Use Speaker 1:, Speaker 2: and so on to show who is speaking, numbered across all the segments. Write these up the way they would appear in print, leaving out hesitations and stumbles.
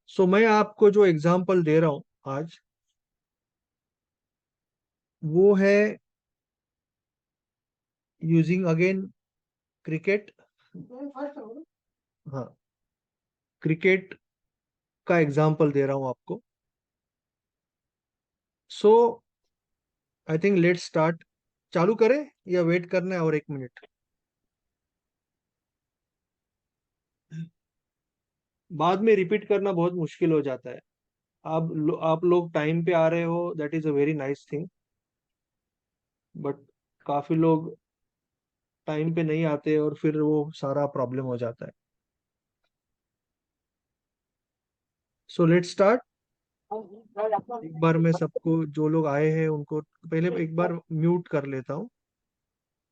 Speaker 1: सो मैं आपको जो एग्जांपल दे रहा हूं आज, वो है यूजिंग अगेन क्रिकेट। हाँ, क्रिकेट का एग्जांपल दे रहा हूं आपको। सो आई थिंक लेट्स स्टार्ट। चालू करें या वेट करना है और 1 मिनट? बाद में रिपीट करना बहुत मुश्किल हो जाता है। आप लोग टाइम पे आ रहे हो, that is a very nice thing. But काफी लोग टाइम पे नहीं आते और फिर वो सारा प्रॉब्लम हो जाता है। So let's start. एक बार मैं सबको, जो लोग आए हैं उनको पहले एक बार म्यूट कर लेता हूँ।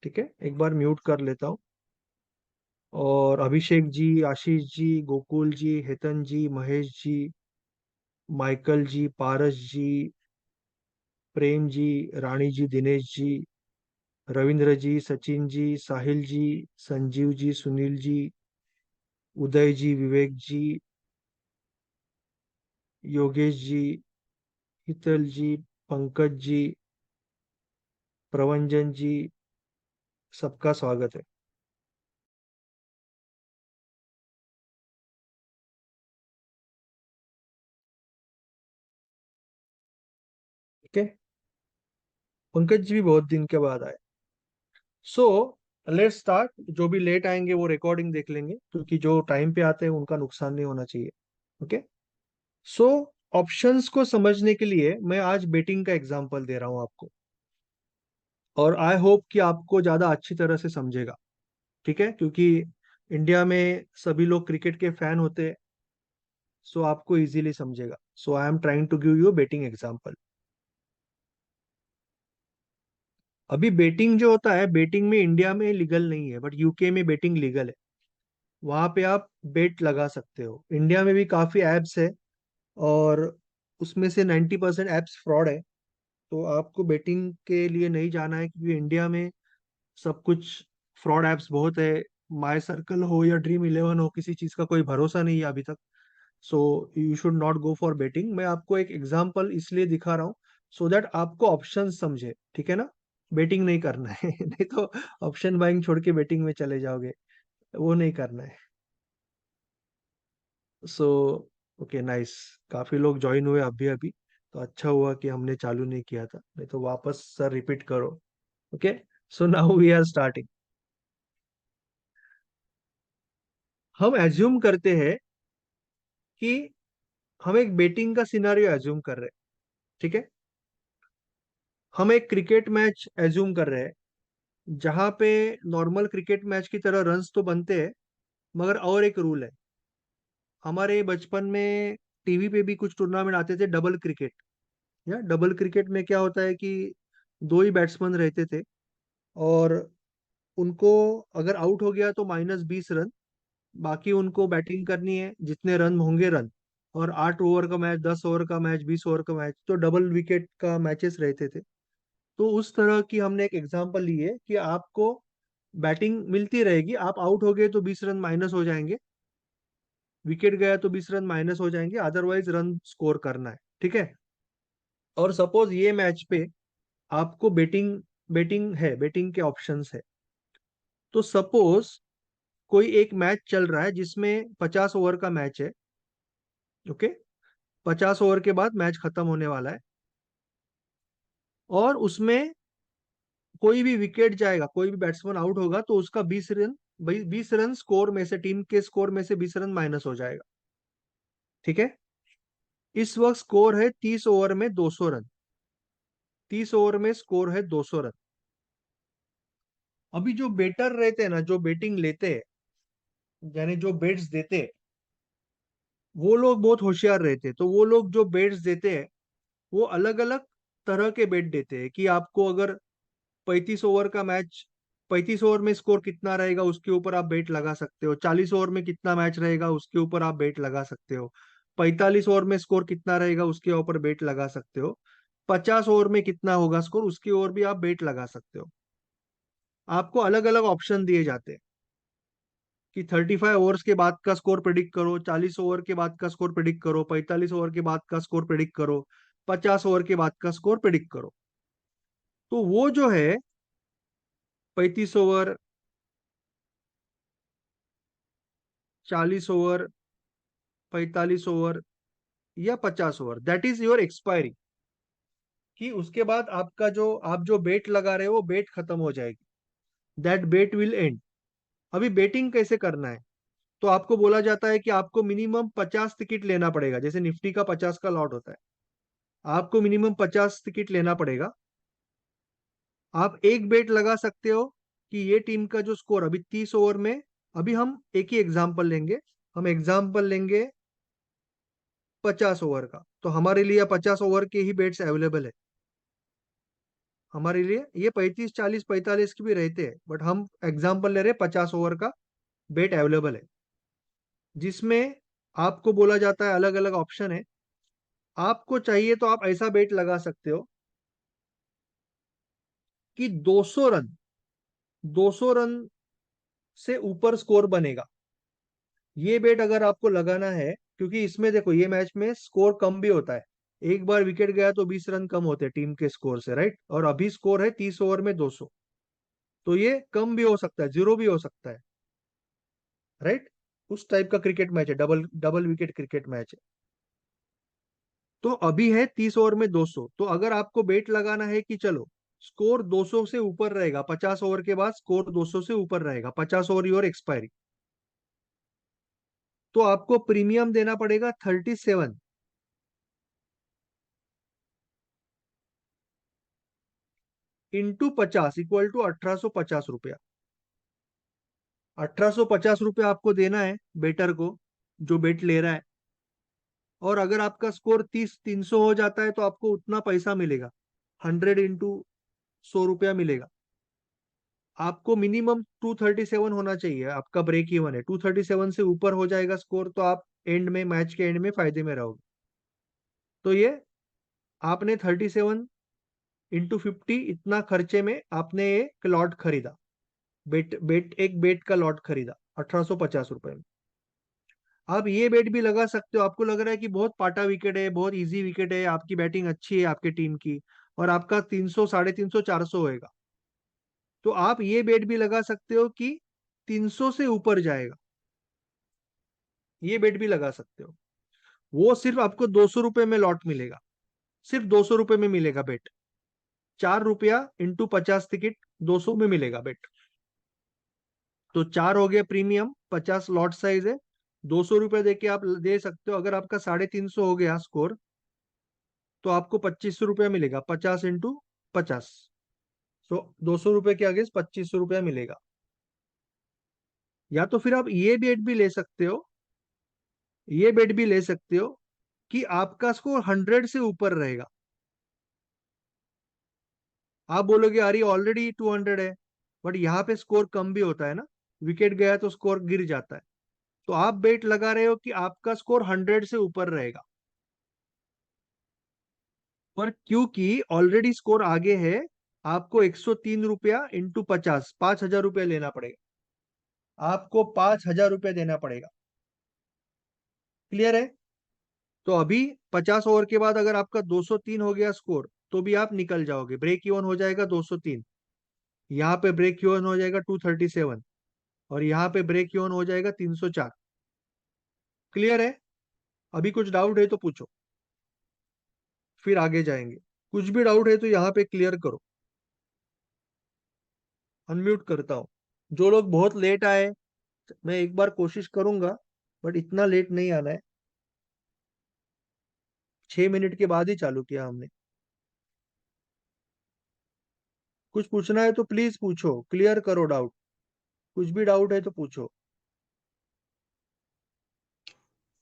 Speaker 1: ठीक है, एक बार म्यूट कर लेता हूँ। और अभिषेक जी, आशीष जी, गोकुल जी, हेतन जी, महेश जी, माइकल जी, पारस जी, प्रेम जी, रानी जी, दिनेश जी, रविंद्र जी, सचिन जी, साहिल जी, संजीव जी, सुनील जी, उदय जी, विवेक जी, योगेश जी, हितल जी, पंकज जी, प्रवंजन जी, सबका स्वागत है। ठीक है, पंकज जी भी बहुत दिन के बाद आए। So let's start. जो भी लेट आएंगे वो रिकॉर्डिंग देख लेंगे, क्योंकि जो टाइम पे आते हैं उनका नुकसान नहीं होना चाहिए। ओके। सो ऑप्शंस को समझने के लिए मैं आज बेटिंग का एग्जांपल दे रहा हूं आपको, और आई होप कि आपको ज्यादा अच्छी तरह से समझेगा। ठीक है, क्योंकि इंडिया में सभी लोग क्रिकेट के फैन होते हैं। सो आपको इजीली समझेगा। So I am trying to give you betting example. अभी बेटिंग जो होता है, बेटिंग में इंडिया में लीगल नहीं है, बट यूके में बेटिंग लीगल है। वहां पे आप बेट लगा सकते हो। इंडिया में भी काफी एप्स है, और उसमें से 90% एप्स फ्रॉड है। तो आपको बेटिंग के लिए नहीं जाना है, क्योंकि इंडिया में सब कुछ फ्रॉड एप्स बहुत है। माई सर्कल हो या ड्रीम इलेवन हो, किसी चीज का कोई भरोसा नहीं है अभी तक। So you should not go for betting. मैं आपको एक एग्जांपल इसलिए दिखा रहा हूँ, सो दैट आपको ऑप्शन समझे। ठीक है ना? बेटिंग नहीं करना है नहीं तो ऑप्शन बाइंग छोड़ के बेटिंग में चले जाओगे, वो नहीं करना है। So okay, nice. काफी लोग ज्वाइन हुए अभी अभी, तो अच्छा हुआ कि हमने चालू नहीं किया था, नहीं तो वापस सर रिपीट करो। Okay. So now we are starting. हम एज्यूम करते हैं कि हम एक बेटिंग का सिनारियो एज्यूम कर रहे हैं। ठीक है, हम एक क्रिकेट मैच एज्यूम कर रहे हैं, जहां पे नॉर्मल क्रिकेट मैच की तरह रन्स तो बनते हैं, मगर और एक रूल है। हमारे बचपन में टीवी पे भी कुछ टूर्नामेंट आते थे, डबल क्रिकेट। या डबल क्रिकेट में क्या होता है कि दो ही बैट्समैन रहते थे, और उनको अगर आउट हो गया तो -20 रन। बाकी उनको बैटिंग करनी है, जितने रन होंगे रन। और 8 ओवर का मैच, 10 ओवर का मैच, 20 ओवर का मैच, तो डबल विकेट का मैचेस रहते थे। तो उस तरह की हमने एक एग्जांपल ली है कि आपको बैटिंग मिलती रहेगी, आप आउट हो गए तो 20 रन माइनस हो जाएंगे, विकेट गया तो 20 रन माइनस हो जाएंगे, अदरवाइज रन स्कोर करना है। ठीक है। और सपोज ये मैच पे आपको बेटिंग बेटिंग है, बेटिंग के ऑप्शंस है। तो सपोज कोई एक मैच चल रहा है जिसमें 50 ओवर का मैच है। ओके। 50 ओवर के बाद मैच खत्म होने वाला है, और उसमें कोई भी विकेट जाएगा, कोई भी बैट्समैन आउट होगा तो उसका 20 रन, 20 रन स्कोर में से, टीम के स्कोर में से 20 रन माइनस हो जाएगा। ठीक है। इस वक्त स्कोर है 30 ओवर में 200 रन। 30 ओवर में स्कोर है 200 रन। अभी जो बेटर रहते हैं ना, जो बेटिंग लेते हैं, यानी जो बेट्स देते हैं, वो लोग बहुत होशियार रहते हैं। तो वो लोग जो बेट्स देते हैं, वो अलग अलग तरह के बेट देते हैं कि आपको अगर 35 ओवर का मैच, 35 ओवर में स्कोर कितना रहेगा उसके ऊपर आप बेट लगा सकते हो। 40 ओवर में कितना मैच रहेगा उसके ऊपर आप बेट लगा सकते हो। 45 ओवर में स्कोर कितना रहेगा उसके ऊपर बेट लगा सकते हो। 50 ओवर में कितना होगा स्कोर उसके ओवर भी आप बेट लगा सकते हो। आपको अलग अलग ऑप्शन दिए जाते हैं। कि 35 ओवर्स के बाद का स्कोर प्रिडिक्ट करो, 40 ओवर के बाद का स्कोर प्रिडिक्ट करो, 45 ओवर के बाद का स्कोर प्रिडिक्ट करो, 50 ओवर के बाद का स्कोर प्रिडिक्ट करो। तो वो जो है 35 ओवर, 40 ओवर, 45 ओवर या 50 over, that is your expiry. कि उसके बाद आपका जो आप जो बेट लगा रहे हो वो बेट खत्म हो जाएगी, दैट बेट विल एंड। अभी बेटिंग कैसे करना है? तो आपको बोला जाता है कि आपको मिनिमम 50 टिकट लेना पड़ेगा, जैसे निफ्टी का 50 का लॉट होता है, आपको मिनिमम 50 टिकट लेना पड़ेगा। आप एक बेट लगा सकते हो कि ये टीम का जो स्कोर अभी 30 ओवर में, अभी हम एक ही एग्जाम्पल लेंगे, हम एग्जाम्पल लेंगे 50 ओवर का, तो हमारे लिए 50 ओवर के ही बेट्स अवेलेबल है। हमारे लिए ये 35, 40, 45 के भी रहते हैं, बट हम एग्जाम्पल ले रहे हैं 50 ओवर का बेट अवेलेबल है, जिसमें आपको बोला जाता है अलग अलग ऑप्शन है। आपको चाहिए तो आप ऐसा बेट लगा सकते हो कि 200 रन, 200 रन से ऊपर स्कोर बनेगा। ये बेट अगर आपको लगाना है, क्योंकि इसमें देखो ये मैच में स्कोर कम भी होता है, एक बार विकेट गया तो 20 रन कम होते हैं टीम के स्कोर से, राइट? और अभी स्कोर है 30 ओवर में 200, तो ये कम भी हो सकता है, जीरो भी हो सकता है, राइट? उस टाइप का क्रिकेट मैच है, double double wicket cricket match है। तो अभी है 30 ओवर में 200, तो अगर आपको बेट लगाना है कि चलो स्कोर 200 से ऊपर रहेगा, 50 ओवर के बाद स्कोर 200 से ऊपर रहेगा, 50 ओवर योर एक्सपायरी, तो आपको प्रीमियम देना पड़ेगा 37 इंटू 50 इक्वल टू 1850 रुपया। 1850 रुपया आपको देना है बेटर को, जो बेट ले रहा है। और अगर आपका स्कोर 30, 300 हो जाता है तो आपको उतना पैसा मिलेगा, 100 इंटू 100 रुपया मिलेगा। आपको मिनिमम 237 होना चाहिए, आपका ब्रेक इवन है, 237 से ऊपर हो जाएगा स्कोर तो आप एंड में, मैच के एंड में फायदे में रहोगे। तो ये आपने 37 इंटू 50 इतना खर्चे में आपने ये लॉट खरीदा, बेट बेट एक बेट का लॉट खरीदा 1850 रुपए में। आप ये बेट भी लगा सकते हो, आपको लग रहा है कि बहुत पाटा विकेट है, बहुत इजी विकेट है, आपकी बैटिंग अच्छी है आपके टीम की, और आपका 300, 350, 400 होएगा, तो आप ये बेट भी लगा सकते हो कि 300 से ऊपर जाएगा, ये बेट भी लगा सकते हो। वो सिर्फ आपको 200 रुपए में लॉट मिलेगा, सिर्फ 200 रुपए में मिलेगा बेट, 4 रुपया इंटू 50 टिकट 200 में मिलेगा बेट। तो 4 हो गया प्रीमियम, 50 लॉट साइज है, 200 रुपये दे के आप दे सकते हो। अगर आपका 350 हो गया स्कोर तो आपको 2500 रुपया मिलेगा, 50 इंटू 50, तो 200 रुपये के आगे 2500 रुपया मिलेगा। या तो फिर आप ये बेट भी ले सकते हो, ये बेट भी ले सकते हो कि आपका स्कोर 100 से ऊपर रहेगा। आप बोलोगे अरे ऑलरेडी 200 है, बट यहाँ पे स्कोर कम भी होता है ना, विकेट गया तो स्कोर गिर जाता है। तो आप बेट लगा रहे हो कि आपका स्कोर 100 से ऊपर रहेगा, पर क्योंकि ऑलरेडी स्कोर आगे है, आपको 103 रुपया इंटू 50, 5000 रुपया लेना पड़ेगा, आपको 5000 रुपया देना पड़ेगा। क्लियर है? तो अभी 50 ओवर के बाद अगर आपका 203 हो गया स्कोर तो भी आप निकल जाओगे, ब्रेक इवन हो जाएगा 203, यहाँ पे ब्रेक इवन हो जाएगा 237, और यहाँ पे ब्रेक इवन हो जाएगा 304। क्लियर है? अभी कुछ डाउट है तो पूछो, फिर आगे जाएंगे। कुछ भी डाउट है तो यहाँ पे क्लियर करो। अनम्यूट करता हूँ। जो लोग बहुत लेट आए, मैं एक बार कोशिश करूंगा, बट इतना लेट नहीं आना है, 6 मिनट के बाद ही चालू किया हमने। कुछ पूछना है तो प्लीज पूछो, क्लियर करो डाउट, कुछ भी डाउट है तो पूछो।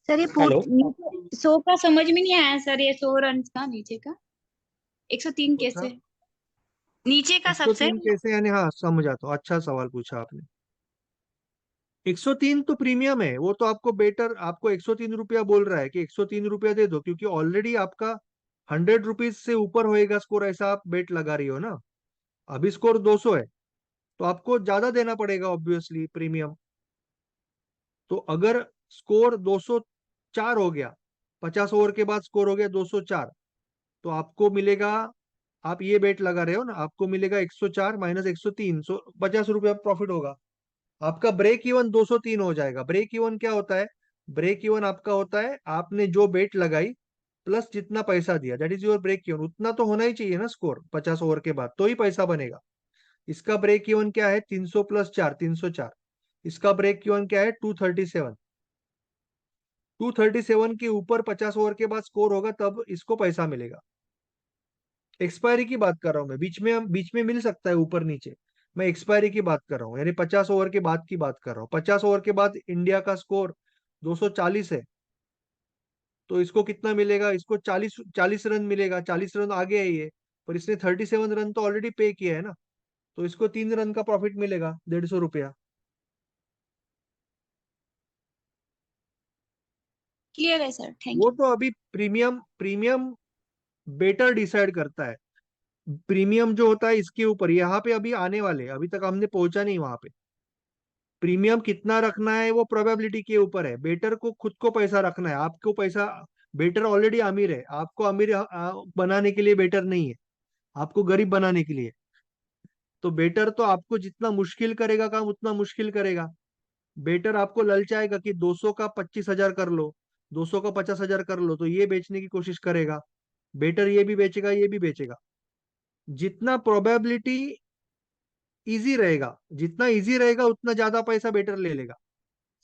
Speaker 2: सर ये
Speaker 3: हेलो।
Speaker 2: नीचे 100 का समझ में नहीं आया सर, ये 100 रन का नीचे का 103
Speaker 1: कौन सा?
Speaker 2: कैसे? नीचे का सबसे
Speaker 1: 103 कैसे यानी? हाँ समझ आता हूँ, अच्छा सवाल पूछा आपने। 103 तो प्रीमियम है, वो तो आपको बेटर, आपको 103 रुपया बोल रहा है कि 103 रुपया दे दो, क्योंकि ऑलरेडी आपका 100 रुपीज से ऊपर होएगा स्कोर, ऐसा आप बेट लगा रही हो ना। अभी स्कोर 200 है तो आपको ज्यादा देना पड़ेगा ऑब्वियसली प्रीमियम। तो अगर स्कोर 204 हो गया, 50 ओवर के बाद स्कोर हो गया 204, तो आपको मिलेगा, आप ये बेट लगा रहे हो ना, आपको मिलेगा 104 माइनस 103, 50 रुपया प्रॉफिट होगा। आपका ब्रेक इवन 203 हो जाएगा। ब्रेक इवन क्या होता है? ब्रेक इवन आपका होता है आपने जो बेट लगाई प्लस जितना पैसा दिया, that is your break even. उतना तो होना ही चाहिए ना स्कोर 50 ओवर के बाद, तो ही पैसा बनेगा। इसका ब्रेक इवन क्या है? 300 प्लस 4, 304। इसका ब्रेक इवन क्या है? 237। 237 के ऊपर 50 ओवर के बाद स्कोर होगा तब इसको पैसा मिलेगा। एक्सपायरी की बात कर रहा हूं मैं, बीच में मिल सकता है ऊपर नीचे। मैं एक्सपायरी की बात कर रहा हूँ, यानी 50 ओवर के बाद की बात कर रहा हूँ। 50 ओवर के बाद इंडिया का स्कोर 240 है, तो इसको कितना मिलेगा? इसको 40 रन मिलेगा। 40 रन आगे है ये, पर इसने 37 रन तो ऑलरेडी पे किया है ना, तो इसको 3 रन का प्रॉफिट मिलेगा, 150 रुपया।
Speaker 2: क्लियर है सर, थैंक
Speaker 1: वो
Speaker 2: यू।
Speaker 1: तो अभी प्रीमियम प्रीमियम बेटर डिसाइड करता है। प्रीमियम जो होता है इसके ऊपर, यहाँ पे अभी आने वाले, अभी तक हमने पहुंचा नहीं वहां पे। प्रीमियम कितना रखना है वो प्रोबेबिलिटी के ऊपर है। बेटर को खुद को पैसा रखना है, आपको पैसा। बेटर ऑलरेडी अमीर है, आपको अमीर बनाने के लिए बेटर नहीं है, आपको गरीब बनाने के लिए। तो बेटर तो आपको जितना मुश्किल करेगा काम उतना मुश्किल करेगा। बेटर आपको ललचाएगा कि 200 का 25,000 कर लो, 200 का 50,000 कर लो, तो ये बेचने की कोशिश करेगा। बेटर ये भी बेचेगा, ये भी बेचेगा। जितना प्रोबेबिलिटी इजी रहेगा, जितना इजी रहेगा उतना ज्यादा पैसा बेटर ले लेगा।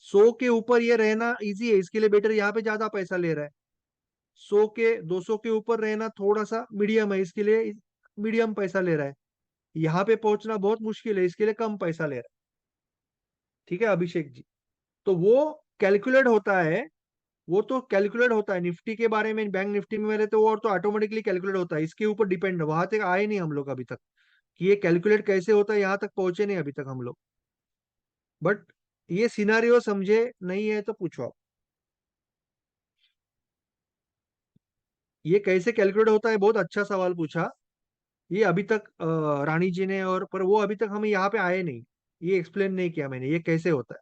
Speaker 1: 100 के ऊपर ये रहना इजी है, इसके लिए बेटर यहाँ पे ज्यादा पैसा ले रहा है। 200 के ऊपर रहना थोड़ा सा मीडियम है, इसके लिए मीडियम पैसा ले रहा है। यहाँ पे पहुंचना बहुत मुश्किल है, इसके लिए कम पैसा ले रहा है। ठीक है अभिषेक जी? तो वो कैलकुलेट होता है, वो तो कैलकुलेट होता है निफ्टी के बारे में, बैंक निफ्टी में मेरे तो, और तो ऑटोमेटिकली कैलकुलेट होता है। इसके ऊपर डिपेंड, वहां तक आए नहीं हम लोग अभी तक कि ये कैलकुलेट कैसे होता है, यहाँ तक पहुंचे नहीं अभी तक हम लोग। बट ये सिनारियो समझे नहीं है तो पूछो आप, ये कैसे कैलकुलेट होता है? बहुत अच्छा सवाल पूछा। ये अभी तक रानी जी ने, और पर वो अभी तक हमें यहाँ पे आए नहीं, ये एक्सप्लेन नहीं किया मैंने ये कैसे होता है।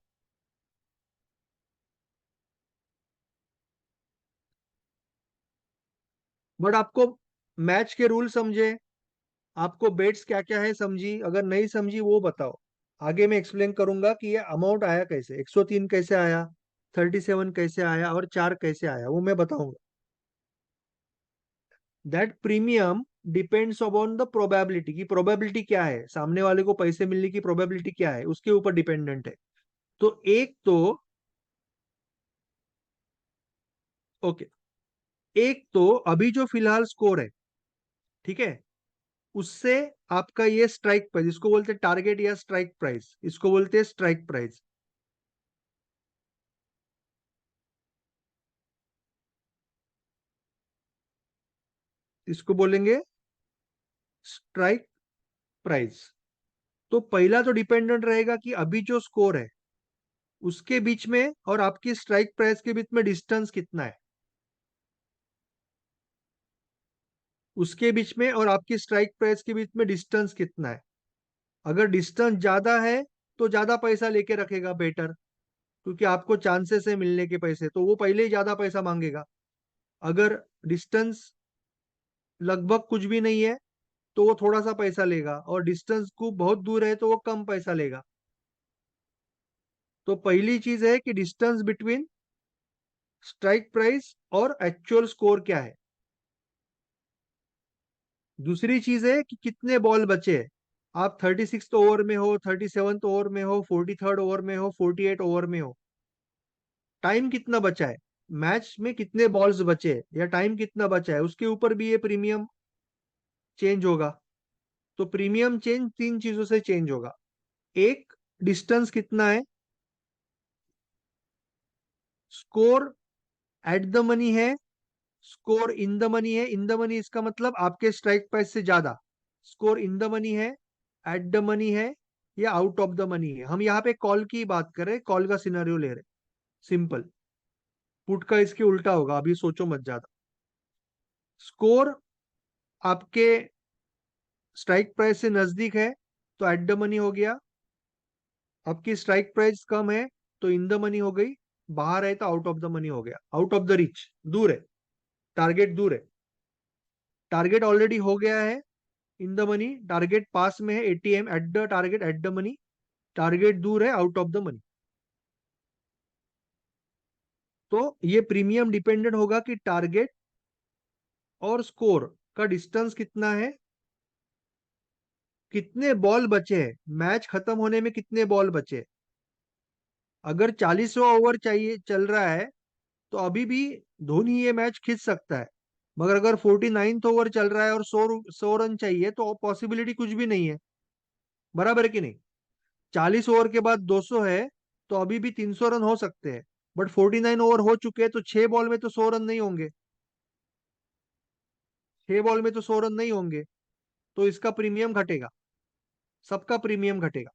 Speaker 1: बट आपको मैच के रूल समझे, आपको बेट्स क्या क्या है समझी? अगर नहीं समझी वो बताओ, आगे मैं एक्सप्लेन करूंगा कि ये अमाउंट आया कैसे, 103 कैसे आया, 37 कैसे आया, और 4 कैसे आया, वो मैं बताऊंगा। That premium depends upon the probability, की प्रोबेबिलिटी क्या है, सामने वाले को पैसे मिलने की प्रोबेबिलिटी क्या है, उसके ऊपर डिपेंडेंट है। तो एक तो, ओके, एक तो अभी जो फिलहाल स्कोर है, ठीक है, उससे आपका ये स्ट्राइक प्राइस, इसको बोलते हैं टारगेट या स्ट्राइक प्राइस, इसको बोलते हैं स्ट्राइक प्राइस। इसको बोलेंगे स्ट्राइक प्राइस। तो पहला तो डिपेंडेंट रहेगा कि अभी जो स्कोर है उसके बीच में और आपकी स्ट्राइक प्राइस के बीच में डिस्टेंस कितना है, उसके बीच में और आपकी स्ट्राइक प्राइस के बीच में डिस्टेंस कितना है। अगर डिस्टेंस ज्यादा है तो ज्यादा पैसा लेके रखेगा बेटर, क्योंकि आपको चांसेस है मिलने के पैसे, तो वो पहले ही ज्यादा पैसा मांगेगा। अगर डिस्टेंस लगभग कुछ भी नहीं है तो वो थोड़ा सा पैसा लेगा, और डिस्टेंस को बहुत दूर है तो वो कम पैसा लेगा। तो पहली चीज है कि डिस्टेंस बिटवीन स्ट्राइक प्राइस और एक्चुअल स्कोर क्या है। दूसरी चीज है कि कितने बॉल बचे हैं, आप 36 ओवर में हो, 37 ओवर में हो, 43rd ओवर में हो, 48 ओवर में हो, टाइम कितना बचा है, मैच में कितने बॉल्स बचे हैं या टाइम कितना बचा है, उसके ऊपर भी ये प्रीमियम चेंज होगा। तो प्रीमियम चेंज तीन चीजों से चेंज होगा। एक, डिस्टेंस कितना है, स्कोर एट द मनी है, स्कोर इन द मनी है। इन द मनी इसका मतलब आपके स्ट्राइक प्राइस से ज्यादा। स्कोर इन द मनी है, एट द मनी है, या आउट ऑफ द मनी है। हम यहाँ पे कॉल की बात कर रहे हैं, कॉल का सिनेरियो ले रहे हैं, सिंपल। पुट का इसके उल्टा होगा, अभी सोचो मत ज्यादा। स्कोर आपके स्ट्राइक प्राइस से नजदीक है तो एट द मनी हो गया, आपकी स्ट्राइक प्राइस कम है तो इन द मनी हो गई, बाहर है तो आउट ऑफ द मनी हो गया, आउट ऑफ द रीच, दूर है, टारगेट दूर है। टारगेट ऑलरेडी हो गया है इन द मनी, टारगेट पास में है, ATM at the target at the money, target दूर है, आउट ऑफ द मनी। तो ये प्रीमियम डिपेंडेंट होगा कि टारगेट और स्कोर का डिस्टेंस कितना है, कितने बॉल बचे हैं, मैच खत्म होने में कितने बॉल बचे हैं। अगर 40वां ओवर चाहिए चल रहा है तो अभी भी धोनी ये मैच खींच सकता है। मगर अगर 49th ओवर चल रहा है और 100 रन चाहिए तो पॉसिबिलिटी कुछ भी नहीं है। बराबर है कि नहीं? 40 ओवर के बाद 200 है तो अभी भी 300 रन हो सकते हैं। बट 49 ओवर हो चुके हैं तो 6 बॉल में तो 100 रन नहीं होंगे, 6 बॉल में तो 100 रन नहीं होंगे। तो इसका प्रीमियम घटेगा, सबका प्रीमियम घटेगा।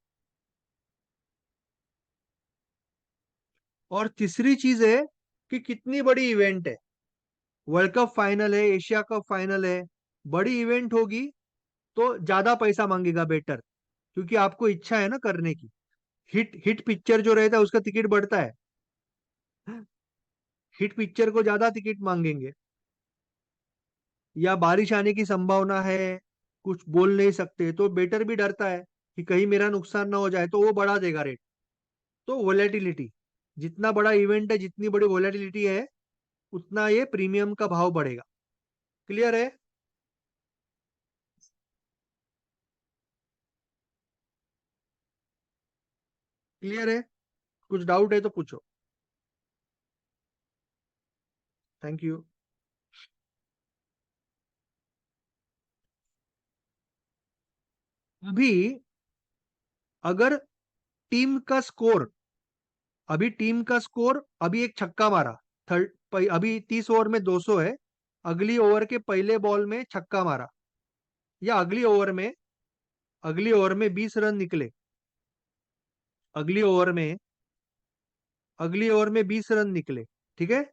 Speaker 1: और तीसरी चीज है कि कितनी बड़ी इवेंट है, वर्ल्ड कप फाइनल है, एशिया कप फाइनल है, बड़ी इवेंट होगी तो ज्यादा पैसा मांगेगा बेटर, क्योंकि आपको इच्छा है ना करने की। हिट हिट पिक्चर जो रहता है उसका टिकट बढ़ता है, हिट पिक्चर को ज्यादा टिकट मांगेंगे। या बारिश आने की संभावना है, कुछ बोल नहीं सकते, तो बेटर भी डरता है कि कहीं मेरा नुकसान ना हो जाए, तो वो बढ़ा देगा रेट। तो वोलेटिलिटी, जितना बड़ा इवेंट है, जितनी बड़ी वोलेटिलिटी है, उतना ये प्रीमियम का भाव बढ़ेगा। क्लियर है? क्लियर है? कुछ डाउट है तो पूछो। Thank you. अभी अगर टीम का स्कोर, अभी टीम का स्कोर, अभी एक छक्का मारा, अभी 30 ओवर में 200 है, अगली ओवर के पहले बॉल में छक्का मारा, या अगली ओवर में 20 रन निकले, अगली ओवर में अगली ओवर में 20 रन निकले, ठीक है,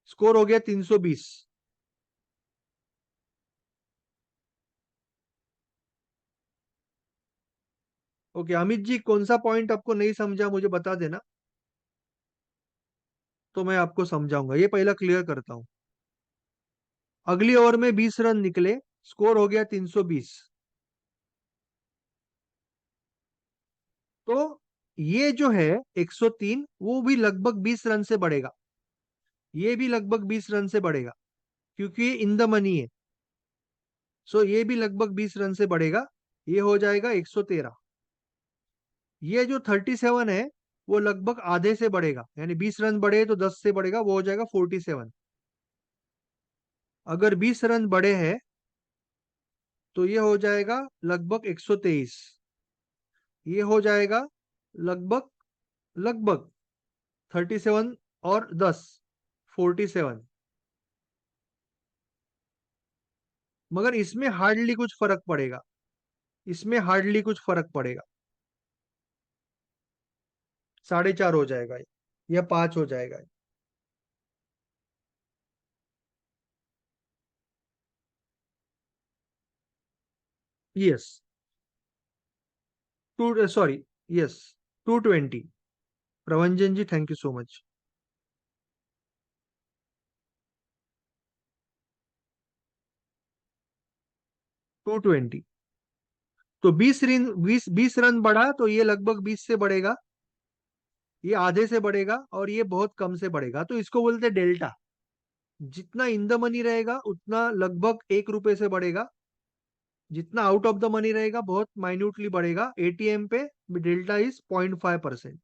Speaker 1: स्कोर हो गया 320। ओके अमित जी, कौन सा पॉइंट आपको नहीं समझा मुझे बता देना, तो मैं आपको समझाऊंगा। ये पहला क्लियर करता हूं। अगली ओवर में 20 रन निकले, स्कोर हो गया 320। तो ये जो है 103, वो भी लगभग 20 रन से बढ़ेगा, ये भी लगभग 20 रन से बढ़ेगा, क्योंकि ये इन द मनी है। सो ये भी लगभग 20 रन से बढ़ेगा, ये हो जाएगा 113। ये जो 37 है वो लगभग आधे से बढ़ेगा, यानी 20 रन बढ़े तो 10 से बढ़ेगा, वो हो जाएगा 47। अगर 20 रन बढ़े हैं तो ये हो जाएगा लगभग 123, ये हो जाएगा लगभग लगभग 37 और 10, 47। मगर इसमें हार्डली कुछ फर्क पड़ेगा, इसमें हार्डली कुछ फर्क पड़ेगा, 4.5 हो जाएगा या 5 हो जाएगा। Yes, two sorry, yes, 220। Pravanjan ji thank you so much. 220। तो 20 रन, 20 रन बढ़ा तो ये लगभग 20 से बढ़ेगा, ये आधे से बढ़ेगा, और ये बहुत कम से बढ़ेगा, तो इसको बोलते हैं डेल्टा। जितना इन द मनी रहेगा उतना लगभग 1 रुपए से बढ़ेगा, जितना आउट ऑफ द मनी रहेगा बहुत माइन्यूटली बढ़ेगा। एटीएम पे डेल्टा इज 0.5%।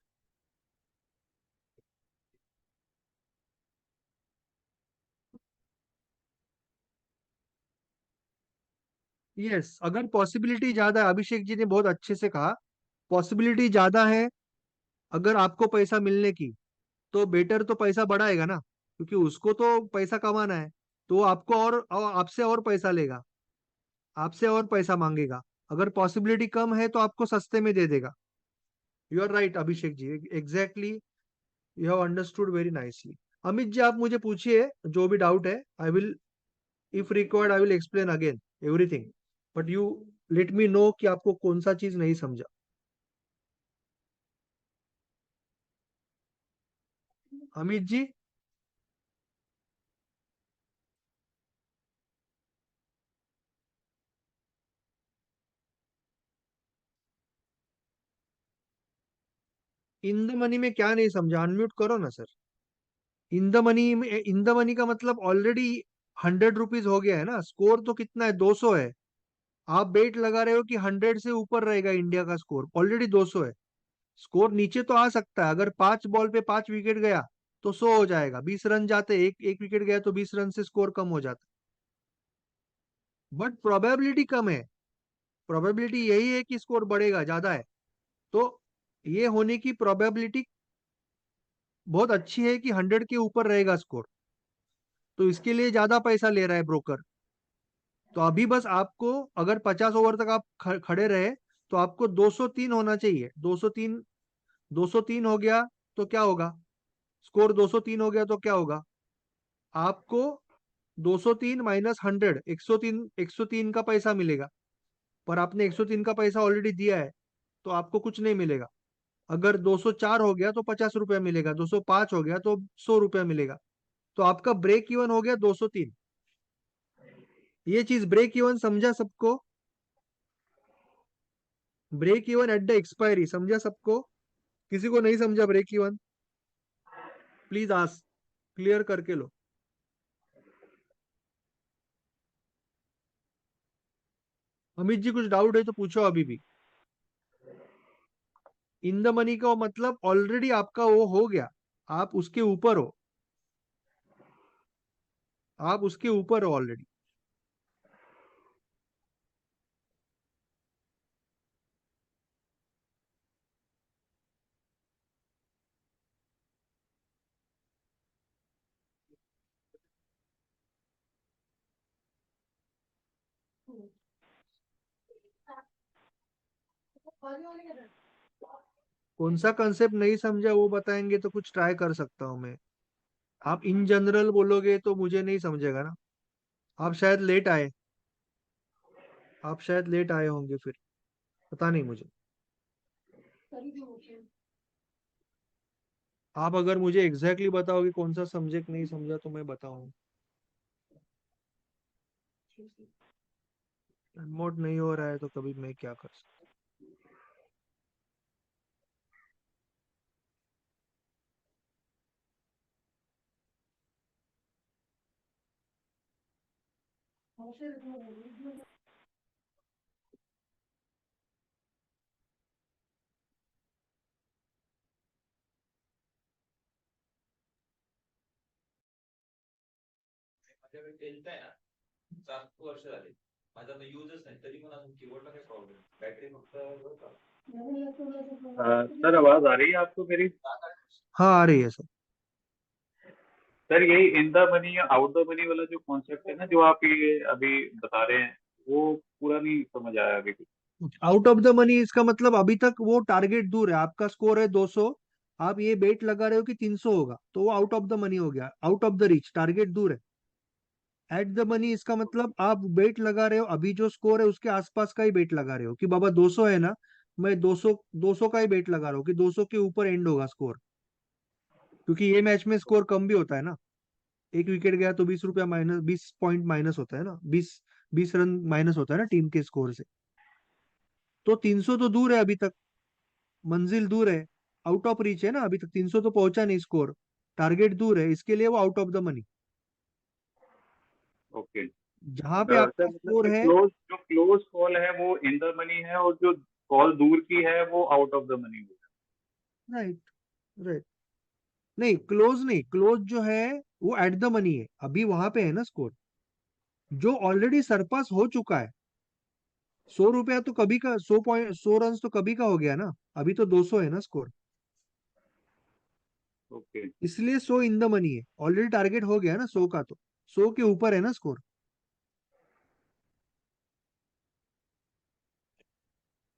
Speaker 1: यस, अगर पॉसिबिलिटी ज्यादा है, अभिषेक जी ने बहुत अच्छे से कहा, पॉसिबिलिटी ज्यादा है अगर आपको पैसा मिलने की, तो बेटर तो पैसा बढ़ाएगा ना, क्योंकि उसको तो पैसा कमाना है, तो वो आपको और आपसे और पैसा लेगा, आपसे और पैसा मांगेगा। अगर पॉसिबिलिटी कम है तो आपको सस्ते में दे देगा। You are right Abhishek ji, exactly, you have understood very nicely. Amit ji आप मुझे पूछिए जो भी डाउट है, I will, if required I will explain again everything, but you let me know कि आपको कौन सा चीज नहीं समझा। Amit ji, in the money में क्या नहीं समझा, अनम्यूट करो ना सर। इन द मनी में, इन द मनी का मतलब ऑलरेडी 100 रुपीज हो गया है ना, स्कोर तो कितना है, 200 है। आप बेट लगा रहे हो कि 100 से ऊपर रहेगा इंडिया का स्कोर, ऑलरेडी 200 है। स्कोर नीचे तो आ सकता है, अगर 5 बॉल पे 5 विकेट गया तो 100 हो जाएगा, 20 रन जाते, एक एक विकेट गया तो 20 रन से स्कोर कम हो जाता। बट प्रोबेबिलिटी कम है, प्रोबेबिलिटी यही है कि स्कोर बढ़ेगा, ज्यादा है। तो ये होने की प्रोबेबिलिटी बहुत अच्छी है कि 100 के ऊपर रहेगा स्कोर। तो इसके लिए ज्यादा पैसा ले रहा है ब्रोकर। तो अभी बस आपको, अगर 50 ओवर तक आप खड़े रहे, तो आपको 203 होना चाहिए। 203, 203 हो गया तो क्या होगा, स्कोर 203 हो गया तो क्या होगा, आपको 203 माइनस 100, 103, 103 का पैसा मिलेगा। पर आपने 103 का पैसा ऑलरेडी दिया है, तो आपको कुछ नहीं मिलेगा। अगर 204 हो गया तो 50 रुपया मिलेगा, 205 हो गया तो 100 रुपया मिलेगा। तो आपका ब्रेक इवन हो गया 203। ये चीज ब्रेक इवन समझा सबको, break even at the expiry समझा सबको? किसी को नहीं समझा break even? Please ask, clear करके लो। अमित जी, कुछ डाउट है तो पूछो अभी भी। इन द मनी का मतलब ऑलरेडी आपका वो हो गया, आप उसके ऊपर हो, आप उसके ऊपर हो ऑलरेडी। कौन सा कंसेप्ट नहीं समझा वो बताएंगे तो कुछ ट्राई कर सकता हूँ मैं। आप इन जनरल बोलोगे तो मुझे नहीं समझेगा ना। आप शायद लेट आए, आप शायद लेट आए होंगे फिर, पता नहीं मुझे। आप अगर मुझे एग्जैक्टली exactly बताओगे कौन सा सब्जेक्ट नहीं समझा तो मैं बताऊँ। मोड नहीं हो रहा है तो कभी मैं क्या कर सकता
Speaker 3: माझ्याकडे टेलता आहे ना, 7 वर्ष झाले. माझा तर युजच नाही, तरी पण अजून कीबोर्डला काही प्रॉब्लेम, बॅटरी फक्त बरं का. सर आवाज आ रही है आपको मेरी?
Speaker 1: हाँ, आ रही है सर।
Speaker 3: सर यही इन द मनी या आउट द मनी वाला जो कॉन्सेप्ट है ना, जो आप ये अभी बता रहे हैं, वो पूरा नहीं समझ आया अभी भी।
Speaker 1: आउट ऑफ द मनी इसका मतलब अभी तक वो टारगेट दूर है, आपका स्कोर है 200, आप ये बेट लगा रहे हो कि 300 होगा, तो वो आउट ऑफ द मनी हो गया, out of the reach, target दूर है। एट द मनी इसका मतलब आप बेट लगा रहे हो, अभी जो स्कोर है उसके आसपास का ही बेट लगा रहे हो कि बाबा 200 है ना, मैं 200, 200 का ही बेट लगा रहा हूँ कि 200 के ऊपर एंड होगा स्कोर। क्योंकि ये मैच में स्कोर कम भी होता है ना, एक विकेट गया तो 20 रुपया माइनस, 20 पॉइंट माइनस होता है ना, 20 रन माइनस होता है ना टीम के स्कोर से। तो 300 तो दूर है अभी तक, मंजिल दूर है, आउट ऑफ रीच है ना, अभी तक 300 तो पहुंचा नहीं स्कोर, टारगेट दूर है, इसके लिए वो out of the money.
Speaker 3: Okay
Speaker 1: जहां पे
Speaker 3: सर,
Speaker 1: आपका
Speaker 3: मतलब
Speaker 1: स्कोर
Speaker 3: कि
Speaker 1: है।
Speaker 3: क्लोज कॉल है वो इन द मनी है, और जो कॉल दूर की है वो आउट ऑफ द मनी है।
Speaker 1: Right, right. नहीं, क्लोज नहीं, क्लोज जो है वो एट द मनी है, अभी वहां पे है ना स्कोर, जो ऑलरेडी सरपास हो चुका है। 100 रुपया तो कभी का, 100 पॉइंट, 100 रन तो कभी का हो गया ना, अभी तो 200 है ना स्कोर।
Speaker 3: ओके
Speaker 1: इसलिए 100 इन द मनी है, ऑलरेडी टारगेट हो गया ना 100 का, तो 100 के ऊपर है ना स्कोर।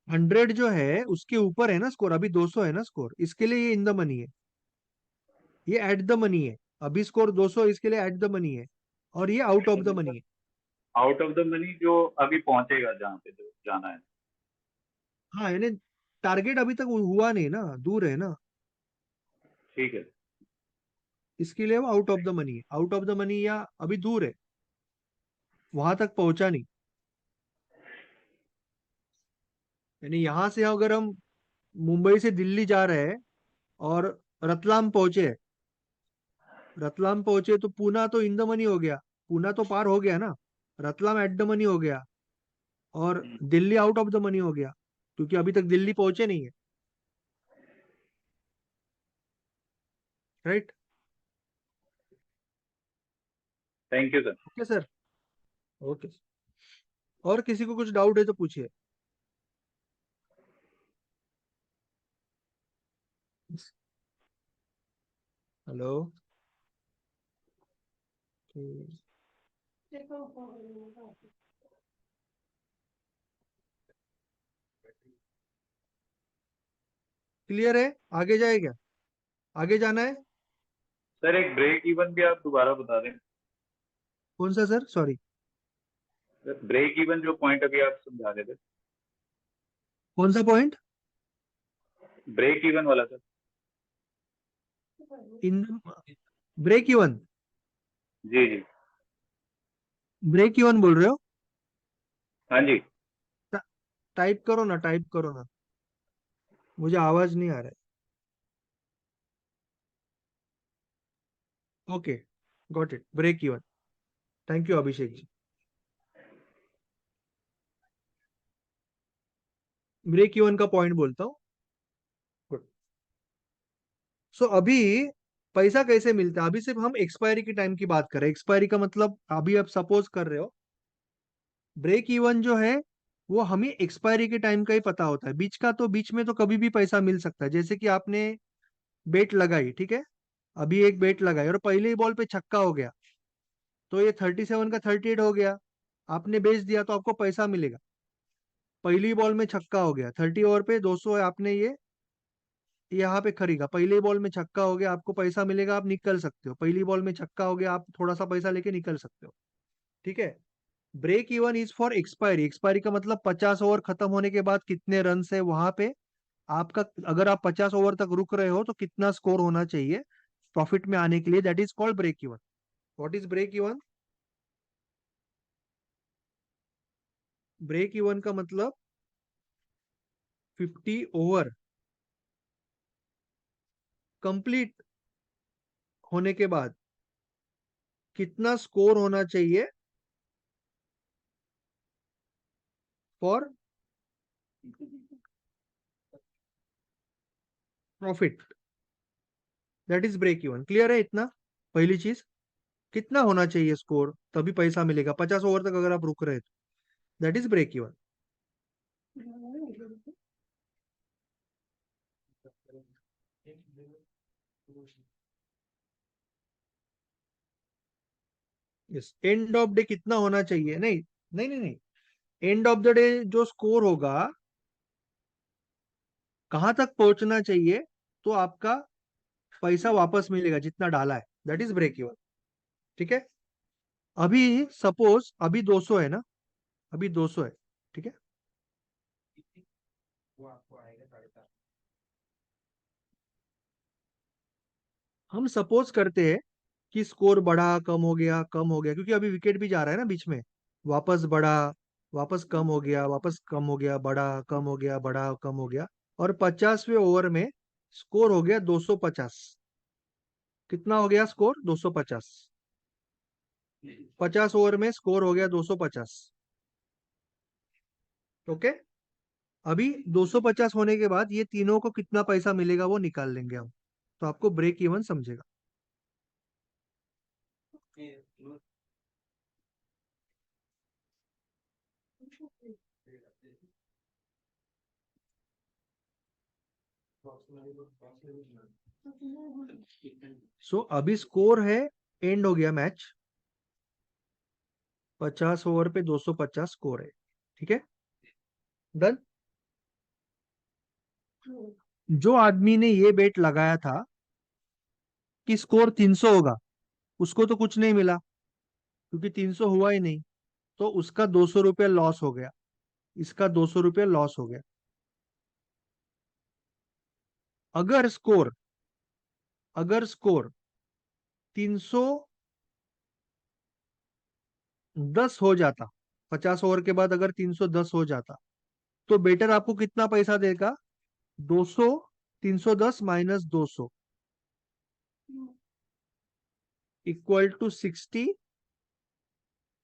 Speaker 1: 100 जो है उसके ऊपर है ना स्कोर, अभी 200 है ना स्कोर, इसके लिए ये इन द मनी है, ये एट द मनी है। अभी स्कोर 200, इसके लिए एट द मनी है, और ये आउट ऑफ द मनी है।
Speaker 3: आउट ऑफ द मनी जो अभी पहुंचेगा जहाँ पे जो जाना है।
Speaker 1: हाँ, यानी टारगेट अभी तक हुआ नहीं ना, दूर है ना।
Speaker 3: ठीक है।
Speaker 1: इसके लिए वो आउट ऑफ द मनी है। आउट ऑफ द मनी या अभी दूर है, वहां तक पहुंचा नहीं। यानी यहां से अगर हम मुंबई से दिल्ली जा रहे हैं और रतलाम पहुंचे, तो पूना तो इन द मनी हो गया, पूना तो पार हो गया ना, रतलाम एट द मनी हो गया, और Delhi out of the money हो गया, क्योंकि अभी तक दिल्ली पहुंचे नहीं है। Right.
Speaker 4: Thank you sir.
Speaker 1: Okay sir. Okay. और किसी को कुछ डाउट है तो पूछिए। हेलो। क्लियर है? आगे जाए क्या? आगे जाना है?
Speaker 4: सर एक ब्रेक इवन भी आप दोबारा बता दें।
Speaker 1: कौन सा सर? सॉरी।
Speaker 4: ब्रेक इवन जो पॉइंट अभी आप समझा रहे थे,
Speaker 1: कौन सा पॉइंट?
Speaker 4: ब्रेक इवन वाला सर।
Speaker 1: इन ब्रेक इवन?
Speaker 4: जी जी।
Speaker 1: ब्रेक इवन बोल रहे हो?
Speaker 4: हाँ जी।
Speaker 1: टाइप करो ना, टाइप करो ना, मुझे आवाज नहीं आ रहा है। Okay, got it, break even. Thank you Abhishek ji. Break even का पॉइंट बोलता हूँ। गुड। सो अभी पैसा कैसे मिलता है? अभी सिर्फ हम एक्सपायरी की टाइम की बात कर रहे हैं। एक्सपायरी का मतलब अभी आप सपोज कर रहे हो, ब्रेक इवन जो है वो हमें एक्सपायरी के टाइम का ही पता होता है। बीच का तो, बीच में तो कभी भी पैसा मिल सकता है। जैसे कि आपने बेट लगाई, ठीक है, अभी एक बेट लगाई और पहले ही बॉल पे छक्का हो गया, तो ये 37 का 38 हो गया, आपने बेच दिया तो आपको पैसा मिलेगा। पहली बॉल में छक्का हो गया, 30 ओवर पे 200 है, आपने ये यहाँ पे खरीदा, पहली बॉल में छक्का हो गया, आपको पैसा मिलेगा, आप निकल सकते हो। पहली बॉल में छक्का हो गया, आप थोड़ा सा पैसा लेके निकल सकते हो। ठीक है। Break even is for expiry. Expiry का मतलब 50 ओवर खत्म होने के बाद कितने रन है वहां पे आपका, अगर आप 50 ओवर तक रुक रहे हो तो कितना स्कोर होना चाहिए प्रॉफिट में आने के लिए, that is called break even. What is break even? Break even का मतलब 50 ओवर कंप्लीट होने के बाद कितना स्कोर होना चाहिए for profit, that is break even. Clear है इतना? पहली चीज, कितना होना चाहिए स्कोर तभी पैसा मिलेगा 50 ओवर तक अगर आप रुक रहे तो, that is break even. Yes. End of day कितना होना चाहिए? नहीं नहीं नहीं नहीं, एंड ऑफ द डे जो स्कोर होगा, कहां तक पहुंचना चाहिए तो आपका पैसा वापस मिलेगा जितना डाला है, दैट इज ब्रेक इवन। ठीक है। अभी सपोज अभी 200 है ना, अभी 200 है, ठीक है। हम सपोज करते हैं कि स्कोर बढ़ा, कम हो गया, कम हो गया, क्योंकि अभी विकेट भी जा रहा है ना बीच में, वापस बढ़ा, वापस कम हो गया, वापस कम हो गया, बढ़ा, कम हो गया, बढ़ा, कम हो गया, और 50वें ओवर में स्कोर हो गया 250। कितना हो गया स्कोर? 250। 50 ओवर में स्कोर हो गया 250। ओके। अभी 250 होने के बाद ये तीनों को कितना पैसा मिलेगा वो निकाल लेंगे हम, तो आपको ब्रेक इवन समझेगा। सो अभी स्कोर है, एंड हो गया मैच, 50 ओवर पे 250 स्कोर है, ठीक है, डन। जो आदमी ने ये बेट लगाया था कि स्कोर 300 होगा, उसको तो कुछ नहीं मिला, क्योंकि 300 हुआ ही नहीं, तो उसका 200 रुपया लॉस हो गया, इसका 200 रुपया लॉस हो गया। अगर स्कोर 310 हो जाता, 50 ओवर के बाद अगर 310 हो जाता, तो बेटर आपको कितना पैसा देगा? 200, 310 माइनस 200 इक्वल टू 60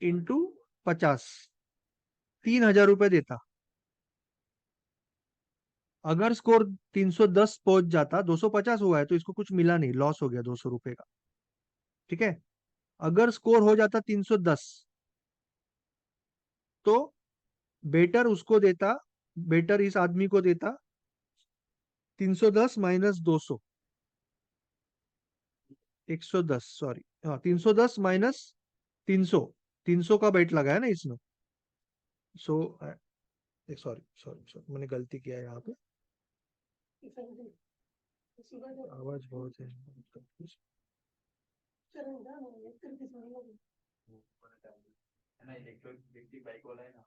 Speaker 1: इंटू 50, 3,000 रुपये देता। अगर स्कोर 310 पहुंच जाता, 250 हुआ है तो इसको कुछ मिला नहीं, लॉस हो गया 200 रुपये का, ठीक है। अगर स्कोर हो जाता 310, तो बेटर उसको देता, बेटर इस आदमी को देता 310 माइनस 200, 110, सॉरी, हाँ 310 माइनस 300, 300 का बेट लगाया ना इसमें। सो सॉरी सॉरी सॉरी, मैंने गलती किया है यहाँ पे, आवाज बहुत है।
Speaker 3: इलेक्ट्रिक बाइक वाला है ना,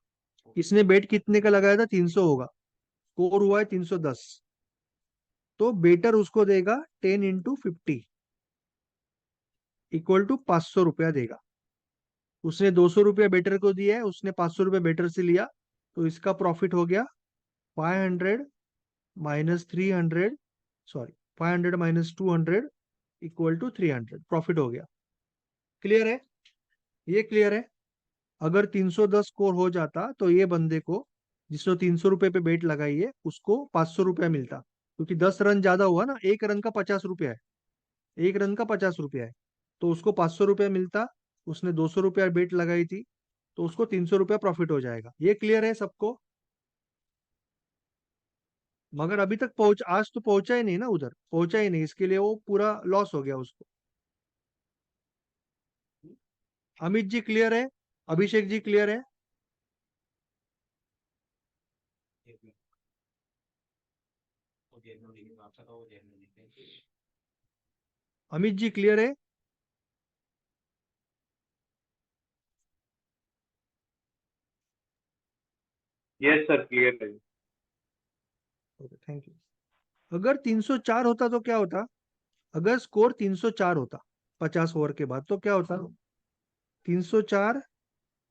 Speaker 1: इसने बेट कितने का लगाया था? 300 होगा, स्कोर हुआ है 310, तो बेटर उसको देगा 10 × 50 इक्वल टू 500 रुपया देगा। उसने 200 रुपया बेटर को दिया है, उसने 500 रुपया बेटर से लिया, तो इसका प्रॉफिट हो गया 500 minus 300, sorry 500 minus 200 equal to 300, profit हो गया। क्लियर है? ये क्लियर है? अगर 310 स्कोर हो जाता तो ये बंदे को, जिसने 300 रुपये पे बेट लगाई है, उसको 500 रुपया मिलता, क्योंकि 10 रन ज्यादा हुआ ना, एक रन का 50 रुपया है, एक रन का 50 रुपया है, तो उसको 500 रुपया मिलता। उसने 200 रुपया बेट लगाई थी, तो उसको 300 रुपया प्रॉफिट हो जाएगा। ये क्लियर है सबको? मगर अभी तक पहुंच, आज तो पहुंचा ही नहीं ना, उधर पहुंचा ही नहीं, इसके लिए वो पूरा लॉस हो गया उसको। अमित जी क्लियर है? अभिषेक जी क्लियर है? अमित जी क्लियर है?
Speaker 4: यस सर, क्लियर है।
Speaker 1: Okay, thank you. अगर 304 होता तो क्या होता? अगर स्कोर 304 होता 50 ओवर के बाद, तो क्या होता? 304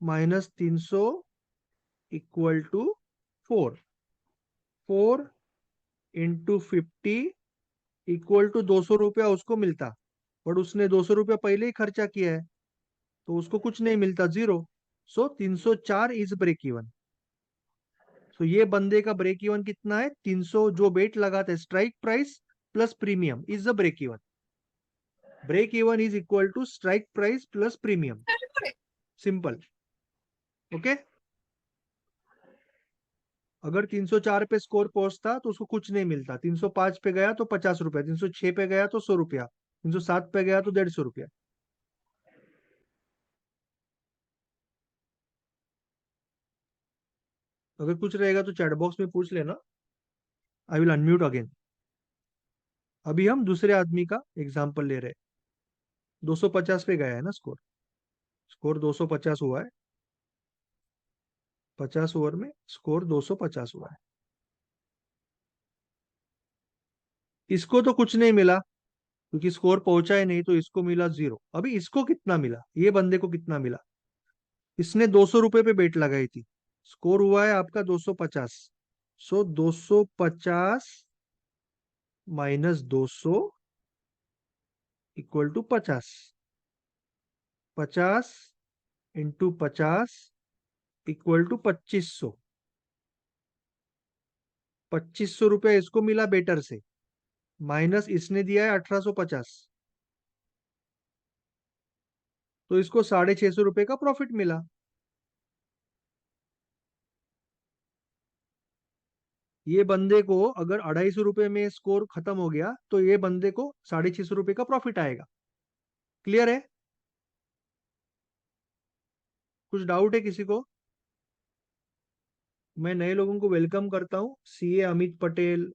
Speaker 1: minus 300 equal to 4, 4 into 50 equal to 200 रुपया उसको मिलता, बट उसने 200 रुपया पहले ही खर्चा किया है, तो उसको कुछ नहीं मिलता, zero. So 304 is break even. So ये बंदे का ब्रेक इवन कितना है? 300 जो बेट लगाता है, strike price plus premium is the break even. Break even is equal to strike price plus premium, simple. Okay. अगर 304 पे स्कोर पहुंचता तो उसको कुछ नहीं मिलता, 305 पे गया तो 50 रुपया, 306 पे गया तो 100 रुपया, 307 पे गया तो 150 रुपया। अगर कुछ रहेगा तो चैट बॉक्स में पूछ लेना, आई विल अनम्यूट अगेन। अभी हम दूसरे आदमी का एग्जाम्पल ले रहे हैं। 250 पे गया है ना स्कोर, स्कोर 250 हुआ है, 50 ओवर में स्कोर 250 हुआ है। इसको तो कुछ नहीं मिला, क्योंकि स्कोर पहुंचा ही नहीं, तो इसको मिला जीरो। अभी इसको कितना मिला? ये बंदे को कितना मिला? इसने 200 रुपये पे बेट लगाई थी, स्कोर हुआ है आपका 250, so 250 minus 200 equal to 50, 50 into 50 equal to 2500, 2500 रुपया इसको मिला बेटर से, माइनस इसने दिया है 1850, तो इसको 650 रुपये का प्रॉफिट मिला। ये बंदे को अगर 250 रुपये में स्कोर खत्म हो गया, तो ये बंदे को 650 रुपये का प्रॉफिट आएगा। क्लियर है? कुछ डाउट है किसी को? मैं नए लोगों को वेलकम करता हूँ। CA Amit Patel,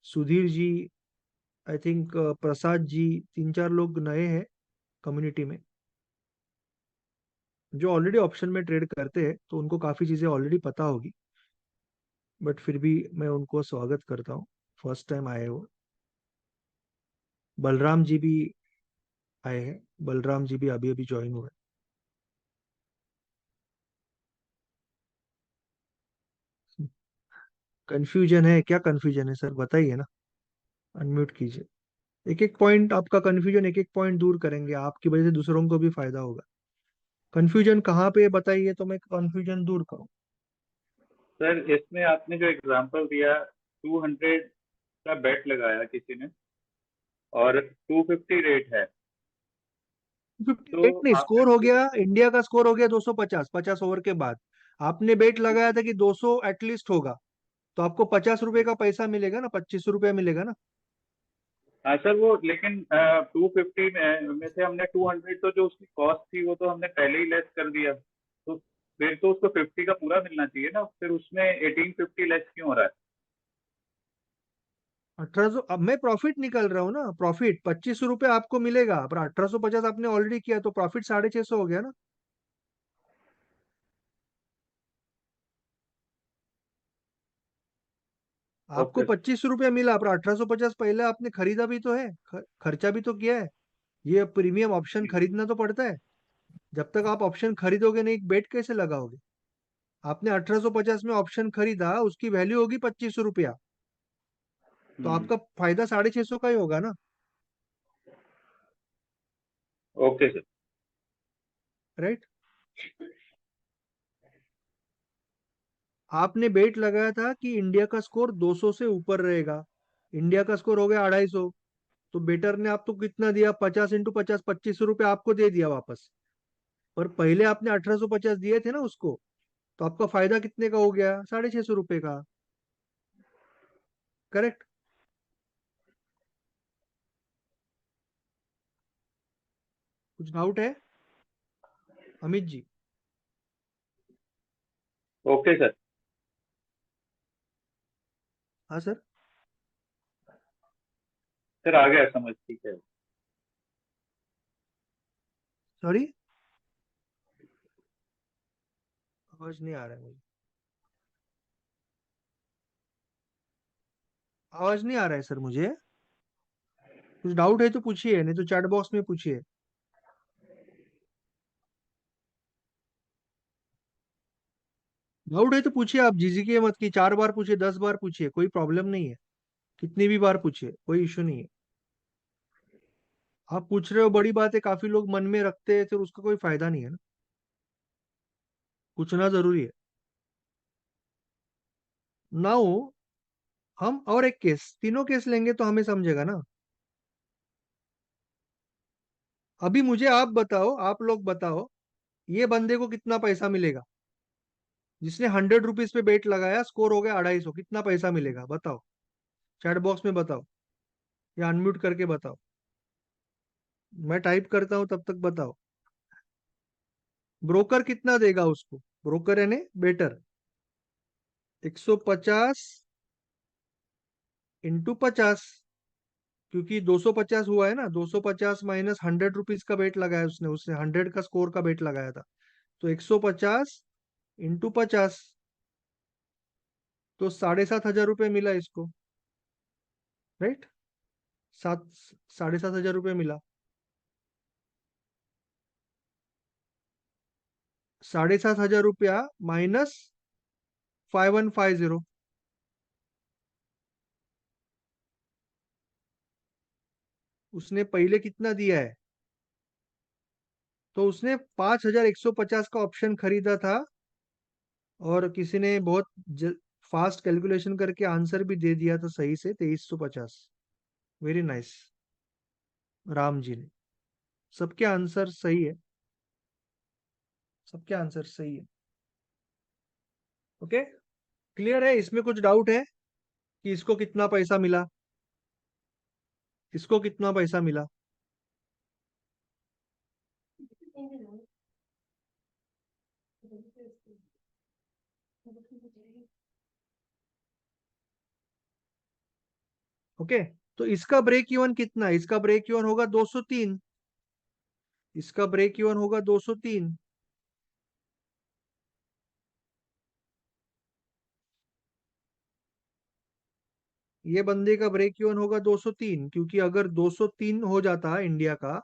Speaker 1: Sudhir ji, I think Prasad ji, 3-4 लोग नए हैं कम्युनिटी में, जो ऑलरेडी ऑप्शन में ट्रेड करते हैं, तो उनको काफ़ी चीज़ें ऑलरेडी पता होगी, बट फिर भी मैं उनको स्वागत करता हूँ, फर्स्ट टाइम आए हो। बलराम जी भी आए हैं। बलराम जी भी अभी अभी ज्वाइन हुए। कंफ्यूजन है क्या? कंफ्यूजन है सर, बताइए ना। अनम्यूट कीजिए। एक एक पॉइंट आपका कंफ्यूजन, एक एक पॉइंट दूर करेंगे, आपकी वजह से दूसरों को भी फायदा होगा। कंफ्यूजन कहाँ पे है बताइए, तो मैं कंफ्यूजन दूर करूँ।
Speaker 4: सर इसमें आपने जो एग्जांपल दिया, 200 का बेट लगाया किसी ने और 250 रेट है,
Speaker 1: 58
Speaker 4: तो
Speaker 1: नहीं,
Speaker 4: आपने
Speaker 1: स्कोर हो गया, इंडिया का स्कोर हो गया 250, 50 ओवर के बाद। आपने बेट लगाया था कि 200 एटलीस्ट होगा, तो आपको 50 रुपए का पैसा मिलेगा ना, 25 रुपया मिलेगा ना।
Speaker 4: हाँ सर, वो लेकिन 250 में से हमने 200 तो जो उसकी कॉस्ट थी वो तो हमने पहले ही लेस कर दिया, तो फिर तो उसको 50 का पूरा मिलना चाहिए ना, फिर उसमें 1850 लेस क्यों हो रहा है?
Speaker 1: 1800, अब मैं प्रॉफिट निकल रहा हूँ ना, प्रॉफिट 25 रुपये आपको मिलेगा, पर 1850 आपने ऑलरेडी किया, तो प्रॉफिट 650 हो गया ना। आपको
Speaker 4: ओके।
Speaker 1: 25 रुपया मिला, पर 1850 पहले आपने खरीदा भी तो है, खर्चा भी तो किया है। ये प्रीमियम ऑप्शन खरीदना तो पड़ता है। जब तक आप ऑप्शन खरीदोगे नहीं, बेट कैसे लगाओगे? आपने 1850 में ऑप्शन खरीदा, उसकी वैल्यू होगी 25 रुपया, तो
Speaker 4: हम्म।
Speaker 1: आपका फायदा 650 का ही होगा ना।
Speaker 4: Okay sir.
Speaker 1: राइट। आपने बेट लगाया था कि इंडिया का स्कोर 200 से ऊपर रहेगा, इंडिया का स्कोर हो गया 250, तो बेटर ने आपको कितना दिया? 50 × 50, 25 रुपये आपको दे दिया वापस। पर पहले आपने 1850 दिए थे ना उसको, तो आपका फायदा कितने का हो गया? 650 रुपये का। करेक्ट। कुछ डाउट है अमित जी?
Speaker 4: Okay sir.
Speaker 1: हाँ सर।
Speaker 4: सर आ गया समझ, ठीक है।
Speaker 1: सॉरी, आवाज नहीं आ रहा है मुझे। आवाज नहीं आ रहा है सर मुझे। कुछ डाउट है तो पूछिए, नहीं तो चैट बॉक्स में पूछिए। डाउट है तो पूछिए, आप झिझकिए मत, कि 4 बार पूछिए, 10 बार पूछिए, कोई प्रॉब्लम नहीं है। कितनी भी बार पूछिए, कोई इशू नहीं है। आप पूछ रहे हो, बड़ी बात है, काफी लोग मन में रखते हैं, तो उसका कोई फायदा नहीं है ना। पूछना जरूरी है। नाउ हम और एक केस, तीनों केस लेंगे तो हमें समझेगा ना। अभी मुझे आप बताओ, आप लोग बताओ, ये बंदे को कितना पैसा मिलेगा? जिसने 100 रुपीज पे बेट लगाया, स्कोर हो गया 250, कितना पैसा मिलेगा बताओ? चैट बॉक्स में बताओ, या अनम्यूट करके बताओ। मैं टाइप करता हूं, तब तक बताओ। ब्रोकर कितना देगा उसको? ब्रोकर यानी बेटर। 150 इंटू 50, क्योंकि 250 हुआ है ना, 250 माइनस 100 रुपीज का बेट लगाया उसने, 100 का स्कोर का बेट लगाया था, तो 150 इंटू 50, तो 7,500 रुपये मिला इसको। राइट। सात 7,500 रुपये मिला। 7,500 रुपया माइनस 5150, उसने पहले कितना दिया है? तो उसने 5,150 का ऑप्शन खरीदा था, और किसी ने बहुत फास्ट कैलकुलेशन करके आंसर भी दे दिया था सही से, 2,350। Very nice. राम जी ने, सबके आंसर सही है, सबके आंसर सही है। ओके, क्लियर है? इसमें कुछ डाउट है कि इसको कितना पैसा मिला? इसको कितना पैसा मिला? ओके, तो इसका ब्रेक इवन कितना है? इसका ब्रेक इवन होगा 203। इसका ब्रेक इवन होगा 203। ये बंदे का ब्रेक इवन होगा 203, क्योंकि अगर 203 हो जाता इंडिया का,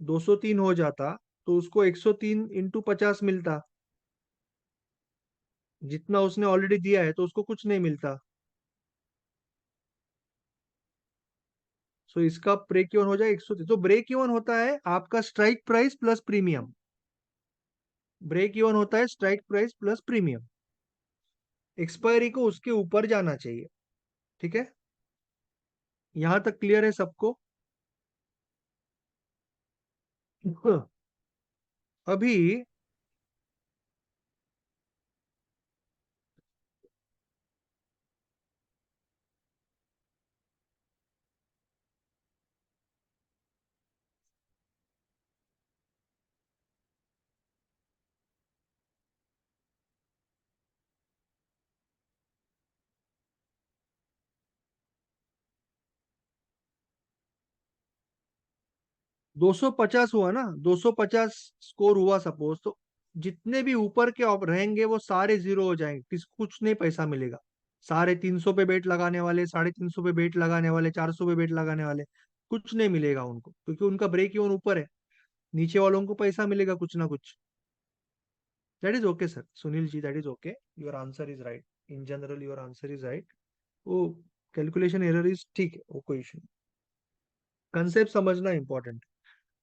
Speaker 1: 203 हो जाता तो उसको 103 इंटू 50 मिलता, जितना उसने ऑलरेडी दिया है तो उसको कुछ नहीं मिलता। सो इसका ब्रेक इवन हो जाए 103। तो ब्रेक इवन होता है आपका strike price plus premium. Break even होता है strike price plus premium. Expiry को उसके ऊपर जाना चाहिए। ठीक है, यहां तक क्लियर है सबको? अभी 250 हुआ ना, 250 स्कोर हुआ सपोज, तो जितने भी ऊपर के ऑप रहेंगे वो सारे जीरो हो जाएंगे, कुछ नहीं पैसा मिलेगा। सारे 300 पे बेट लगाने वाले, 350 पे बेट लगाने वाले, 400 पे बेट लगाने वाले, कुछ नहीं मिलेगा उनको, क्योंकि उनका ब्रेक इवन ऊपर है। नीचे वालों को पैसा मिलेगा कुछ ना कुछ। That is okay sir, Sunil ji, that is okay, your answer is right. In general your answer is right. वो कैलकुलेशन एरर इज ठीक है, वो कोई इशू नहीं। कंसेप्ट समझना इंपॉर्टेंट।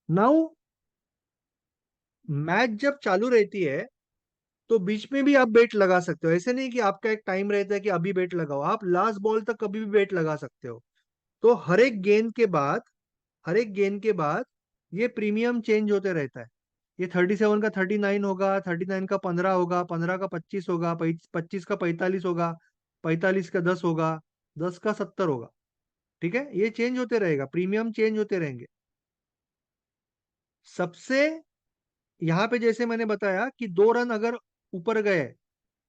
Speaker 1: नाउ मैच जब चालू रहती है तो बीच में भी आप बेट लगा सकते हो। ऐसे नहीं कि आपका एक टाइम रहता है कि अभी बेट लगाओ, आप लास्ट बॉल तक कभी भी बेट लगा सकते हो। तो हर एक गेंद के बाद ये प्रीमियम चेंज होते रहता है। ये 37 का 39 होगा, 39 का 15 होगा, 15 का 25 होगा, 25 का 45 होगा, 45 का 10 होगा, 10 का 70 होगा। ठीक है, ये चेंज होते रहेगा, प्रीमियम चेंज होते रहेंगे। सबसे यहाँ पे जैसे मैंने बताया कि 2 रन अगर ऊपर गए,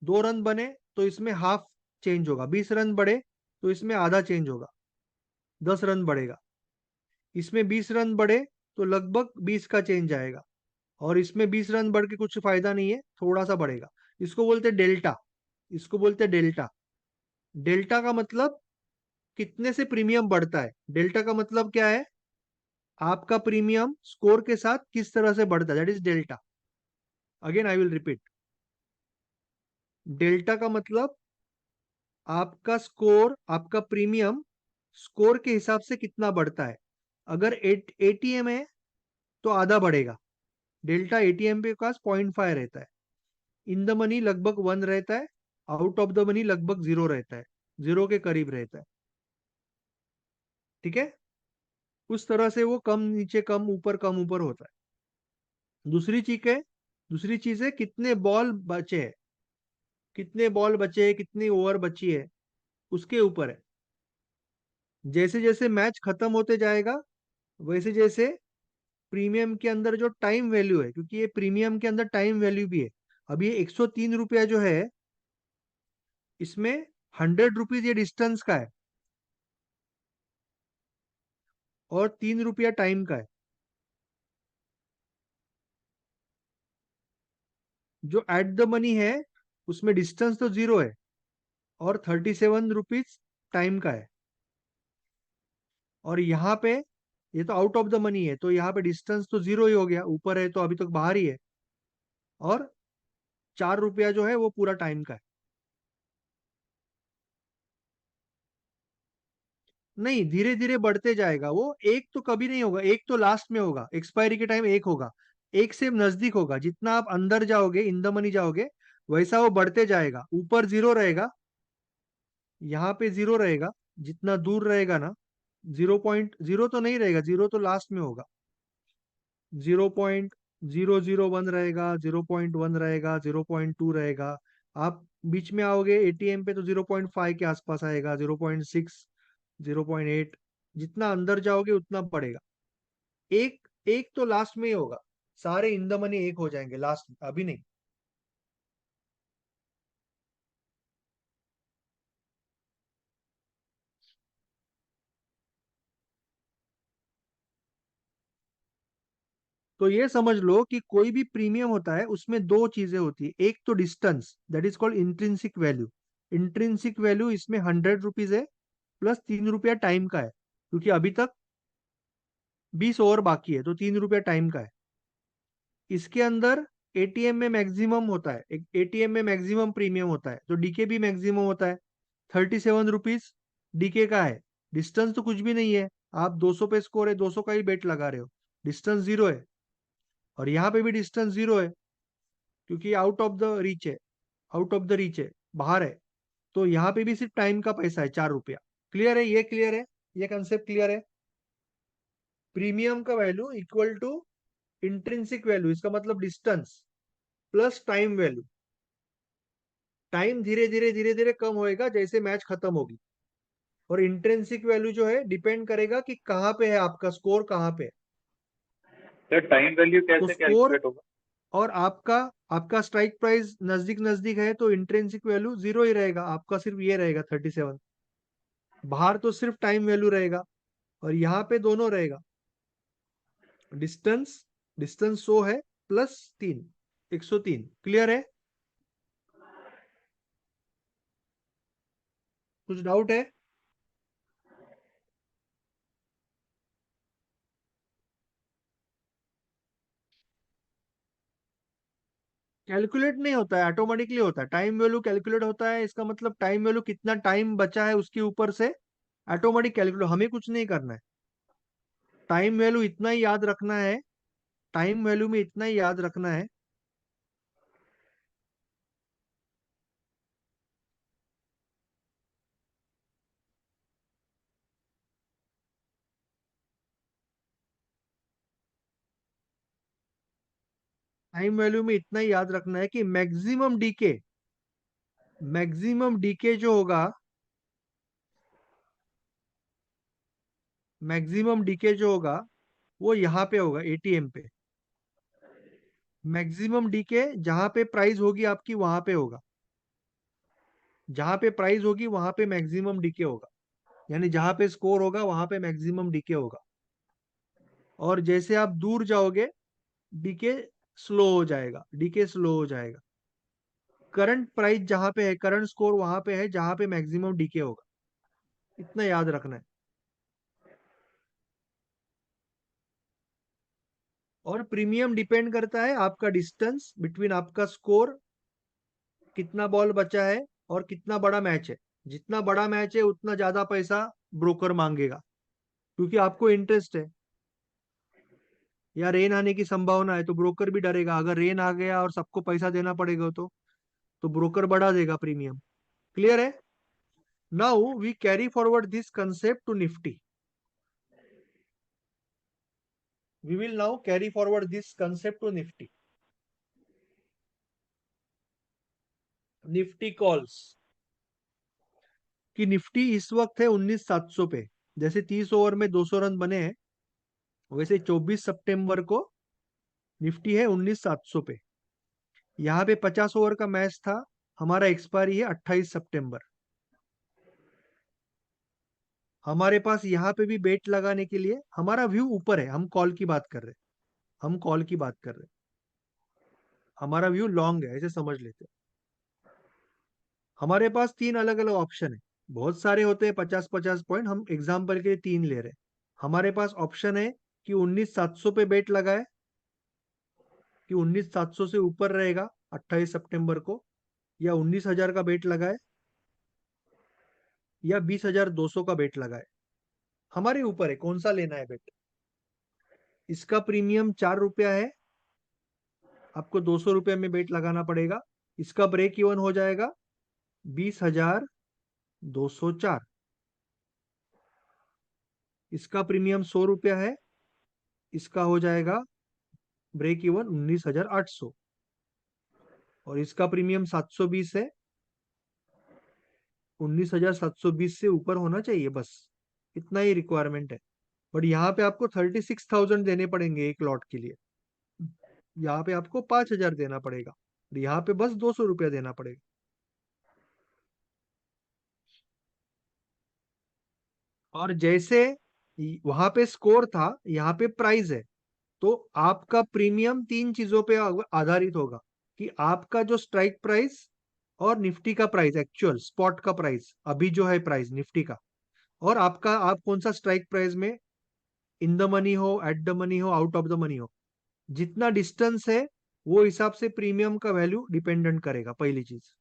Speaker 1: 2 रन बने तो इसमें हाफ चेंज होगा, 20 रन बढ़े तो इसमें आधा चेंज होगा, 10 रन बढ़ेगा। इसमें 20 रन बढ़े तो लगभग 20 का चेंज आएगा। और इसमें 20 रन बढ़ के कुछ फायदा नहीं है, थोड़ा सा बढ़ेगा। इसको बोलते हैं डेल्टा। इसको बोलते हैं डेल्टा। डेल्टा का मतलब कितने से प्रीमियम बढ़ता है। डेल्टा का मतलब क्या है, आपका प्रीमियम स्कोर के साथ किस तरह से बढ़ता है, that is delta. Again I will repeat, delta का मतलब आपका स्कोर, आपका प्रीमियम स्कोर के हिसाब से कितना बढ़ता है। अगर एटीएम है तो आधा बढ़ेगा। डेल्टा एटीएम पे पास 0.5 रहता है, इन द मनी लगभग 1 रहता है, आउट ऑफ द मनी लगभग 0 रहता है, 0 के करीब रहता है। ठीक है, उस तरह से वो कम नीचे कम ऊपर होता है। दूसरी चीज है कितने बॉल बचे हैं, कितने बॉल बचे हैं, कितनी ओवर बची है, उसके ऊपर है। जैसे जैसे मैच खत्म होते जाएगा वैसे जैसे प्रीमियम के अंदर जो टाइम वैल्यू है, क्योंकि ये प्रीमियम के अंदर टाइम वैल्यू भी है। अब ये 103 रुपया जो है, इसमें 100 रुपीज ये डिस्टेंस का है और 3 रुपया टाइम का है। जो एट द मनी है उसमें डिस्टेंस तो 0 है और 37 रुपीज टाइम का है। और यहाँ पे ये तो आउट ऑफ द मनी है, तो यहाँ पे डिस्टेंस तो 0 ही हो गया, ऊपर है तो अभी तक बाहर ही है। और 4 रुपया जो है वो पूरा टाइम का है। नहीं, धीरे धीरे बढ़ते जाएगा वो, एक तो कभी नहीं होगा, एक तो लास्ट में होगा, एक्सपायरी के टाइम एक होगा, एक से नजदीक होगा। जितना आप अंदर जाओगे, इन द मनी जाओगे, वैसा वो बढ़ते जाएगा। ऊपर 0 रहेगा, यहाँ पे 0 रहेगा, जितना दूर रहेगा ना, 0.0 तो नहीं रहेगा, 0 तो लास्ट में होगा। 0.001 रहेगा, 0.1 रहेगा, 0.2 रहेगा। आप बीच में आओगे एटीएम पे तो 0.5 के आसपास आएगा, 0.6, 0.8। जितना अंदर जाओगे उतना पड़ेगा। एक एक तो लास्ट में ही होगा, सारे इन द मनी एक हो जाएंगे लास्ट में, अभी नहीं। तो ये समझ लो कि कोई भी प्रीमियम होता है उसमें दो चीजें होती है, एक तो distance, that is called intrinsic value. Intrinsic value इसमें 100 रुपीज है, प्लस 3 रुपया टाइम का है, क्योंकि अभी तक 20 ओवर बाकी है, तो 3 रुपया टाइम का है। इसके अंदर एटीएम में मैक्सिमम होता है, एक एटीएम में मैक्सिमम प्रीमियम होता है, तो डीके भी मैक्सिमम होता है। 37 रुपीज डीके का है। डिस्टेंस तो कुछ भी नहीं है, आप 200 पे स्कोर है, 200 का ही बेट लगा रहे हो, डिस्टेंस जीरो है। और यहाँ पे भी डिस्टेंस जीरो है, क्योंकि आउट ऑफ द रीच है, आउट ऑफ द रीच है, बाहर है। तो यहाँ पे भी सिर्फ टाइम का पैसा है, 4 रुपया। क्लियर है? ये क्लियर है? ये कंसेप्ट क्लियर है? प्रीमियम का value equal to intrinsic value, इसका मतलब distance plus time value. Time धीरे धीरे धीरे धीरे कम होएगा जैसे मैच खत्म होगी। और इंट्रिंसिक वैल्यू जो है डिपेंड करेगा कि कहाँ पे है आपका स्कोर, कहाँ पे है।
Speaker 4: सर टाइम वैल्यू
Speaker 1: तो
Speaker 4: कैसे
Speaker 1: स्कोर
Speaker 4: कैलकुलेट होगा?
Speaker 1: और आपका स्ट्राइक प्राइस नजदीक नजदीक है, तो इंट्रिंसिक वैल्यू जीरो ही रहेगा, आपका सिर्फ ये रहेगा 37। बाहर तो सिर्फ टाइम वैल्यू रहेगा, और यहाँ पे दोनों रहेगा। डिस्टेंस डिस्टेंस 100 है प्लस 3, 103। क्लियर है? कुछ डाउट है? कैलकुलेट नहीं होता है, ऑटोमेटिकली होता है। टाइम वैल्यू कैलकुलेट होता है, इसका मतलब टाइम वैल्यू कितना टाइम बचा है उसके ऊपर से ऑटोमेटिक कैलकुलेट, हमें कुछ नहीं करना है। टाइम वैल्यू इतना ही याद रखना है, टाइम वैल्यू में इतना ही याद रखना है। टाइम वैल्यू में इतना ही याद रखना है कि मैक्सिमम डीके जो होगा, मैक्सिमम डीके जो होगा वो यहाँ पे होगा, एटीएम पे। मैक्सिमम डीके जहां पे प्राइस होगी आपकी वहां पे होगा, जहां पे प्राइस होगी वहां पे मैक्सिमम डीके होगा, यानी जहां पे स्कोर होगा वहां पे मैक्सिमम डीके होगा। और जैसे आप दूर जाओगे डीके स्लो हो जाएगा, डीके स्लो हो जाएगा। करंट प्राइस जहां पे है, करंट स्कोर वहां पे है जहां पे मैक्सिमम डीके होगा, इतना याद रखना है। और प्रीमियम डिपेंड करता है आपका डिस्टेंस बिटवीन आपका स्कोर, कितना बॉल बचा है और कितना बड़ा मैच है। जितना बड़ा मैच है उतना ज्यादा पैसा ब्रोकर मांगेगा, क्योंकि आपको इंटरेस्ट है। या रेन आने की संभावना है तो ब्रोकर भी डरेगा, अगर रेन आ गया और सबको पैसा देना पड़ेगा तो ब्रोकर बढ़ा देगा प्रीमियम। क्लियर है? Now we carry forward this concept to Nifty. We will now carry forward this concept to Nifty. Nifty calls कि निफ्टी इस वक्त है 19,700 पे। जैसे 30 ओवर में 200 रन बने हैं, वैसे 24 सितंबर को निफ्टी है 19,700 पे। यहाँ पे 50 ओवर का मैच था, हमारा एक्सपायरी है 28 सितंबर। हमारे पास यहाँ पे भी बेट लगाने के लिए, हमारा व्यू ऊपर है, हम कॉल की बात कर रहे हैं, हम कॉल की बात कर रहे हैं। हमारा व्यू लॉन्ग है, ऐसे समझ लेते हैं। हमारे पास 3 अलग अलग ऑप्शन है, बहुत सारे होते हैं 50-50 पॉइंट, हम एग्जाम्पल के लिए 3 ले रहे हैं। हमारे पास ऑप्शन है कि 19,700 पे बेट लगाए, कि 19,700 से ऊपर रहेगा 28 सितंबर को, या 19,000 का बेट लगाए, या 20,200 का बेट लगाए। हमारे ऊपर है कौन सा लेना है बेट। इसका प्रीमियम 4 रुपया है, आपको 200 रुपये में बेट लगाना पड़ेगा। इसका ब्रेक इवन हो जाएगा 20,204। इसका प्रीमियम 100 रुपया है, इसका हो जाएगा ब्रेक इवन 19,800। और इसका प्रीमियम 720 है, 19,720 से ऊपर होना चाहिए, बस इतना ही रिक्वायरमेंट है। बट यहाँ पे आपको 36,000 देने पड़ेंगे एक लॉट के लिए, यहाँ पे आपको 5,000 देना पड़ेगा, और यहाँ पे बस 200 रुपया देना पड़ेगा। और जैसे वहां पे स्कोर था, यहाँ पे प्राइस है, तो आपका प्रीमियम 3 चीजों पे आधारित होगा, कि आपका जो स्ट्राइक प्राइस और निफ्टी का प्राइस, एक्चुअल स्पॉट का प्राइस, अभी जो है प्राइस निफ्टी का, और आपका, आप कौन सा स्ट्राइक प्राइस में इन द मनी हो, एट द मनी हो, आउट ऑफ द मनी हो, जितना डिस्टेंस है वो हिसाब से प्रीमियम का वैल्यू डिपेंडेंट करेगा। पहली चीज,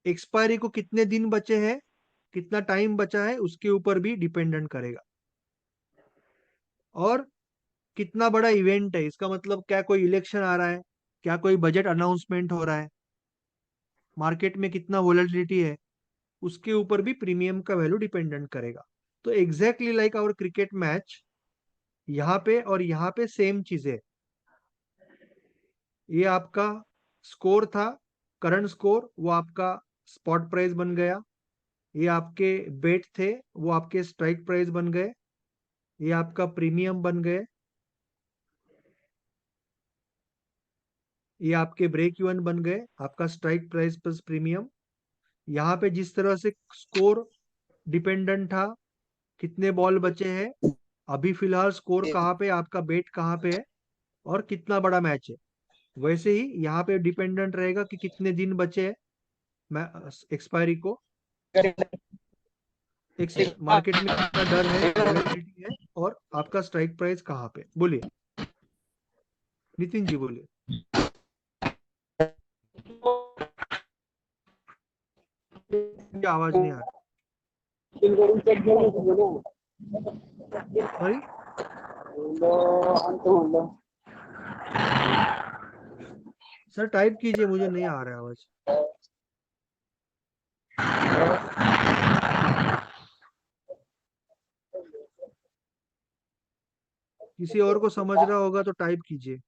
Speaker 1: एक्सपायरी को कितने दिन बचे हैं, कितना टाइम बचा है, उसके ऊपर भी डिपेंडेंट करेगा। और कितना बड़ा इवेंट है, इसका मतलब क्या कोई इलेक्शन आ रहा है, क्या कोई बजट अनाउंसमेंट हो रहा है, मार्केट में कितना वोलेटिलिटी है, उसके ऊपर भी प्रीमियम का वैल्यू डिपेंडेंट करेगा। तो exactly like our cricket match, यहाँ पे और यहाँ पे सेम चीजें। ये आपका स्कोर था, करंट स्कोर, वो आपका स्पॉट प्राइस बन गया। ये आपके बेट थे, वो आपके स्ट्राइक प्राइस बन गए। ये आपका प्रीमियम बन गए। ये आपके ब्रेक इवन बन गए, आपका स्ट्राइक प्राइस प्लस प्रीमियम। यहाँ पे जिस तरह से स्कोर डिपेंडेंट था, कितने बॉल बचे हैं, अभी फिलहाल स्कोर कहाँ पे, आपका बेट कहाँ पे है, और कितना बड़ा मैच है, वैसे ही यहाँ पे डिपेंडेंट रहेगा कि कितने दिन बचे हैं एक्सपायरी को, एक सेकंड, मार्केट में कितना डर है, वोलेटिलिटी है, और आपका स्ट्राइक प्राइस कहाँ पे। बोलिए नितिन जी, बोलिए। ये आवाज नहीं आ रही, सॉरी। सर टाइप कीजिए, मुझे नहीं आ रहा है आवाज। किसी और को समझ रहा होगा तो टाइप कीजिए।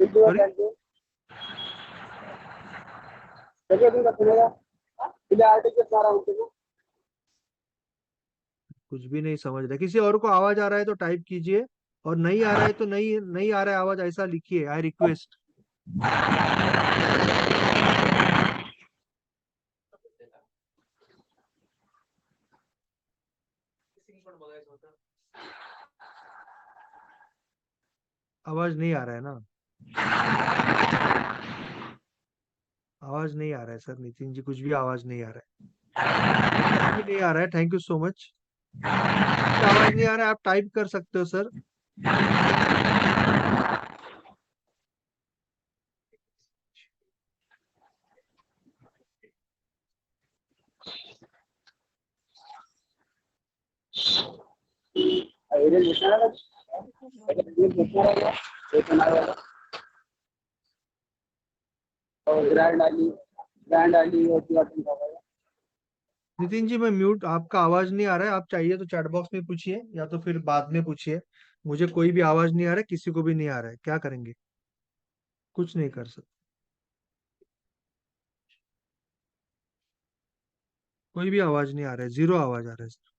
Speaker 1: सॉरी, कुछ भी नहीं समझ रहा। किसी और को आवाज आ रहा है तो टाइप कीजिए, और नहीं आ रहा है तो नहीं नहीं आ रहा है आवाज, ऐसा लिखिए, आई रिक्वेस्ट। आवाज नहीं आ रहा है ना, आवाज नहीं आ रहा है सर। नितिन जी, कुछ भी आवाज नहीं आ रहा है, कुछ भी नहीं आ रहा है। Thank you so much. आवाज नहीं आ रहा है, आप टाइप कर सकते हो सर। नितिन जी, मैं म्यूट, आपका आवाज नहीं आ रहा है। आप चाहिए तो चैट बॉक्स में पूछिए, या तो फिर बाद में पूछिए। मुझे कोई भी आवाज नहीं आ रहा है, किसी को भी नहीं आ रहा है, क्या करेंगे, कुछ नहीं कर सकते। कोई भी आवाज नहीं आ रहा है, जीरो आवाज आ रहा है सर।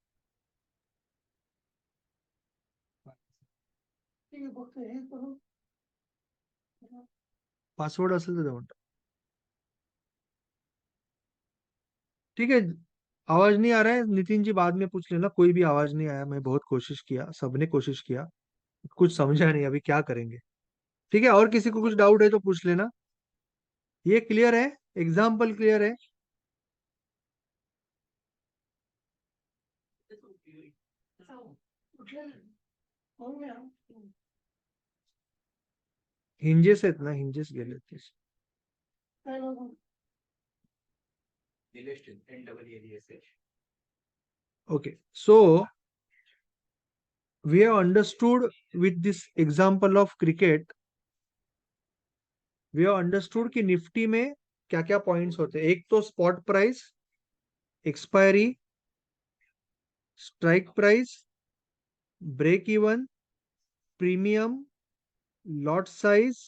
Speaker 1: पासवर्ड असेल तर देऊन टाक. ठीक है, आवाज नहीं आ रहा है नितिन जी, बाद में पूछ लेना। कोई भी आवाज नहीं आया, मैं बहुत कोशिश किया, सबने कोशिश किया, कुछ समझा नहीं, अभी क्या करेंगे। ठीक है, और किसी को कुछ डाउट है तो पूछ लेना। ये क्लियर है, एग्जाम्पल क्लियर है। हिंजेस आहेत ना, हिंजेस गेले ते. Okay, so we have understood with this example of cricket, we have understood कि निफ्टी में क्या क्या पॉइंट्स होते हैं। एक तो spot price, expiry, strike price, break even, premium, lot size,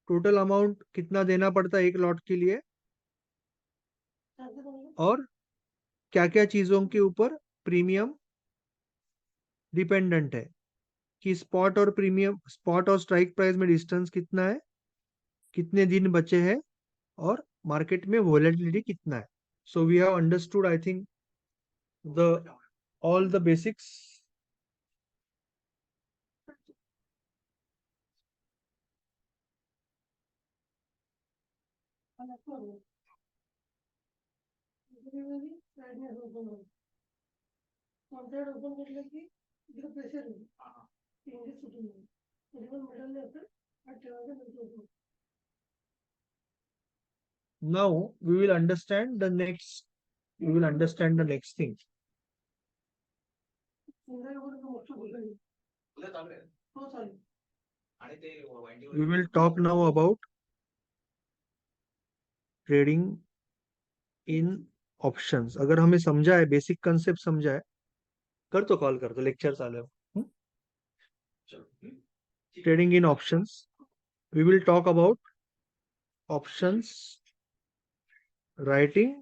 Speaker 1: total amount कितना देना पड़ता है एक लॉट के लिए, और क्या क्या चीजों के ऊपर प्रीमियम डिपेंडेंट है, कि स्पॉट और प्रीमियम, स्पॉट और स्ट्राइक प्राइस में डिस्टेंस कितना है, कितने दिन बचे हैं, और मार्केट में वोलेटिलिटी कितना है। So we have understood I think the all the basics. Now we will understand the next. We will understand the next thing. We will talk now about trading in options. अगर हमें समझा है, basic concept समझा है, कर तो call कर दो, लेक्चर चालू है. Trading in options, we will talk about options writing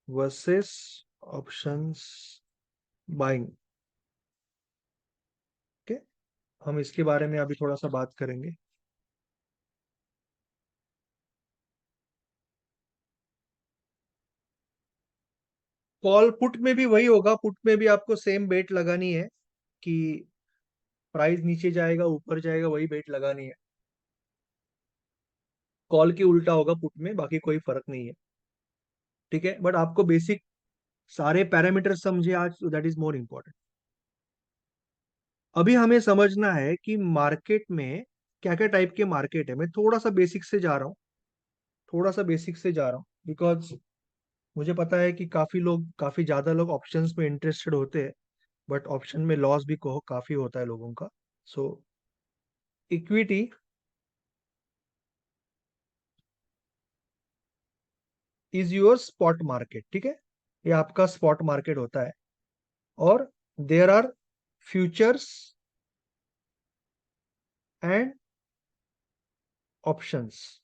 Speaker 1: versus options buying. Okay, हम इसके बारे में अभी थोड़ा सा बात करेंगे. कॉल पुट में भी वही होगा. पुट में भी आपको सेम बेट लगानी है कि प्राइस नीचे जाएगा ऊपर जाएगा, वही बेट लगानी है. कॉल की उल्टा होगा पुट में, बाकी कोई फर्क नहीं है. ठीक है, बट आपको बेसिक सारे पैरामीटर समझे आज, दैट इज मोर इम्पोर्टेंट. अभी हमें समझना है कि मार्केट में क्या क्या टाइप के मार्केट है. मैं थोड़ा सा बेसिक से जा रहा हूँ, थोड़ा सा बेसिक से जा रहा हूँ, बिकॉज मुझे पता है कि काफी ज्यादा लोग ऑप्शंस में इंटरेस्टेड होते हैं, बट ऑप्शन में लॉस भी काफी होता है लोगों का. So equity is your spot market. ठीक है, ये आपका स्पॉट मार्केट होता है. और there are futures and options.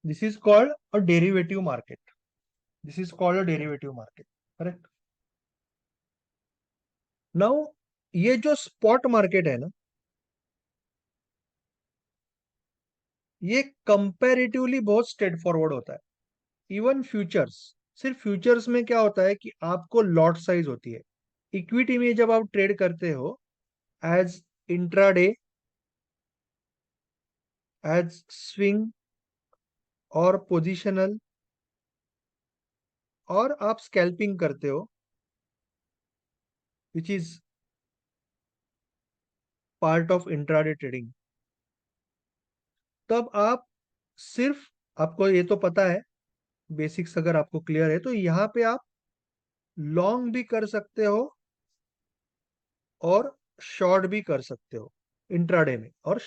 Speaker 1: This is called a derivative market. This is called a derivative market. Correct. Now ये जो स्पॉट मार्केट है ना, ये कंपैरेटिवली बहुत स्ट्रेट फॉरवर्ड होता है. इवन फ्यूचर्स, सिर्फ फ्यूचर्स में क्या होता है कि आपको लॉट साइज होती है. इक्विटी में जब आप ट्रेड करते हो एज इंट्राडे, एज स्विंग और पोजिशनल, और आप स्कैल्पिंग करते हो, which is part of intraday trading, तब आप सिर्फ, आपको ये तो पता है, बेसिक्स अगर आपको क्लियर है, तो यहाँ पे आप लॉन्ग भी कर सकते हो और शॉर्ट भी कर सकते हो इंट्राडे में और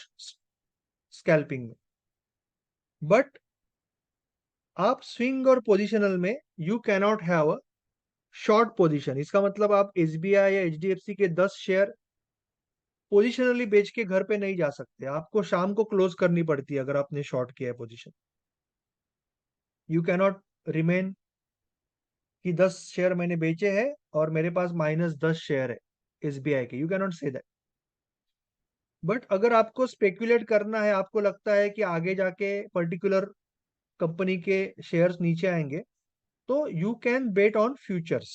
Speaker 1: स्कैल्पिंग में. बट आप स्विंग और पोजिशनल में you cannot have a short position. इसका मतलब आप एसबीआई या एचडीएफसी के 10 शेयर पोजिशनली बेच के घर पे नहीं जा सकते. आपको शाम को क्लोज करनी पड़ती है अगर आपने शॉर्ट किया है पोजीशन. यू कैनॉट रिमेन कि 10 शेयर मैंने बेचे हैं और मेरे पास -10 शेयर है एसबीआई के. You cannot say that. But अगर आपको स्पेकुलेट करना है, आपको लगता है कि आगे जाके पर्टिकुलर कंपनी के शेयर्स नीचे आएंगे, तो you can bet on futures.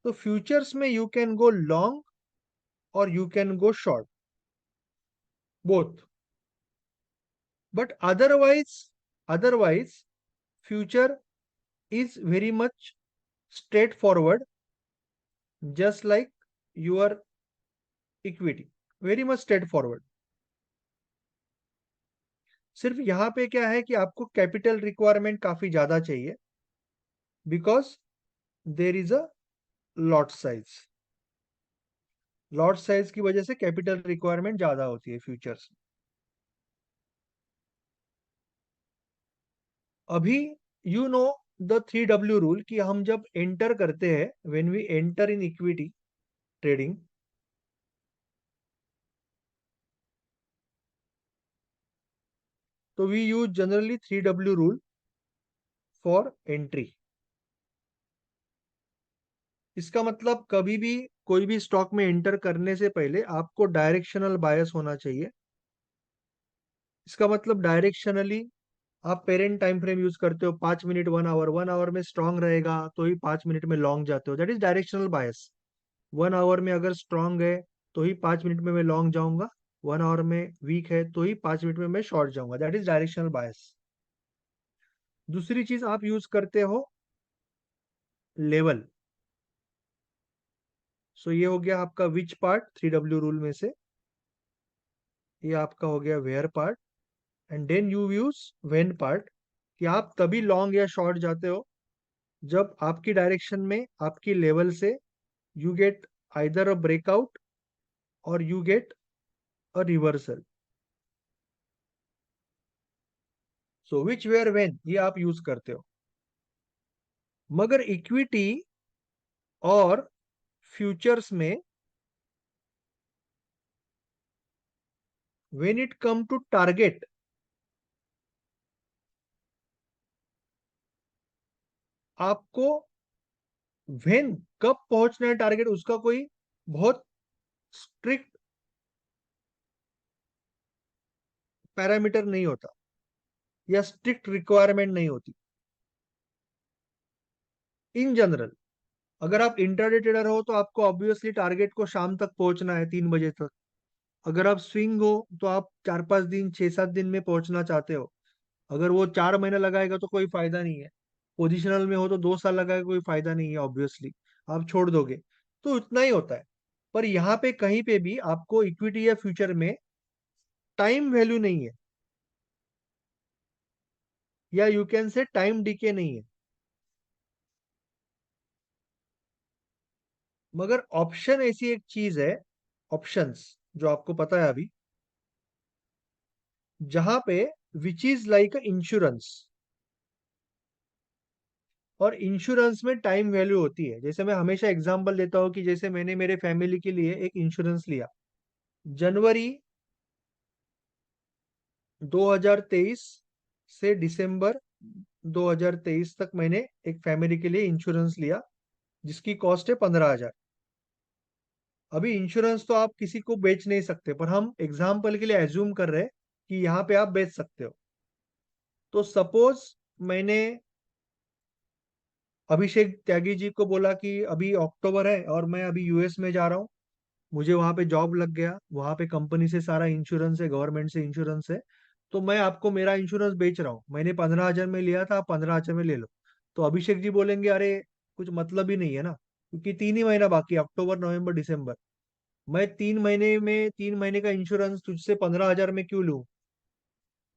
Speaker 1: तो फ्यूचर्स में यू कैन गो लॉन्ग और you can go short, both. But otherwise future is very much straightforward, just like your equity, very much straightforward. सिर्फ यहाँ पे क्या है कि आपको कैपिटल रिक्वायरमेंट काफी ज्यादा चाहिए, because there is a lot size. Lot size की वजह से कैपिटल रिक्वायरमेंट ज्यादा होती है फ्यूचर्स. अभी you know the 3W rule कि हम जब एंटर करते हैं, when we enter in equity trading, तो we use generally 3W rule for entry. इसका मतलब कभी भी कोई भी स्टॉक में एंटर करने से पहले आपको डायरेक्शनल बायस होना चाहिए. इसका मतलब डायरेक्शनली आप पेरेंट टाइम फ्रेम यूज करते हो, 5 मिनट, 1 आवर. 1 आवर में स्ट्रांग रहेगा तो ही 5 मिनट में लॉन्ग जाते हो, that is directional bias. 1 hour में अगर स्ट्रांग है तो ही 5 मिनट में मैं लॉन्ग जाऊंगा, 1 आवर में वीक है तो ही 5 मिनट में मैं शॉर्ट जाऊंगा। दैट इज डायरेक्शनल बायस। दूसरी चीज आप यूज करते हो लेवल। सो ये हो गया आपका विच पार्ट 3W रूल में से, ये आपका हो गया where part. And then you use when part, कि आप तभी लॉन्ग या शॉर्ट जाते हो जब आपकी डायरेक्शन में आपकी लेवल से you get either a breakout और you get a reversal. So which where when ये आप यूज करते हो। मगर इक्विटी और फ्यूचर्स में when it come to target, आपको व्हेन कब पहुंचना है टारगेट उसका कोई बहुत स्ट्रिक्ट पैरामीटर नहीं होता या स्ट्रिक्ट रिक्वायरमेंट नहीं होती। इन जनरल अगर आप इंटरडे ट्रेडर हो तो आपको ऑब्वियसली टारगेट को शाम तक पहुंचना है, 3 बजे तक। अगर आप स्विंग हो तो आप 4-5 दिन 6-7 दिन में पहुंचना चाहते हो। अगर वो 4 महीना लगाएगा तो कोई फायदा नहीं है। पोजिशनल में हो तो 2 साल लगाएगा, कोई फायदा नहीं है, ऑब्वियसली आप छोड़ दोगे। तो उतना ही होता है। पर यहाँ पे कहीं पे भी आपको इक्विटी या फ्यूचर में टाइम वैल्यू नहीं है, या यू कैन से टाइम डीके नहीं है। मगर ऑप्शन ऐसी एक चीज है, ऑप्शंस जो आपको पता है अभी, जहां पे विच इज लाइक इंश्योरेंस। और इंश्योरेंस में टाइम वैल्यू होती है। जैसे मैं हमेशा एग्जांपल देता हूं कि जैसे मैंने मेरे फैमिली के लिए एक इंश्योरेंस लिया जनवरी 2023 से दिसंबर 2023 तक, मैंने एक फैमिली के लिए इंश्योरेंस लिया जिसकी कॉस्ट है 15,000। अभी इंश्योरेंस तो आप किसी को बेच नहीं सकते, पर हम एग्जाम्पल के लिए एज्यूम कर रहे हैं कि यहाँ पे आप बेच सकते हो। तो सपोज मैंने अभिषेक त्यागी जी को बोला कि अभी अक्टूबर है और मैं अभी यूएस में जा रहा हूँ, मुझे वहां पे जॉब लग गया, वहां पे कंपनी से सारा इंश्योरेंस है, गवर्नमेंट से इंश्योरेंस है, तो मैं आपको मेरा इंश्योरेंस बेच रहा हूँ, मैंने 15,000 में लिया था, आप 15,000 में ले लो। तो अभिषेक जी बोलेंगे अरे कुछ मतलब ही नहीं है ना, क्योंकि 3 ही महीना बाकी है, अक्टूबर नवंबर दिसंबर। मैं 3 महीने में 3 महीने का इंश्योरेंस तुझसे 15,000 में क्यों लूँ,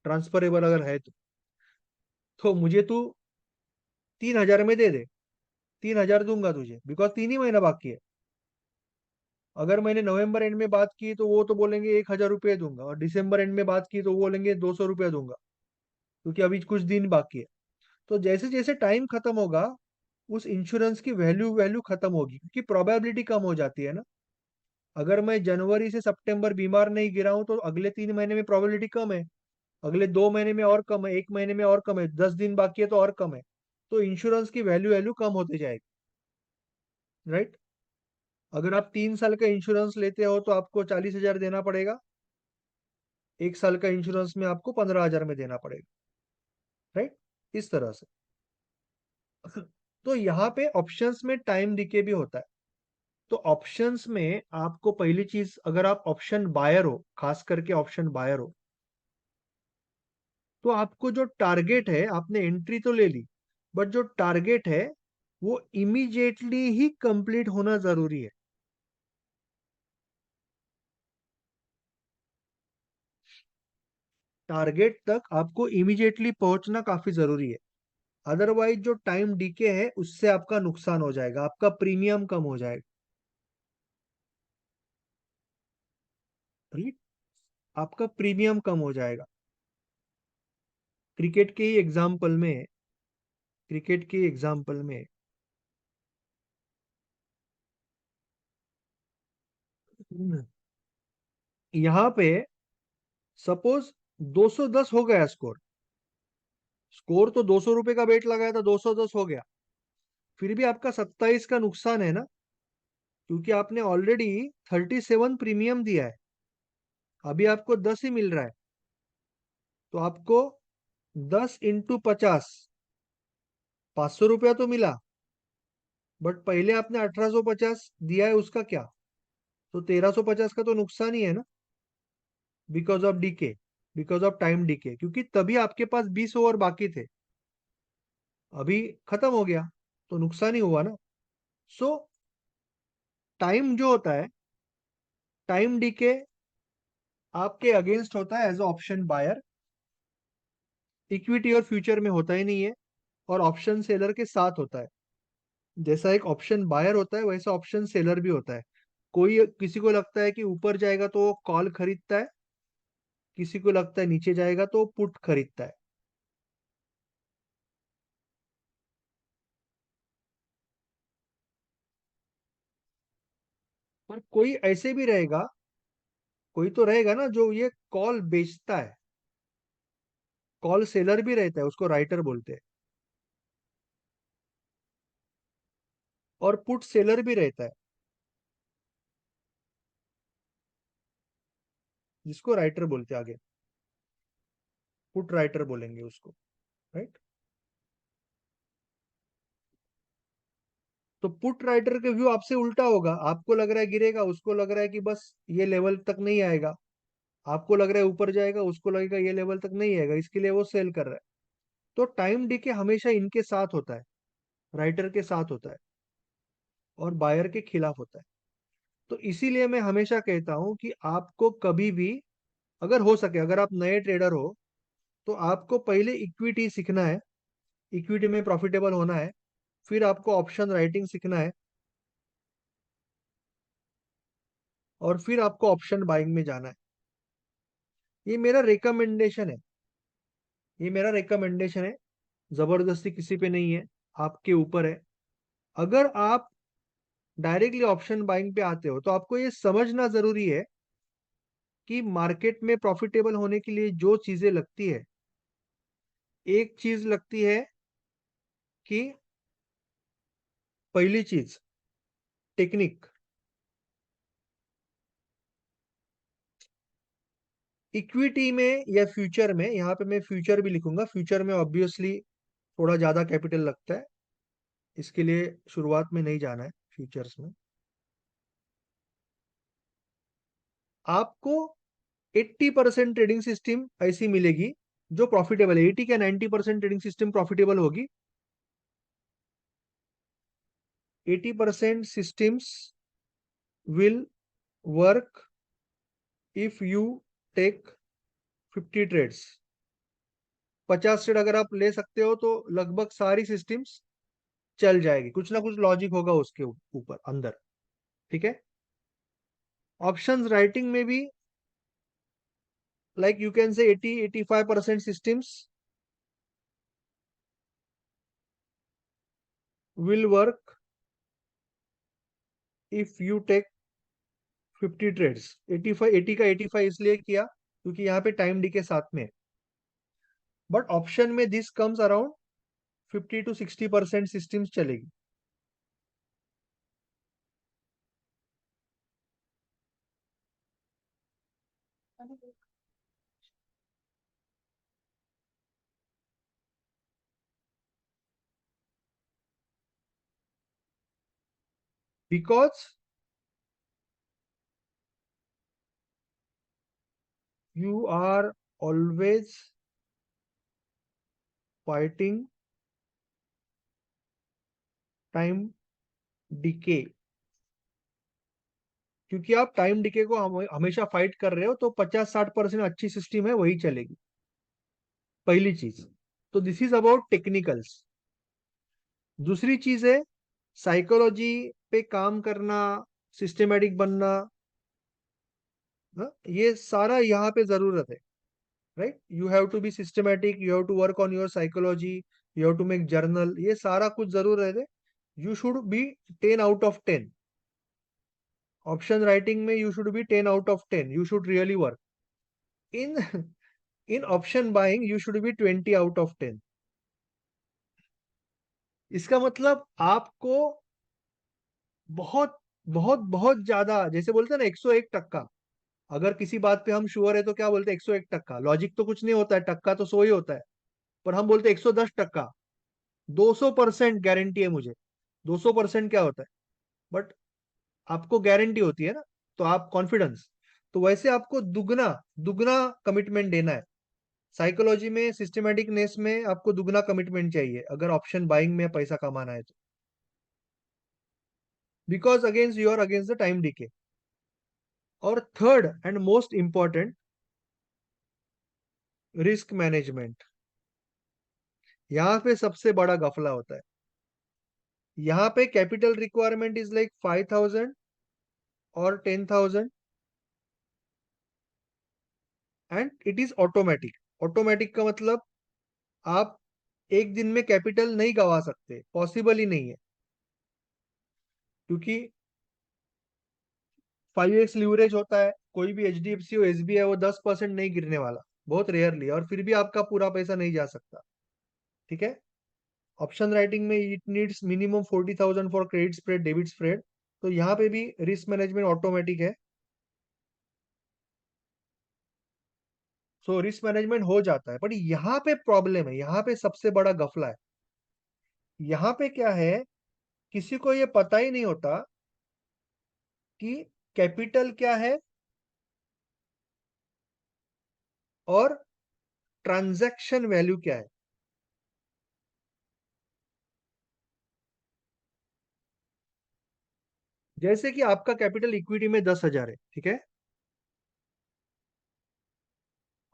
Speaker 1: ट्रांसफरेबल अगर है तो मुझे तू 3,000 में दे दे, 3,000 दूंगा तुझे, बिकॉज 3 ही महीना बाकी है। अगर मैंने नवंबर एंड में बात की तो वो तो बोलेंगे 1,000 रुपये दूंगा, और दिसंबर एंड में बात की तो वो बोलेंगे 200 रुपया दूंगा, क्योंकि अभी कुछ दिन बाकी है। तो जैसे जैसे टाइम खत्म होगा उस इंश्योरेंस की वैल्यू वैल्यू खत्म होगी, क्योंकि प्रोबेबिलिटी कम हो जाती है ना। अगर मैं जनवरी से सितंबर बीमार नहीं गिरा हूं तो अगले 3 महीने में प्रोबेबिलिटी कम है, अगले 2 महीने में और कम है, 1 महीने में और कम है, 10 दिन बाकी है तो और कम है। तो इंश्योरेंस की वैल्यू वैल्यू कम होती जाएगी, राइट। अगर आप 3 साल का इंश्योरेंस लेते हो तो आपको 40,000 देना पड़ेगा, 1 साल का इंश्योरेंस में आपको 15,000 में देना पड़ेगा, राइट, इस तरह से। तो यहाँ पे ऑप्शंस में टाइम डिके भी होता है। तो ऑप्शंस में आपको पहली चीज, अगर आप ऑप्शन बायर हो, खास करके ऑप्शन बायर हो, तो आपको जो टारगेट है, आपने एंट्री तो ले ली, बट जो टारगेट है वो इमीडिएटली ही कंप्लीट होना जरूरी है। टारगेट तक आपको इमीडिएटली पहुंचना काफी जरूरी है। अदरवाइज जो टाइम डीके है उससे आपका नुकसान हो जाएगा, आपका प्रीमियम कम हो जाएगा, राइट, आपका प्रीमियम कम हो जाएगा। क्रिकेट के ही एग्जाम्पल में, क्रिकेट के एग्जाम्पल में यहाँ पे सपोज 210 हो गया स्कोर, स्कोर तो 200 रुपए का बेट लगाया था, 210 हो गया, फिर भी आपका 27 का नुकसान है ना, क्योंकि आपने ऑलरेडी 37 प्रीमियम दिया है, अभी आपको 10 ही मिल रहा है। तो आपको 10 × 50, 500 रुपया तो मिला, बट पहले आपने 1850 दिया है, उसका क्या, तो 1350 का तो नुकसान ही है ना, because of decay, because of time decay, क्योंकि तभी आपके पास 20 ओवर बाकी थे, अभी खत्म हो गया, तो नुकसान ही हुआ ना। सो टाइम जो होता है, टाइम डीके आपके अगेंस्ट होता है एज ऑप्शन बायर, इक्विटी और फ्यूचर में होता ही नहीं है, और ऑप्शन सेलर के साथ होता है। जैसा एक ऑप्शन बायर होता है वैसा ऑप्शन सेलर भी होता है। कोई किसी को लगता है कि ऊपर जाएगा तो वो कॉल खरीदता है, किसी को लगता है नीचे जाएगा तो पुट खरीदता है। पर कोई ऐसे भी रहेगा, कोई तो रहेगा ना जो ये कॉल बेचता है, कॉल सेलर भी रहता है, उसको राइटर बोलते हैं, और पुट सेलर भी रहता है, जिसको राइटर बोलते हैं आगे, पुट राइटर बोलेंगे उसको, राइट। तो पुट राइटर के व्यू आपसे उल्टा होगा, आपको लग रहा है गिरेगा, उसको लग रहा है कि बस ये लेवल तक नहीं आएगा, आपको लग रहा है ऊपर जाएगा, उसको लगेगा ये लेवल तक नहीं आएगा, इसके लिए वो सेल कर रहा है। तो टाइम डीके हमेशा इनके साथ होता है, राइटर के साथ होता है, और बायर के खिलाफ होता है। तो इसीलिए मैं हमेशा कहता हूं कि आपको कभी भी, अगर हो सके, अगर आप नए ट्रेडर हो, तो आपको पहले इक्विटी सीखना है, इक्विटी में प्रॉफिटेबल होना है, फिर आपको ऑप्शन राइटिंग सीखना है, और फिर आपको ऑप्शन बाइंग में जाना है। ये मेरा रिकमेंडेशन है, ये मेरा रिकमेंडेशन है, जबरदस्ती किसी पे नहीं है, आपके ऊपर है। अगर आप डायरेक्टली ऑप्शन बाइंग पे आते हो तो आपको ये समझना जरूरी है कि मार्केट में प्रॉफिटेबल होने के लिए जो चीजें लगती है, एक चीज लगती है कि पहली चीज टेक्निक। इक्विटी में या फ्यूचर में, यहाँ पे मैं फ्यूचर भी लिखूंगा, फ्यूचर में ऑब्वियसली थोड़ा ज्यादा कैपिटल लगता है, इसके लिए शुरुआत में नहीं जाना है फ्यूचर्स में। आपको 80% ट्रेडिंग सिस्टम ऐसी मिलेगी जो प्रॉफिटेबल है, 80 का 90% ट्रेडिंग सिस्टम प्रॉफिटेबल होगी। 80% systems will work if you take 50 trades. 50 trade अगर आप ले सकते हो तो लगभग सारी सिस्टम्स चल जाएगी, कुछ ना कुछ लॉजिक होगा उसके ऊपर अंदर, ठीक है। ऑप्शंस राइटिंग में भी like you can say 80-85% systems will work if you take 50 trades. 85, 80 का 85 इसलिए किया क्योंकि यहाँ पे टाइम डी के साथ में, बट ऑप्शन में दिस कम्स अराउंड 50-60% सिस्टम्स चलेगी। Because you are always fighting time decay, क्योंकि आप टाइम डिके को हमेशा फाइट कर रहे हो, तो 50-60% अच्छी सिस्टम है वही चलेगी, पहली चीज। तो दिस इज अबाउट टेक्निकल्स। दूसरी चीज है साइकोलॉजी पे काम करना, सिस्टमेटिक बनना, ये सारा यहाँ पे जरूरत है, right. You have to be systematic, you have to work on your psychology, you have to make journal, ये सारा कुछ जरूरत है। You should be 10 out of 10। Option writing में you should be 10 out of 10, you should really work in in option buying, you should be 20 out of 10। इसका मतलब आपको बहुत बहुत बहुत ज्यादा, जैसे बोलते हैं ना 101 टक्का, अगर किसी बात पे हम श्योर है तो क्या बोलते हैं 101 टक्का, लॉजिक तो कुछ नहीं होता है, टक्का तो 100 ही होता है, पर हम बोलते हैं 110 टक्का, 200% गारंटी है मुझे। 200% क्या होता है, बट आपको गारंटी होती है ना, तो आप कॉन्फिडेंस, तो वैसे आपको दुगना दुगना कमिटमेंट देना है। साइकोलॉजी में, सिस्टमेटिकनेस में आपको दुगना कमिटमेंट चाहिए अगर ऑप्शन बाइंग में पैसा कमाना है तो, because against you are against the time decay. और third and most important, risk management. यहाँ पे सबसे बड़ा गफला होता है। यहाँ पे कैपिटल रिक्वायरमेंट इज लाइक 5,000 और 10,000 and it is automatic. Automatic का मतलब आप एक दिन में कैपिटल नहीं गवा सकते, पॉसिबल ही नहीं है, क्योंकि 5x लीवरेज होता है। कोई भी HDFC हो, SBI वो 10% नहीं गिरने वाला, बहुत रेयरली, और फिर भी आपका पूरा पैसा नहीं जा सकता। ठीक है। ऑप्शन राइटिंग में it needs minimum 40,000 for credit spread, debit spread. तो यहाँ पे भी रिस्क मैनेजमेंट ऑटोमेटिक है, सो रिस्क मैनेजमेंट हो जाता है। बट यहाँ पे प्रॉब्लम है, यहाँ पे सबसे बड़ा गफला है। यहाँ पे क्या है, किसी को ये पता ही नहीं होता कि कैपिटल क्या है और ट्रांजैक्शन वैल्यू क्या है। जैसे कि आपका कैपिटल इक्विटी में 10,000 है, ठीक है,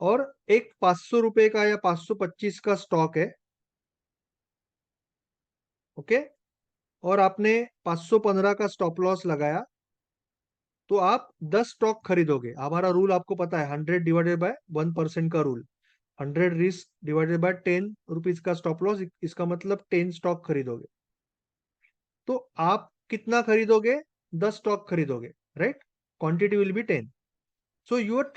Speaker 1: और एक 500 रुपए का या 525 का स्टॉक है, ओके, और आपने 515 का स्टॉप लॉस लगाया, तो आप 10 स्टॉक खरीदोगे। हमारा रूल आपको पता है, 100 डिवाइडेड बाय 1% का rule. 100 risk divided by 10 rupees का स्टॉप लॉस, इसका मतलब 10 स्टॉक खरीदोगे। तो आप कितना खरीदोगे? 10 स्टॉक खरीदोगे, right? Quantity will be 10। So your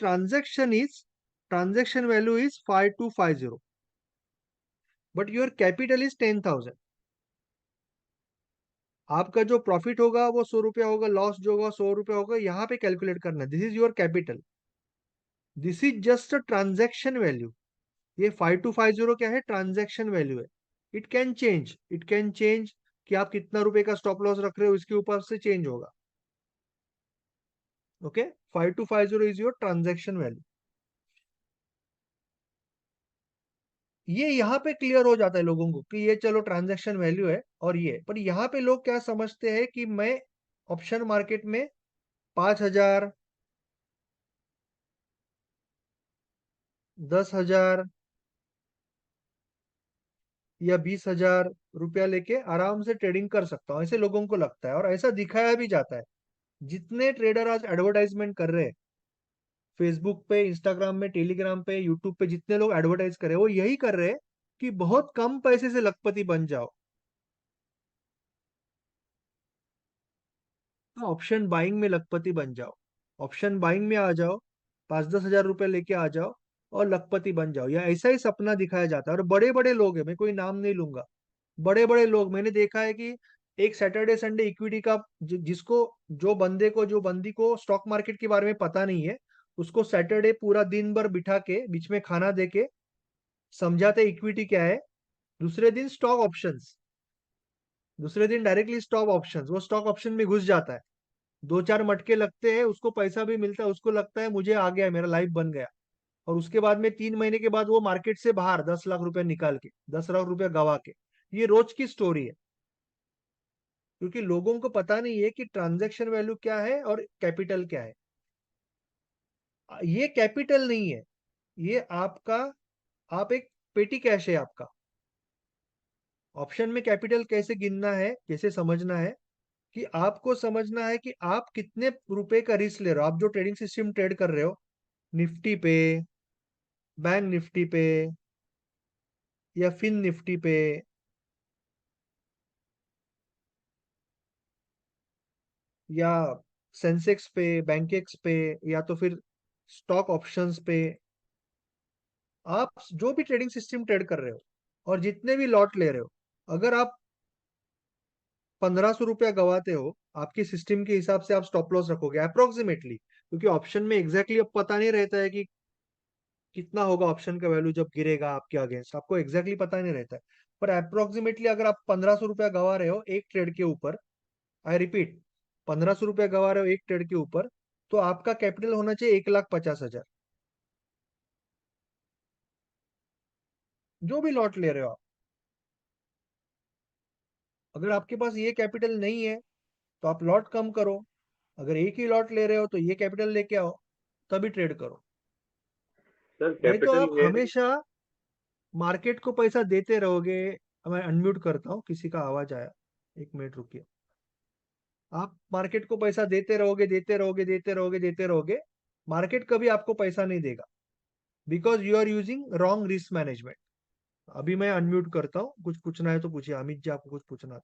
Speaker 1: transaction value is 5250, but your capital is 10,000। आपका जो प्रॉफिट होगा वो 100 रुपया होगा, लॉस जो होगा 100 रुपया होगा। यहाँ पे कैलकुलेट करना, this is your capital, this is just a transaction value. ये 5250 क्या है? ट्रांजेक्शन वैल्यू है। It can change, it can change, कि आप कितना रुपए का स्टॉप लॉस रख रहे हो इसके ऊपर से चेंज होगा। Okay, 5250 is your transaction value. ये यहाँ पे क्लियर हो जाता है लोगों को कि ये चलो ट्रांजैक्शन वैल्यू है और ये, पर यहाँ पे लोग क्या समझते हैं कि मैं ऑप्शन मार्केट में 5,000, 10,000 या 20,000 रुपया लेके आराम से ट्रेडिंग कर सकता हूँ, ऐसे लोगों को लगता है, और ऐसा दिखाया भी जाता है। जितने ट्रेडर आज एडवर्टाइजमेंट कर रहे हैं फेसबुक पे, इंस्टाग्राम में, टेलीग्राम पे, यूट्यूब पे, जितने लोग एडवर्टाइज कर रहे हैं वो यही कर रहे हैं कि बहुत कम पैसे से लखपति बन जाओ, तो ऑप्शन बाइंग में लखपति बन जाओ, ऑप्शन बाइंग में आ जाओ, 5-10 हजार रुपए लेके आ जाओ और लखपति बन जाओ। या ऐसा ही सपना दिखाया जाता है। और बड़े बड़े लोग हैं, मैं कोई नाम नहीं लूंगा, बड़े बड़े लोग मैंने देखा है कि एक सैटरडे संडे इक्विटी का, जिसको, जो बंदी को स्टॉक मार्केट के बारे में पता नहीं है, उसको सैटरडे पूरा दिन भर बिठा के बीच में खाना दे के समझाते इक्विटी क्या है। दूसरे दिन स्टॉक ऑप्शंस, दूसरे दिन डायरेक्टली स्टॉक ऑप्शंस, वो स्टॉक ऑप्शन में घुस जाता है। 2-4 मटके लगते हैं, उसको पैसा भी मिलता है, उसको लगता है मुझे आ गया, मेरा लाइफ बन गया। और उसके बाद में 3 महीने के बाद वो मार्केट से बाहर 10 लाख रुपए निकाल के, 10 लाख रुपए गवा के। ये रोज की स्टोरी है, क्योंकि लोगों को पता नहीं है कि ट्रांजैक्शन वैल्यू क्या है और कैपिटल क्या है। ये कैपिटल नहीं है, ये आपका, आप एक पेटी कैश है आपका। ऑप्शन में कैपिटल कैसे गिनना है, कैसे समझना है, कि आपको समझना है कि आप कितने रुपए का रिस्क ले रहे हो। आप जो ट्रेडिंग सिस्टम ट्रेड कर रहे हो, निफ्टी पे, बैंक निफ्टी पे, या फिन निफ्टी पे, या सेंसेक्स पे, बैंकेक्स पे, या तो फिर स्टॉक ऑप्शंस पे, आप जो भी ट्रेडिंग सिस्टम ट्रेड कर रहे हो और जितने भी लॉट ले रहे हो, अगर आप 1,500 रुपया गवाते हो, आपकी सिस्टम के हिसाब से आप स्टॉप लॉस रखोगे अप्रोक्सीमेटली, क्योंकि ऑप्शन में एग्जैक्टली अब पता नहीं रहता है कि कितना होगा ऑप्शन का वैल्यू जब गिरेगा आपके अगेंस्ट, आपको एग्जैक्टली पता नहीं रहता है। पर अप्रोक्सीमेटली अगर आप 1,500 रुपया गवा रहे हो एक ट्रेड के ऊपर, आई रिपीट, 1,500 रुपया गवा रहे हो एक ट्रेड के ऊपर, तो आपका कैपिटल होना चाहिए 1,50,000, जो भी लॉट ले रहे हो आप। अगर आपके पास ये कैपिटल नहीं है तो आप लॉट कम करो, अगर एक ही लॉट ले रहे हो तो ये कैपिटल लेके आओ, तभी ट्रेड करो।
Speaker 4: सर
Speaker 1: नहीं तो
Speaker 4: कैपिटल
Speaker 1: आप
Speaker 4: ये है।
Speaker 1: हमेशा मार्केट को पैसा देते रहोगे। मैं अनम्यूट करता हूँ, किसी का आवाज आया, 1 मिनट रुकिए। आप मार्केट को पैसा देते रहोगे, देते रहोगे, देते रहोगे, देते रहोगे, मार्केट कभी आपको पैसा नहीं देगा, because you are using wrong risk management. अभी मैं अनम्यूट करता हूँ, कुछ पूछना है तो पूछिए, अमित जी आपको कुछ पूछना था।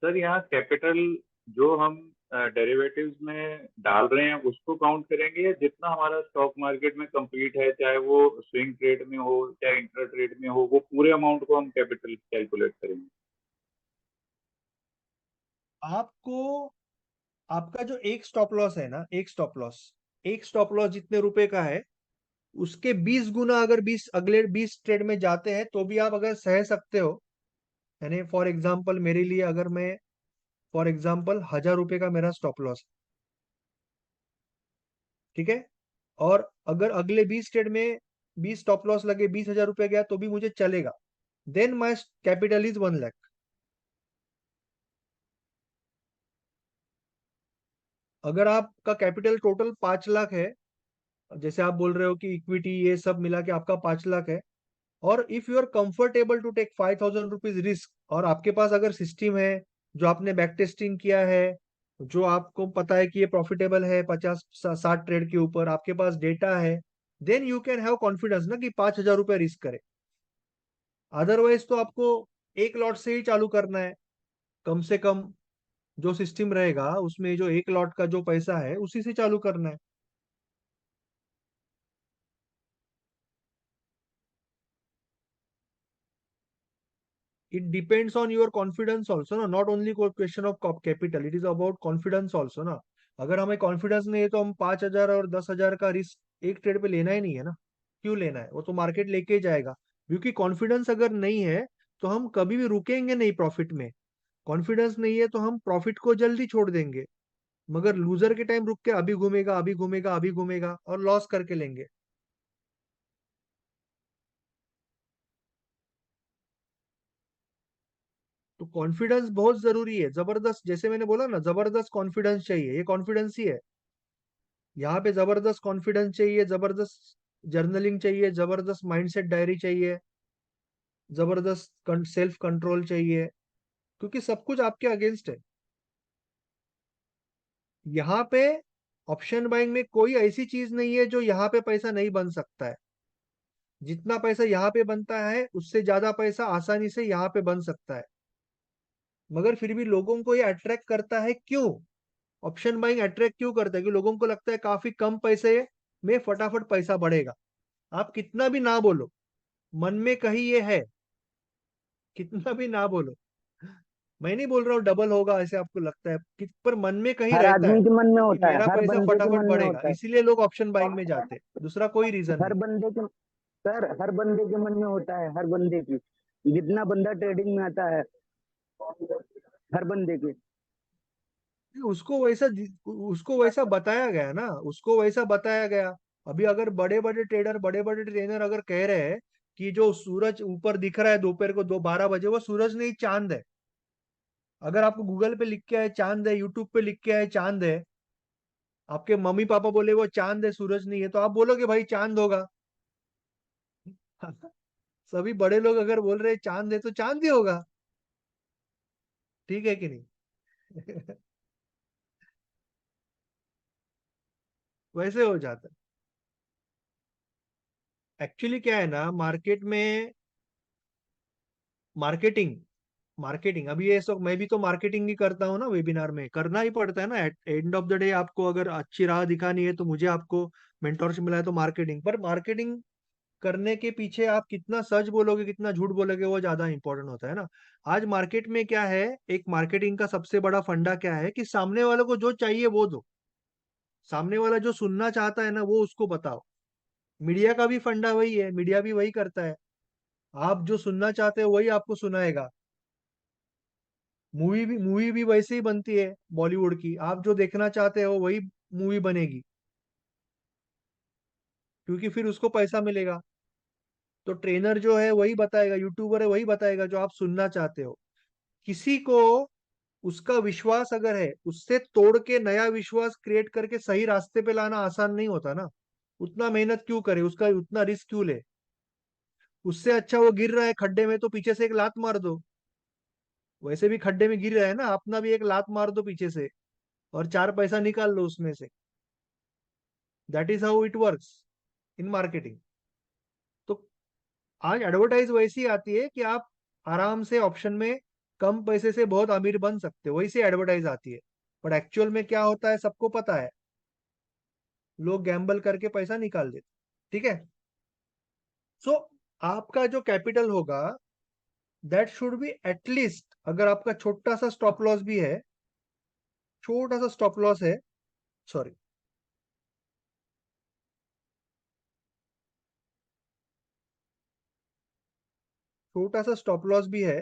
Speaker 4: सर यहाँ कैपिटल जो हम डेरिवेटिव्स में डाल रहे हैं उसको काउंट करेंगे, या जितना हमारा स्टॉक मार्केट में कंप्लीट है, चाहे वो स्विंग ट्रेड में हो चाहे इंट्रा ट्रेड में हो, वो पूरे अमाउंट को हम कैपिटल कैलकुलेट करेंगे?
Speaker 1: आपको, आपका जो एक स्टॉप लॉस है ना, एक स्टॉप लॉस जितने रुपए का है, उसके 20 गुना अगर 20 अगले 20 ट्रेड में जाते हैं तो भी आप अगर सह सकते हो। यानी फॉर एग्जांपल मेरे लिए, अगर मैं फॉर एग्जांपल 1,000 रुपए का मेरा स्टॉप लॉस, ठीक है, और अगर अगले 20 ट्रेड में 20 स्टॉप लॉस लगे, 20,000 रुपए गया तो भी मुझे चलेगा, then my capital is 1 lakh. अगर आपका कैपिटल टोटल 5 लाख है, जैसे आप बोल रहे हो कि इक्विटी ये सब मिला के आपका 5 लाख है, और if you are comfortable to take 5,000 rupees risk, और आपके पास अगर सिस्टम है, जो आपने बैक टेस्टिंग किया है, जो आपको पता है कि ये प्रॉफिटेबल है 50-60 ट्रेड के ऊपर, आपके पास डेटा है, then you can have confidence ना कि 5,000 रुपये रिस्क करे। अदरवाइज तो आपको एक लॉट से ही चालू करना है, कम से कम जो सिस्टम रहेगा उसमें जो एक लॉट का जो पैसा है उसी से चालू करना है। It depends on your confidence also ना, not only question of capital, it is about confidence also ना। अगर हमें कॉन्फिडेंस नहीं है तो हम 5,000 और 10,000 का रिस्क एक ट्रेड पे लेना ही नहीं है ना। क्यों लेना है, वो तो मार्केट लेके ही जाएगा। क्योंकि कॉन्फिडेंस अगर नहीं है तो हम कभी भी रुकेंगे नहीं प्रॉफिट में। कॉन्फिडेंस नहीं है तो हम प्रॉफिट को जल्दी छोड़ देंगे, मगर लूजर के टाइम रुक के अभी घूमेगा, अभी घूमेगा, अभी घूमेगा और लॉस करके लेंगे। तो कॉन्फिडेंस बहुत जरूरी है, जबरदस्त, जैसे मैंने बोला ना, जबरदस्त कॉन्फिडेंस चाहिए, ये कॉन्फिडेंस ही है। यहाँ पे जबरदस्त कॉन्फिडेंस चाहिए, जबरदस्त जर्नलिंग चाहिए, जबरदस्त माइंडसेट डायरी चाहिए, जबरदस्त सेल्फ कंट्रोल चाहिए, क्योंकि सब कुछ आपके अगेंस्ट है। यहाँ पे ऑप्शन बाइंग में कोई ऐसी चीज नहीं है जो यहाँ पे पैसा नहीं बन सकता है। जितना पैसा यहाँ पे बनता है उससे ज्यादा पैसा आसानी से यहाँ पे बन सकता है, मगर फिर भी लोगों को ये अट्रैक्ट करता है, क्यों? ऑप्शन बाइंग अट्रैक्ट क्यों करता है कि लोगों को लगता है काफी कम पैसे में फटाफट पैसा बढ़ेगा। आप कितना भी ना बोलो, मन में कहीं ये है, कितना भी ना बोलो, मैं नहीं बोल रहा हूँ डबल होगा ऐसे आपको लगता है कि, पर मन में कहीं
Speaker 5: हर
Speaker 1: रहता है
Speaker 5: आदमी के मन में
Speaker 1: कि
Speaker 5: होता है,
Speaker 1: मेरा
Speaker 5: हर
Speaker 1: पैसा
Speaker 5: बंदे के
Speaker 1: फटाफट
Speaker 5: मन में
Speaker 1: बढ़ेगा,
Speaker 5: होता है।
Speaker 1: इसीलिए लोग ऑप्शन बाइंग में जाते हैं, दूसरा कोई रीजन
Speaker 5: हर
Speaker 1: नहीं।
Speaker 5: बंदे के सर, हर बंदे के मन में होता है, हर बंदे की। जितना बंदा ट्रेडिंग में आता है, हर बंदे के।
Speaker 1: उसको वैसा, उसको वैसा बताया गया ना, उसको वैसा बताया गया। अभी अगर बड़े बड़े ट्रेडर, बड़े बड़े ट्रेनर अगर कह रहे हैं कि जो सूरज ऊपर दिख रहा है दोपहर को 12 बजे, वो सूरज नहीं चांद है। अगर आपको गूगल पे लिख के आए चांद है, यूट्यूब पे लिख के आए चांद है, आपके मम्मी पापा बोले वो चांद है सूरज नहीं है, तो आप बोलोगे भाई चांद होगा। सभी बड़े लोग अगर बोल रहे हैं चांद है तो चांद ही होगा। ठीक है कि नहीं? वैसे हो जाता है। एक्चुअली क्या है ना, मार्केट में मार्केटिंग, मार्केटिंग अभी ये सब, मैं भी तो मार्केटिंग ही करता हूँ ना, वेबिनार में करना ही पड़ता है ना। At end of the day आपको अगर अच्छी राह दिखानी है तो मुझे आपको मेंटोरशिप मिला है तो मार्केटिंग, पर मार्केटिंग करने के पीछे आप कितना सच बोलोगे कितना झूठ बोलोगे वो ज्यादा इंपॉर्टेंट होता है ना। आज मार्केट में क्या है, एक मार्केटिंग का सबसे बड़ा फंडा क्या है कि सामने वाले को जो चाहिए वो दो, सामने वाला जो सुनना चाहता है ना वो उसको बताओ। मीडिया का भी फंडा वही है, मीडिया भी वही करता है, आप जो सुनना चाहते हो वही आपको सुनाएगा। मूवी भी वैसे ही बनती है बॉलीवुड की। आप जो देखना चाहते हो वही मूवी बनेगी, क्योंकि फिर उसको पैसा मिलेगा। तो ट्रेनर जो है वही बताएगा, यूट्यूबर है वही बताएगा जो आप सुनना चाहते हो। किसी को उसका विश्वास अगर है, उससे तोड़ के नया विश्वास क्रिएट करके सही रास्ते पे लाना आसान नहीं होता ना। उतना मेहनत क्यों करे, उसका उतना रिस्क क्यों ले। उससे अच्छा वो गिर रहा है खड्डे में तो पीछे से एक लात मार दो। वैसे भी खड्डे में गिर रहा है ना, अपना भी एक लात मार दो पीछे से, और 4 पैसा निकाल लो उसमें से। That is how it works in marketing. तो आज एडवर्टाइज वैसी आती है कि आप आराम से ऑप्शन में कम पैसे से बहुत अमीर बन सकते हो, वैसी एडवर्टाइज आती है। बट एक्चुअल में क्या होता है सबको पता है, लोग गैम्बल करके पैसा निकाल देते। ठीक है। सो आपका जो कैपिटल होगा, दैट शुड बी एटलीस्ट, अगर आपका छोटा सा स्टॉप लॉस भी है, छोटा सा स्टॉप लॉस है, सॉरी, छोटा सा स्टॉप लॉस भी है,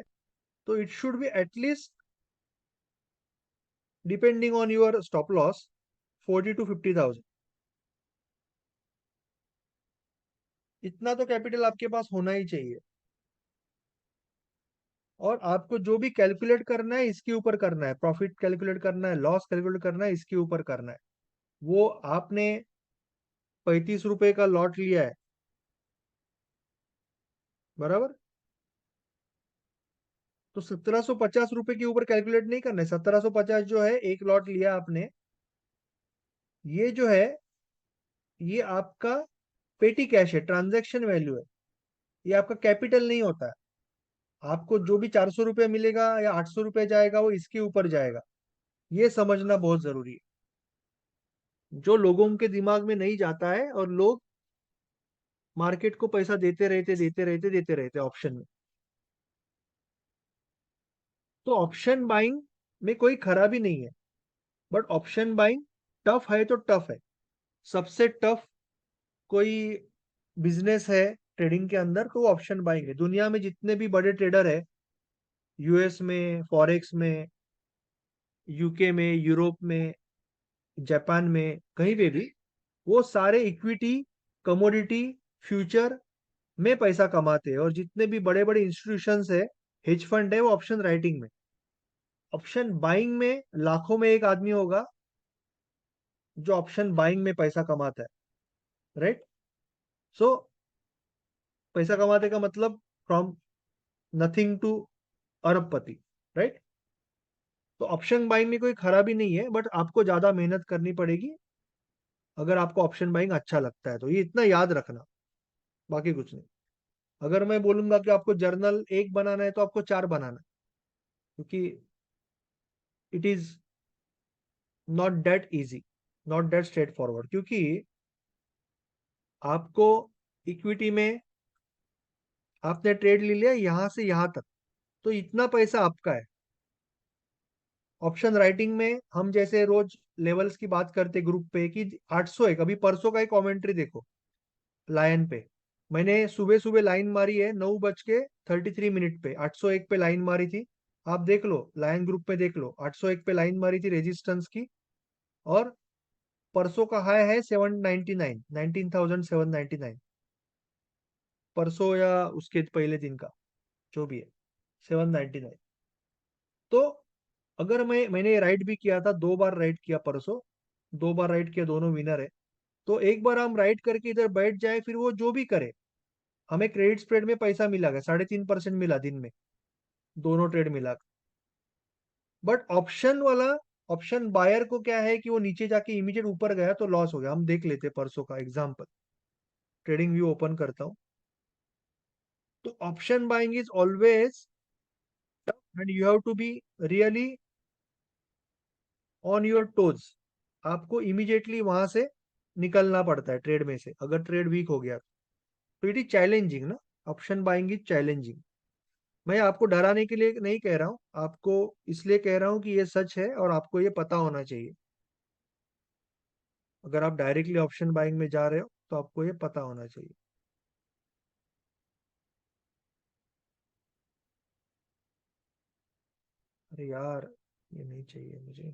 Speaker 1: तो it should be at least, depending on your stop loss, 40 to 50,000। इतना तो कैपिटल आपके पास होना ही चाहिए। और आपको जो भी कैलकुलेट करना है इसके ऊपर करना है, प्रॉफिट कैलकुलेट करना है, लॉस कैलकुलेट करना है, इसके ऊपर करना है। वो आपने 35 रुपए का लॉट लिया है, बराबर, तो 1750 रुपए के ऊपर कैलकुलेट नहीं करना है। 1750 जो है, एक लॉट लिया आपने, ये जो है, ये आपका पेटी कैश है, ट्रांजैक्शन वैल्यू है, ये आपका कैपिटल नहीं होता है। आपको जो भी 400 रुपये मिलेगा या 800 रुपये जाएगा, वो इसके ऊपर जाएगा। ये समझना बहुत जरूरी है, जो लोगों के दिमाग में नहीं जाता है। और लोग मार्केट को पैसा देते रहते ऑप्शन में। तो ऑप्शन बाइंग में कोई खराबी नहीं है, बट ऑप्शन बाइंग टफ है तो टफ है। सबसे टफ कोई बिजनेस है ट्रेडिंग के अंदर, तो वो ऑप्शन बाइंग है। दुनिया में जितने भी बड़े ट्रेडर है, यूएस में, फॉरेक्स में, यूके में, यूरोप में, जापान में, कहीं पे भी, वो सारे इक्विटी, कमोडिटी, फ्यूचर में पैसा कमाते हैं। और जितने भी बड़े बड़े इंस्टीट्यूशंस है, हेज फंड है, वो ऑप्शन राइटिंग में। ऑप्शन बाइंग में लाखों में एक आदमी होगा जो ऑप्शन बाइंग में पैसा कमाता है, राइट। सो पैसा कमाते का मतलब फ्रॉम नथिंग टू अरबपति, राइट। तो ऑप्शन बाइंग में कोई खराबी नहीं है, बट आपको ज्यादा मेहनत करनी पड़ेगी अगर आपको ऑप्शन बाइंग अच्छा लगता है तो। ये इतना याद रखना, बाकी कुछ नहीं। अगर मैं बोलूंगा कि आपको जर्नल एक बनाना है तो आपको 4 बनाना है, क्योंकि it is not that easy, not that straight forward. क्योंकि आपको इक्विटी में आपने ट्रेड ले लिया यहां से यहां तक, तो इतना पैसा आपका है। ऑप्शन राइटिंग में हम जैसे रोज लेवल्स की बात करते ग्रुप पे कि 801, अभी परसों का एक कमेंट्री देखो लायन पे, मैंने सुबह सुबह लाइन मारी है 9:33 पे, 801 पे लाइन मारी थी। आप देख लो लायन ग्रुप पे, देख लो 801 पे लाइन मारी थी रेजिस्टेंस की। और परसों का हाई है 799, 19,799, परसों या उसके पहले दिन का, जो भी है, 799। तो अगर मैंने राइड भी किया था, 2 बार राइड किया परसों, 2 बार राइड किया, दोनों विनर है। तो एक बार हम राइड करके इधर बैठ जाए, फिर वो जो भी करे, हमें क्रेडिट स्प्रेड में पैसा मिला गया, 3.5% मिला दिन में, दोनों ट्रेड मिला। बट ऑप्शन वाला, ऑप्शन बायर को क्या है कि वो नीचे जाके इमीडिएट ऊपर गया तो लॉस हो गया। हम देख लेते परसों का एग्जाम्पल, ट्रेडिंग व्यू ओपन करता हूँ। तो option buying is always tough and you have to be really on your toes. आपको इमीडिएटली वहां से निकलना पड़ता है ट्रेड में से, अगर ट्रेड वीक हो गया तो। इट इज चैलेंजिंग ना, ऑप्शन बाइंग इज चैलेंजिंग। मैं आपको डराने के लिए नहीं कह रहा हूँ, आपको इसलिए कह रहा हूँ कि ये सच है और आपको ये पता होना चाहिए। अगर आप डायरेक्टली ऑप्शन बाइंग में जा रहे हो तो आपको ये पता होना चाहिए। अरे यार, ये नहीं चाहिए मुझे।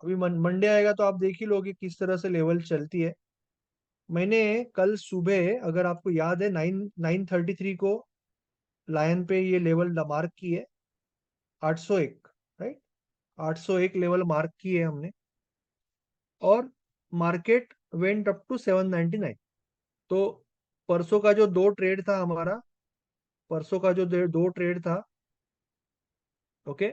Speaker 1: अभी मंडे आएगा तो आप देख ही लोगे किस तरह से लेवल चलती है। मैंने कल सुबह, अगर आपको याद है, 9:33 को लायन पे ये लेवल मार्क की है, 801, राइट। 801 लेवल मार्क की है हमने, और मार्केट वेंट अप टू 799। तो परसों का जो दो ट्रेड था हमारा, परसों का जो दो ट्रेड था, ओके,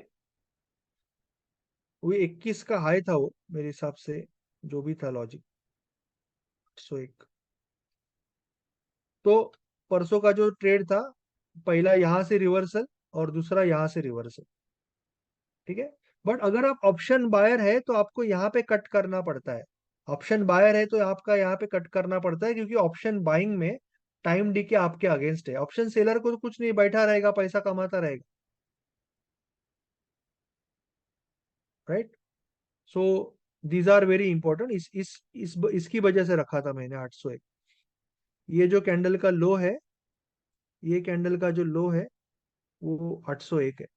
Speaker 1: वो 21 का हाई था वो, मेरे हिसाब से, जो भी था लॉजिक, 801। तो परसों का जो ट्रेड था, पहला यहाँ से रिवर्सल और दूसरा यहाँ से रिवर्सल, ठीक है। बट अगर आप ऑप्शन बायर है तो आपको यहाँ पे कट करना पड़ता है। ऑप्शन बायर है तो आपका यहाँ पे कट करना पड़ता है, क्योंकि ऑप्शन बाइंग में टाइम डीके आपके अगेंस्ट है। ऑप्शन सेलर को तो कुछ नहीं, बैठा रहेगा, पैसा कमाता रहेगा, right. So these are very important. इसकी वजह से रखा था मैंने 801। ये जो कैंडल का लो है, ये कैंडल का जो लो है वो 801 है।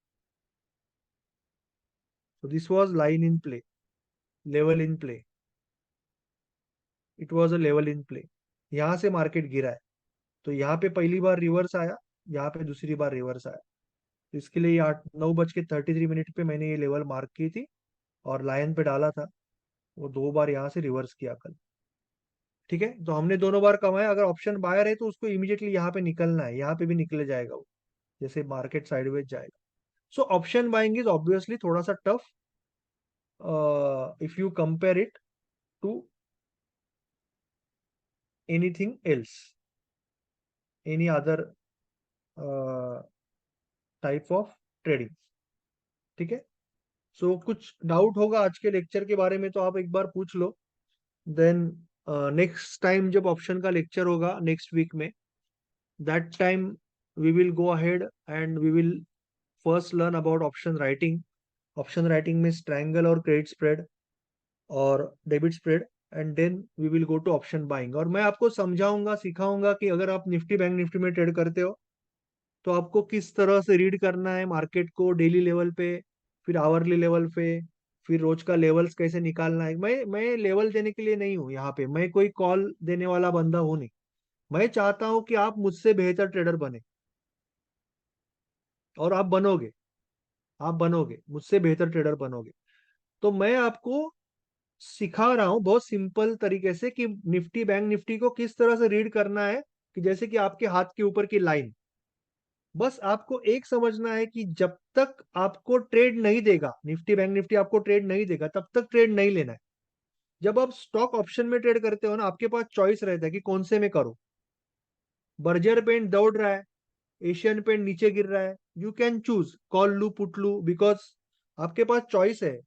Speaker 1: So this was line in play, level in play. It was a level in play. यहाँ से मार्केट गिरा है, तो यहाँ पे पहली बार रिवर्स आया, यहाँ पे दूसरी बार रिवर्स आया। तो इसके लिए 9:33 पे मैंने ये लेवल मार्क की थी और लाइन पे डाला था। वो दो बार यहाँ से रिवर्स किया कल, ठीक है। तो हमने दोनों बार कमाया। अगर ऑप्शन बायर है तो उसको इमीडिएटली यहाँ पे निकलना है, यहाँ पे भी निकले जाएगा वो, जैसे मार्केट साइडवेज जाएगा। So option buying is obviously थोड़ा सा tough if you compare it to anything else, any other type of trading, ठीक है। सो कुछ डाउट होगा आज के लेक्चर के बारे में तो आप एक बार पूछ लो। देन नेक्स्ट टाइम जब ऑप्शन का लेक्चर होगा नेक्स्ट वीक में, that time we will go ahead and we will first learn about option writing. Option writing में स्ट्रैंगल और क्रेडिट स्प्रेड और debit spread, and then we will go to option buying. और मैं आपको समझाऊंगा, सिखाऊंगा कि अगर आप निफ्टी बैंक निफ्टी में ट्रेड करते हो तो आपको किस तरह से रीड करना है मार्केट को, डेली लेवल पे, फिर आवरली लेवल पे, फिर रोज का लेवल्स कैसे निकालना है। मैं लेवल देने के लिए नहीं हूँ यहाँ पे, मैं कोई कॉल देने वाला बंदा हूँ नहीं। मैं चाहता हूँ कि आप मुझसे बेहतर ट्रेडर बने, और आप बनोगे, आप बनोगे, मुझसे बेहतर ट्रेडर बनोगे। तो मैं आपको सिखा रहा हूँ बहुत सिंपल तरीके से कि निफ्टी बैंक निफ्टी को किस तरह से रीड करना है, कि जैसे कि आपके हाथ के ऊपर की लाइन। बस आपको एक समझना है कि जब तक आपको ट्रेड नहीं देगा निफ्टी बैंक निफ्टी, आपको ट्रेड नहीं देगा, तब तक ट्रेड नहीं लेना है। जब आप स्टॉक ऑप्शन में ट्रेड करते हो ना, आपके पास चॉइस रहता है कि कौन से में करो। बर्जर पेंट दौड़ रहा है, एशियन पेंट नीचे गिर रहा है, यू कैन चूज कॉल लू पुट लू, बिकॉज आपके पास चॉइस है।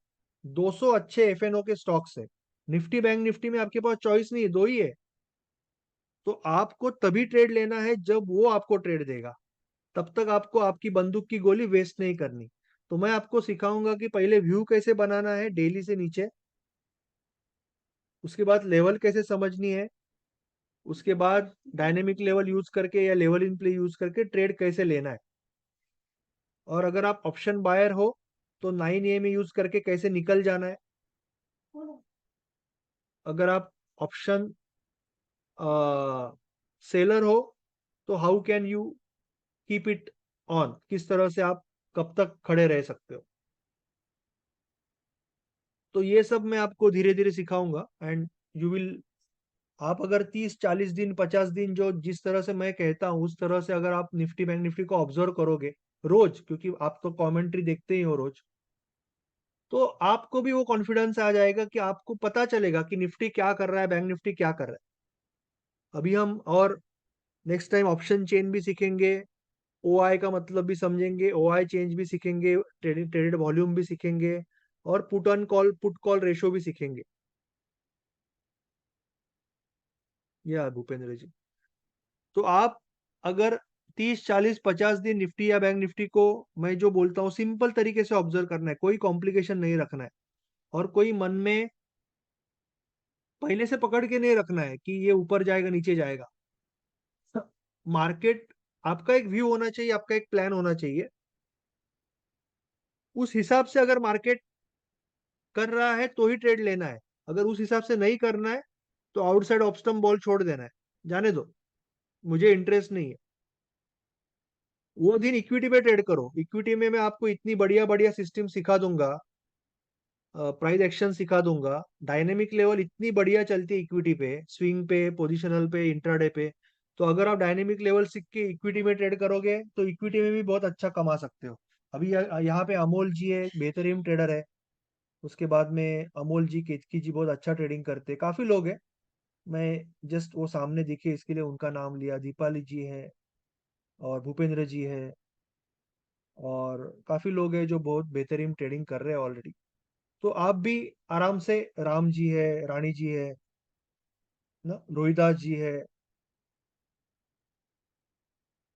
Speaker 1: 200 अच्छे एफएनओ के स्टॉक्स है। निफ्टी बैंक निफ्टी में आपके पास चॉइस नहीं है, दो ही है। तो आपको तभी ट्रेड लेना है जब वो आपको ट्रेड देगा, तब तक आपको आपकी बंदूक की गोली वेस्ट नहीं करनी। तो मैं आपको सिखाऊंगा कि पहले व्यू कैसे बनाना है डेली से नीचे, उसके बाद लेवल कैसे समझनी है, उसके बाद डायनेमिक लेवल यूज करके या लेवल इन प्ले यूज करके ट्रेड कैसे लेना है। और अगर आप ऑप्शन बायर हो तो 9 AM यूज करके कैसे निकल जाना है। अगर आप ऑप्शन सेलर हो तो how can you keep it on, किस तरह से आप कब तक खड़े रह सकते हो। तो ये सब मैं आपको धीरे धीरे सिखाऊंगा, एंड यू विल, आप अगर 30 40 दिन 50 दिन जो जिस तरह से मैं कहता हूँ उस तरह से अगर आप निफ्टी बैंक निफ्टी को ऑब्जर्व करोगे रोज, क्योंकि आप तो कमेंट्री देखते ही हो रोज, तो आपको भी वो कॉन्फिडेंस आ जाएगा कि आपको पता चलेगा कि निफ्टी क्या कर रहा है, बैंक निफ्टी क्या कर रहा है। अभी हम और नेक्स्ट टाइम ऑप्शन चेन भी सीखेंगे, ओआई का मतलब भी समझेंगे, ओआई चेंज भी सीखेंगे, ट्रेडेड वॉल्यूम भी सीखेंगे, और पुट कॉल रेशो भी सीखेंगे। या भूपेंद्र जी, तो आप अगर 30 40 50 दिन निफ्टी या बैंक निफ्टी को, मैं जो बोलता हूँ सिंपल तरीके से ऑब्जर्व करना है, कोई कॉम्प्लिकेशन नहीं रखना है, और कोई मन में पहले से पकड़ के नहीं रखना है कि ये ऊपर जाएगा नीचे जाएगा। मार्केट, आपका एक व्यू होना चाहिए, आपका एक प्लान होना चाहिए। उस हिसाब से अगर मार्केट कर रहा है तो ही ट्रेड लेना है, अगर उस हिसाब से नहीं करना है तो आउटसाइड ऑप्स्टम बॉल छोड़ देना है, जाने दो, मुझे इंटरेस्ट नहीं है। वो दिन इक्विटी पे ट्रेड करो, इक्विटी में मैं आपको इतनी बढ़िया बढ़िया सिस्टम सिखा दूंगा, प्राइस एक्शन सिखा दूंगा, डायनेमिक लेवल इतनी बढ़िया चलती है इक्विटी पे, स्विंग पे, पोजिशनल पे, इंट्राडे पे। तो अगर आप डायनेमिक लेवल सीख के इक्विटी में ट्रेड करोगे तो इक्विटी में भी बहुत अच्छा कमा सकते हो। अभी यहाँ पे अमोल जी है, बेहतरीन ट्रेडर है। उसके बाद में अमोल जी, केतकी जी बहुत अच्छा ट्रेडिंग करते हैं, काफी लोग हैं। मैं जस्ट वो सामने दिखे इसके लिए उनका नाम लिया। दीपाली जी है, और भूपेंद्र जी है, और काफी लोग हैं जो बहुत बेहतरीन ट्रेडिंग कर रहे हैं ऑलरेडी। तो आप भी आराम से, राम जी है, रानी जी है ना, रोहिदास जी है,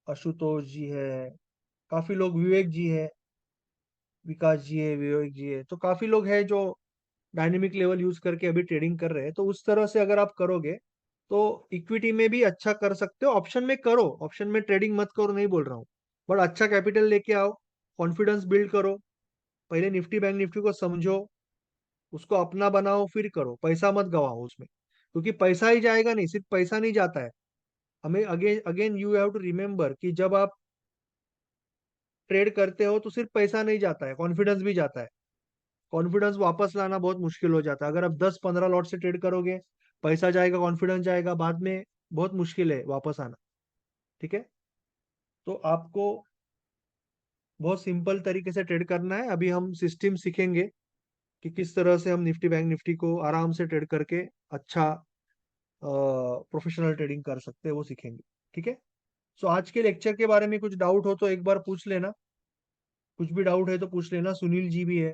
Speaker 1: आशुतोष जी है, काफी लोग, विवेक जी है, विकास जी है, विवेक जी है, तो काफी लोग हैं जो डायनेमिक लेवल यूज करके अभी ट्रेडिंग कर रहे हैं। तो उस तरह से अगर आप करोगे तो इक्विटी में भी अच्छा कर सकते हो। ऑप्शन में करो, ऑप्शन में ट्रेडिंग मत करो नहीं बोल रहा हूँ, बट अच्छा कैपिटल लेके आओ, कॉन्फिडेंस बिल्ड करो, पहले निफ्टी बैंक निफ्टी को समझो, उसको अपना बनाओ, फिर करो, पैसा मत गवाओ उसमें, क्योंकि पैसा ही जाएगा नहीं, सिर्फ पैसा नहीं जाता है। हमें again again you have to remember कि जब आप ट्रेड करते हो तो सिर्फ पैसा नहीं जाता है, कॉन्फिडेंस भी जाता है। कॉन्फिडेंस वापस लाना बहुत मुश्किल हो जाता है। अगर आप 10 15 लॉट से ट्रेड करोगे, पैसा जाएगा, कॉन्फिडेंस जाएगा, बाद में बहुत मुश्किल है वापस आना। ठीक है, तो आपको बहुत सिंपल तरीके से ट्रेड करना है। अभी हम सिस्टम सीखेंगे कि किस तरह से हम निफ्टी बैंक निफ्टी को आराम से ट्रेड करके अच्छा प्रोफेशनल ट्रेडिंग कर सकते हैं, वो सीखेंगे। ठीक है, सो आज के लेक्चर के बारे में कुछ डाउट हो तो एक बार पूछ लेना, कुछ भी डाउट है तो पूछ लेना। सुनील जी भी है,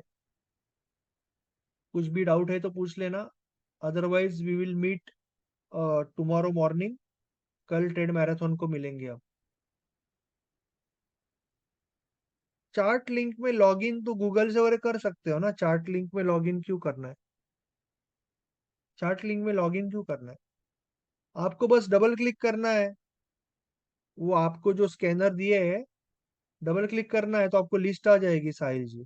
Speaker 1: कुछ भी डाउट है तो पूछ लेना। Otherwise we will meet tomorrow morning, कल ट्रेड मैराथन को मिलेंगे हम। चार्ट लिंक में लॉगिन तो गूगल से वगैरह कर सकते हो ना, चार्ट लिंक में लॉगिन क्यों करना है? चार्ट लिंक में लॉगिन क्यों करना है? आपको बस डबल क्लिक करना है, वो आपको जो स्कैनर दिए है, डबल क्लिक करना है तो आपको लिस्ट आ जाएगी साहिल जी।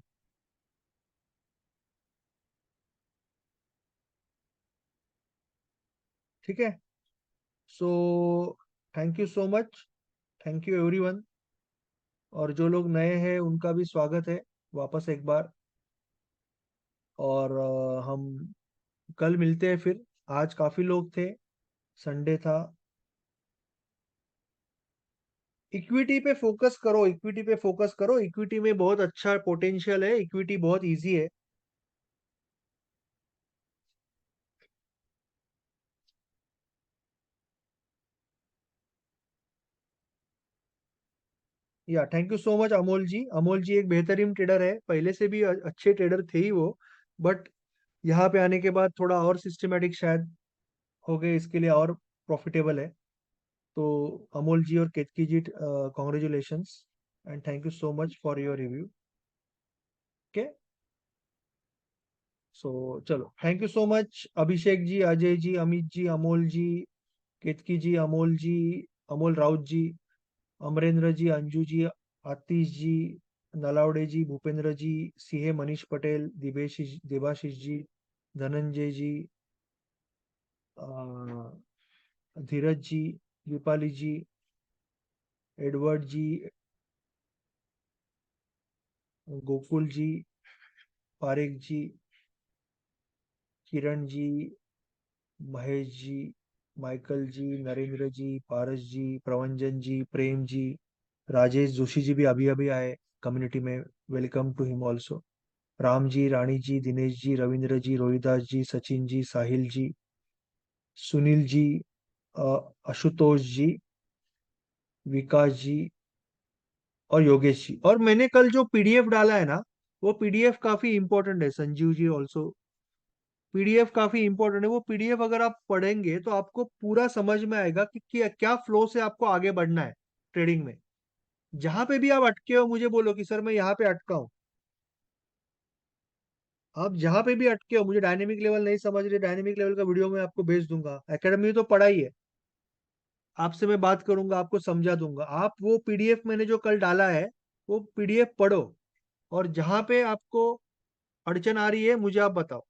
Speaker 1: ठीक है, so thank you so much, thank you everyone. और जो लोग नए हैं उनका भी स्वागत है वापस एक बार। और हम कल मिलते हैं फिर। आज काफी लोग थे, संडे था। इक्विटी पे फोकस करो, इक्विटी पे फोकस करो, इक्विटी में बहुत अच्छा पोटेंशियल है, इक्विटी बहुत इजी है। या thank you so much Amol ji. Amol ji एक बेहतरीन ट्रेडर है, पहले से भी अच्छे ट्रेडर थे ही वो, बट यहाँ पे आने के बाद थोड़ा और सिस्टमेटिक शायद हो गए, इसके लिए और प्रॉफिटेबल है। तो अमोल जी और Ketki ji, congratulations and thank you so much for your review. Okay, so चलो, thank you so much Abhishek ji, Ajay ji, Amit ji, Amol ji, Ketki ji, Amol ji, Amol Raut ji, Amarendra ji, Anju ji, Atish ji, Nalawade ji, Bhupendra ji, सीहे, मनीष पटेल, देबाशीष जी, धनंजय जी, धीरज जी, दीपाली जी, एडवर्ड जी, गोकुल जी, पारेख जी, किरण जी, महेश जी, माइकल जी, नरेंद्र जी, पारस जी, प्रवंजन जी, प्रेम जी, राजेश जोशी जी भी अभी अभी आए कम्युनिटी में, welcome to him also. Ram ji, Rani ji, Dinesh ji, Ravindra ji, Rohidas ji, Sachin ji, Sahil ji, Sunil ji, Ashutosh ji, Vikas ji, और योगेश जी। और मैंने कल जो पीडीएफ डाला है ना, वो पीडीएफ काफी इंपॉर्टेंट है संजीव जी ऑल्सो। पीडीएफ काफी इंपॉर्टेंट है। वो पीडीएफ अगर आप पढ़ेंगे तो आपको पूरा समझ में आएगा कि क्या फ्लो से आपको आगे बढ़ना है ट्रेडिंग में। जहां पे भी आप अटके हो मुझे बोलो कि सर मैं यहाँ पे अटका हूँ। आप जहां पे भी अटके हो, मुझे डायनेमिक लेवल नहीं समझ रहे, डायनेमिक लेवल का वीडियो मैं आपको भेज दूंगा। एकेडमी तो पढ़ा ही है, आपसे मैं बात करूंगा, आपको समझा दूंगा। आप वो पीडीएफ मैंने जो कल डाला है वो पीडीएफ पढ़ो, और जहां पे आपको अड़चन आ रही है मुझे आप बताओ।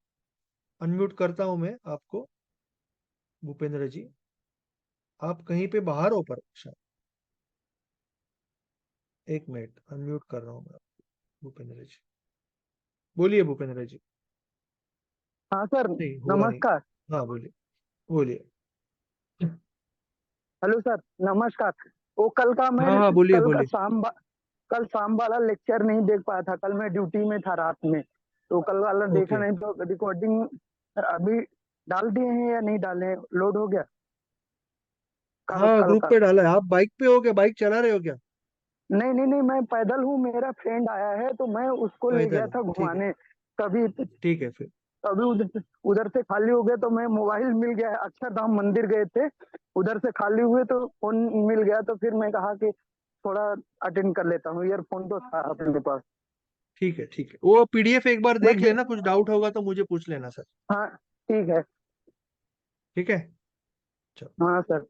Speaker 1: अनम्यूट करता हूं मैं आपको। भूपेंद्र जी आप कहीं पे बाहर हो पर शायद। एक मिनट अनम्यूट कर रहा हूँ मैं आपको। भूपेंद्र जी बोलिए। भूपेंद्र जी
Speaker 5: हाँ सर,
Speaker 1: नहीं हो रहा नहीं।
Speaker 5: नमस्कार।
Speaker 1: हाँ बोलिए बोलिए।
Speaker 5: हेलो सर, नमस्कार। वो
Speaker 1: हाँ हाँ बोलिए
Speaker 5: कल का
Speaker 1: बोलिए।
Speaker 5: कल शाम वाला लेक्चर नहीं देख पाया था। कल मैं ड्यूटी में था रात में, तो कल वाला देखा
Speaker 1: ओके।
Speaker 5: नहीं। तो रिकॉर्डिंग अभी डाल दिए हैं या नहीं डाले हैं? लोड हो गया कल
Speaker 1: हाँ
Speaker 5: कल
Speaker 1: ग्रुप
Speaker 5: का?
Speaker 1: पे डाला है। आप बाइक पे हो क्या? बाइक चला रहे हो क्या?
Speaker 5: नहीं नहीं नहीं, मैं पैदल हूँ। मेरा फ्रेंड आया है तो मैं उसको ले गया
Speaker 1: पैदल है,
Speaker 5: था
Speaker 1: ठीक है।
Speaker 5: घुमाने। तभी
Speaker 1: ठीक है फिर।
Speaker 5: अभी उधर से खाली हो गया तो मैं, मोबाइल मिल गया है। अक्षरधाम मंदिर गए थे, उधर से खाली हुए तो फोन मिल गया, तो फिर मैं कहा कि थोड़ा अटेंड कर लेता हूँ। ईयरफोन तो था अपने पास।
Speaker 1: ठीक है ठीक है, वो पीडीएफ एक बार
Speaker 5: मैं
Speaker 1: देख लेना, कुछ डाउट होगा तो मुझे पूछ लेना सर।
Speaker 5: हाँ ठीक है।
Speaker 1: ठीक है चलो।
Speaker 5: हाँ सर।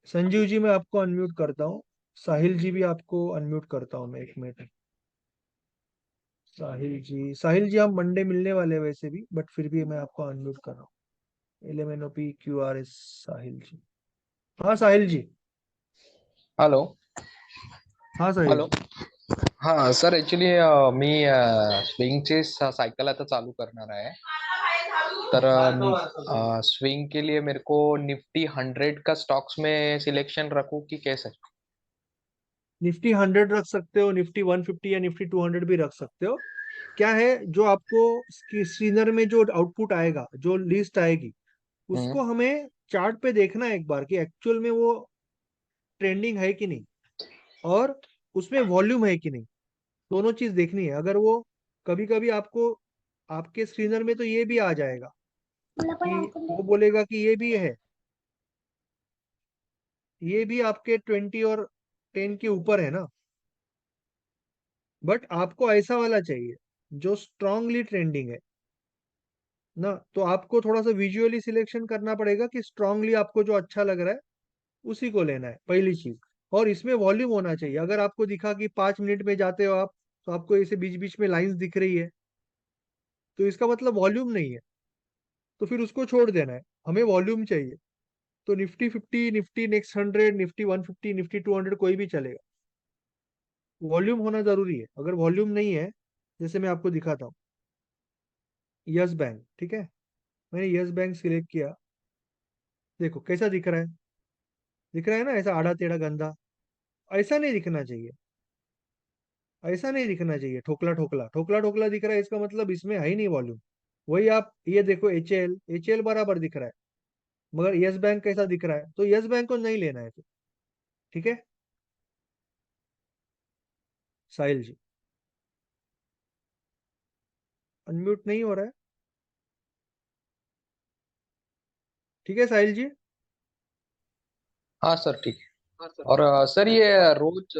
Speaker 1: संजीव जी मैं आपको अनम्यूट करता हूँ। साहिल जी भी आपको अनम्यूट करता हूँ मैं, एक मिनट। साहिल जी हम मंडे मिलने वाले हैं वैसे भी, बट फिर भी मैं आपको अनम्यूट कर रहा हूँ। LMNOPQRS साहिल जी। हाँ साहिल जी।
Speaker 6: हॅलो
Speaker 1: हाँ साहिल
Speaker 6: हॅलो.
Speaker 1: जी।
Speaker 6: हा सर ऍक्च्युली मी स्विंगची सायकल आता चालू करणार आहे. तर स्विंग के लिए मेरे को निफ्टी 100 का स्टॉक्स में सिलेक्शन रखूं कि कैसे?
Speaker 1: निफ्टी 100 रख सकते हो, निफ्टी 150 या निफ्टी 200 भी रख सकते हो। क्या है, जो आपको स्क्रीनर में जो आउटपुट आएगा, जो लिस्ट आएगी,
Speaker 6: हम्म.
Speaker 1: उसको हमें चार्ट पे देखना है एक बार कि एक्चुअल में वो ट्रेंडिंग है कि नहीं, और उसमें वॉल्यूम है कि नहीं। दोनों चीज देखनी है। अगर वो कभी कभी आपको आपके स्क्रीनर में तो ये भी आ जाएगा कि वो बोलेगा कि ये भी आपके 20 और 10 के ऊपर है ना, बट आपको ऐसा वाला चाहिए जो स्ट्रांगली ट्रेंडिंग है ना। तो आपको थोड़ा सा विजुअली सिलेक्शन करना पड़ेगा कि स्ट्रांगली आपको जो अच्छा लग रहा है उसी को लेना है, पहली चीज। और इसमें वॉल्यूम होना चाहिए। अगर आपको दिखा कि 5 मिनट में जाते हो आप, तो आपको ऐसे बीच बीच में लाइंस दिख रही है, तो इसका मतलब वॉल्यूम नहीं है, तो फिर उसको छोड़ देना है। हमें वॉल्यूम चाहिए। तो Nifty 50, Nifty next 100, Nifty 150, Nifty 200 कोई भी चलेगा। वॉल्यूम होना जरूरी है। अगर वॉल्यूम नहीं है, जैसे मैं आपको दिखाता हूँ, यस बैंक, ठीक है, मैंने यस बैंक सिलेक्ट किया। देखो कैसा दिख रहा है। दिख रहा है ना ऐसा आड़ा टेढ़ा गंदा। ऐसा नहीं दिखना चाहिए। ऐसा नहीं दिखना चाहिए ठोकला ठोकला ठोकला ठोकला दिख रहा है, इसका मतलब इसमें है ही नहीं वॉल्यूम। वही आप ये देखो, एच एल बराबर दिख रहा है, मगर यस बैंक कैसा दिख रहा है, तो यस बैंक को नहीं लेना है फिर। ठीक है साहिल जी, अनम्यूट नहीं हो रहा है। ठीक है साहिल जी।
Speaker 6: हाँ सर ठीक है. और सर ये रोज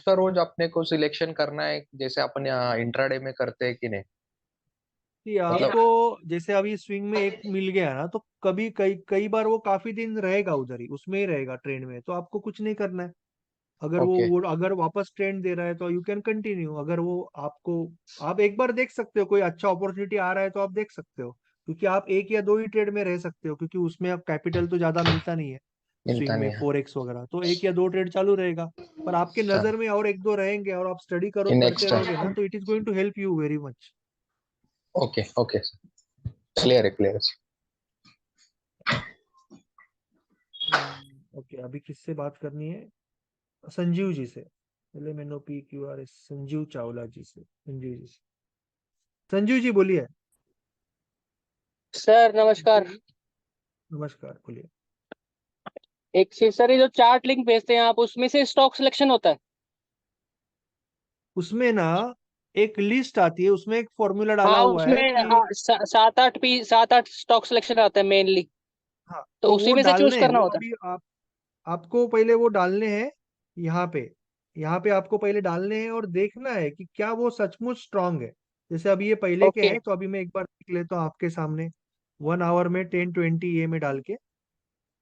Speaker 6: का रोज अपने को सिलेक्शन करना है जैसे अपन इंट्राडे में करते हैं कि नहीं?
Speaker 1: कि
Speaker 6: मतलब
Speaker 1: आपको जैसे अभी स्विंग में एक मिल गया ना, तो कभी कई कई बार वो काफी दिन रहेगा उधर ही, उसमें ही रहेगा ट्रेंड में, तो आपको कुछ नहीं करना है। अगर
Speaker 6: ओके.
Speaker 1: वो अगर वापस ट्रेंड दे रहा है तो यू कैन कंटिन्यू। अगर वो आपको, आप एक बार देख सकते हो, कोई अच्छा अपॉर्चुनिटी आ रहा है तो आप देख सकते हो, क्योंकि आप एक या दो ही ट्रेड में रह सकते हो, क्योंकि उसमें अब कैपिटल तो ज्यादा मिलता नहीं है।
Speaker 6: मिलता
Speaker 1: स्विंग में
Speaker 6: नहीं है
Speaker 1: 4x वगैरह, तो एक या दो ट्रेड चालू रहेगा। पर आपके
Speaker 6: सर.
Speaker 1: नजर में और एक दो रहेंगे, और आप स्टडी करो
Speaker 6: इन
Speaker 1: करते
Speaker 6: एक्स्ट्रा.
Speaker 1: रहोगे ना, तो it is going to help you very much.
Speaker 6: Okay okay. Clear है क्लियर है.
Speaker 1: ओके, अभी किससे बात करनी है? संजीव जी से। LMNOPQRS संजीव चावला जी से। संजीव जी से। संजीव जी बोलिए।
Speaker 7: सर नमस्कार।
Speaker 1: नमस्कार बोलिए।
Speaker 7: एक चीज सर, ये जो चार्ट लिंक भेजते हैं आप, उसमें से स्टॉक सिलेक्शन होता है?
Speaker 1: उसमें ना एक लिस्ट आती है, उसमें एक फॉर्मूला डाला
Speaker 7: हाँ
Speaker 1: हुआ है
Speaker 7: उसमें
Speaker 1: कि
Speaker 7: 7-8 स्टॉक सिलेक्शन आता है मेनली,
Speaker 1: हाँ,
Speaker 7: तो
Speaker 1: तो
Speaker 7: उसी
Speaker 1: वो
Speaker 7: में से चूज
Speaker 1: डालने हैं,
Speaker 7: करना
Speaker 1: वो
Speaker 7: होता
Speaker 1: अभी आप आपको पहले वो डालने हैं यहाँ पे। यहाँ पे आपको पहले डालने हैं और देखना है कि क्या वो सचमुच स्ट्रांग है। जैसे अभी ये
Speaker 7: है।
Speaker 1: पहले के
Speaker 7: ओके।
Speaker 1: हैं, तो अभी मैं एक बार देख लेता हूँ आपके सामने 1 आवर में 10-20 ये में डाल के।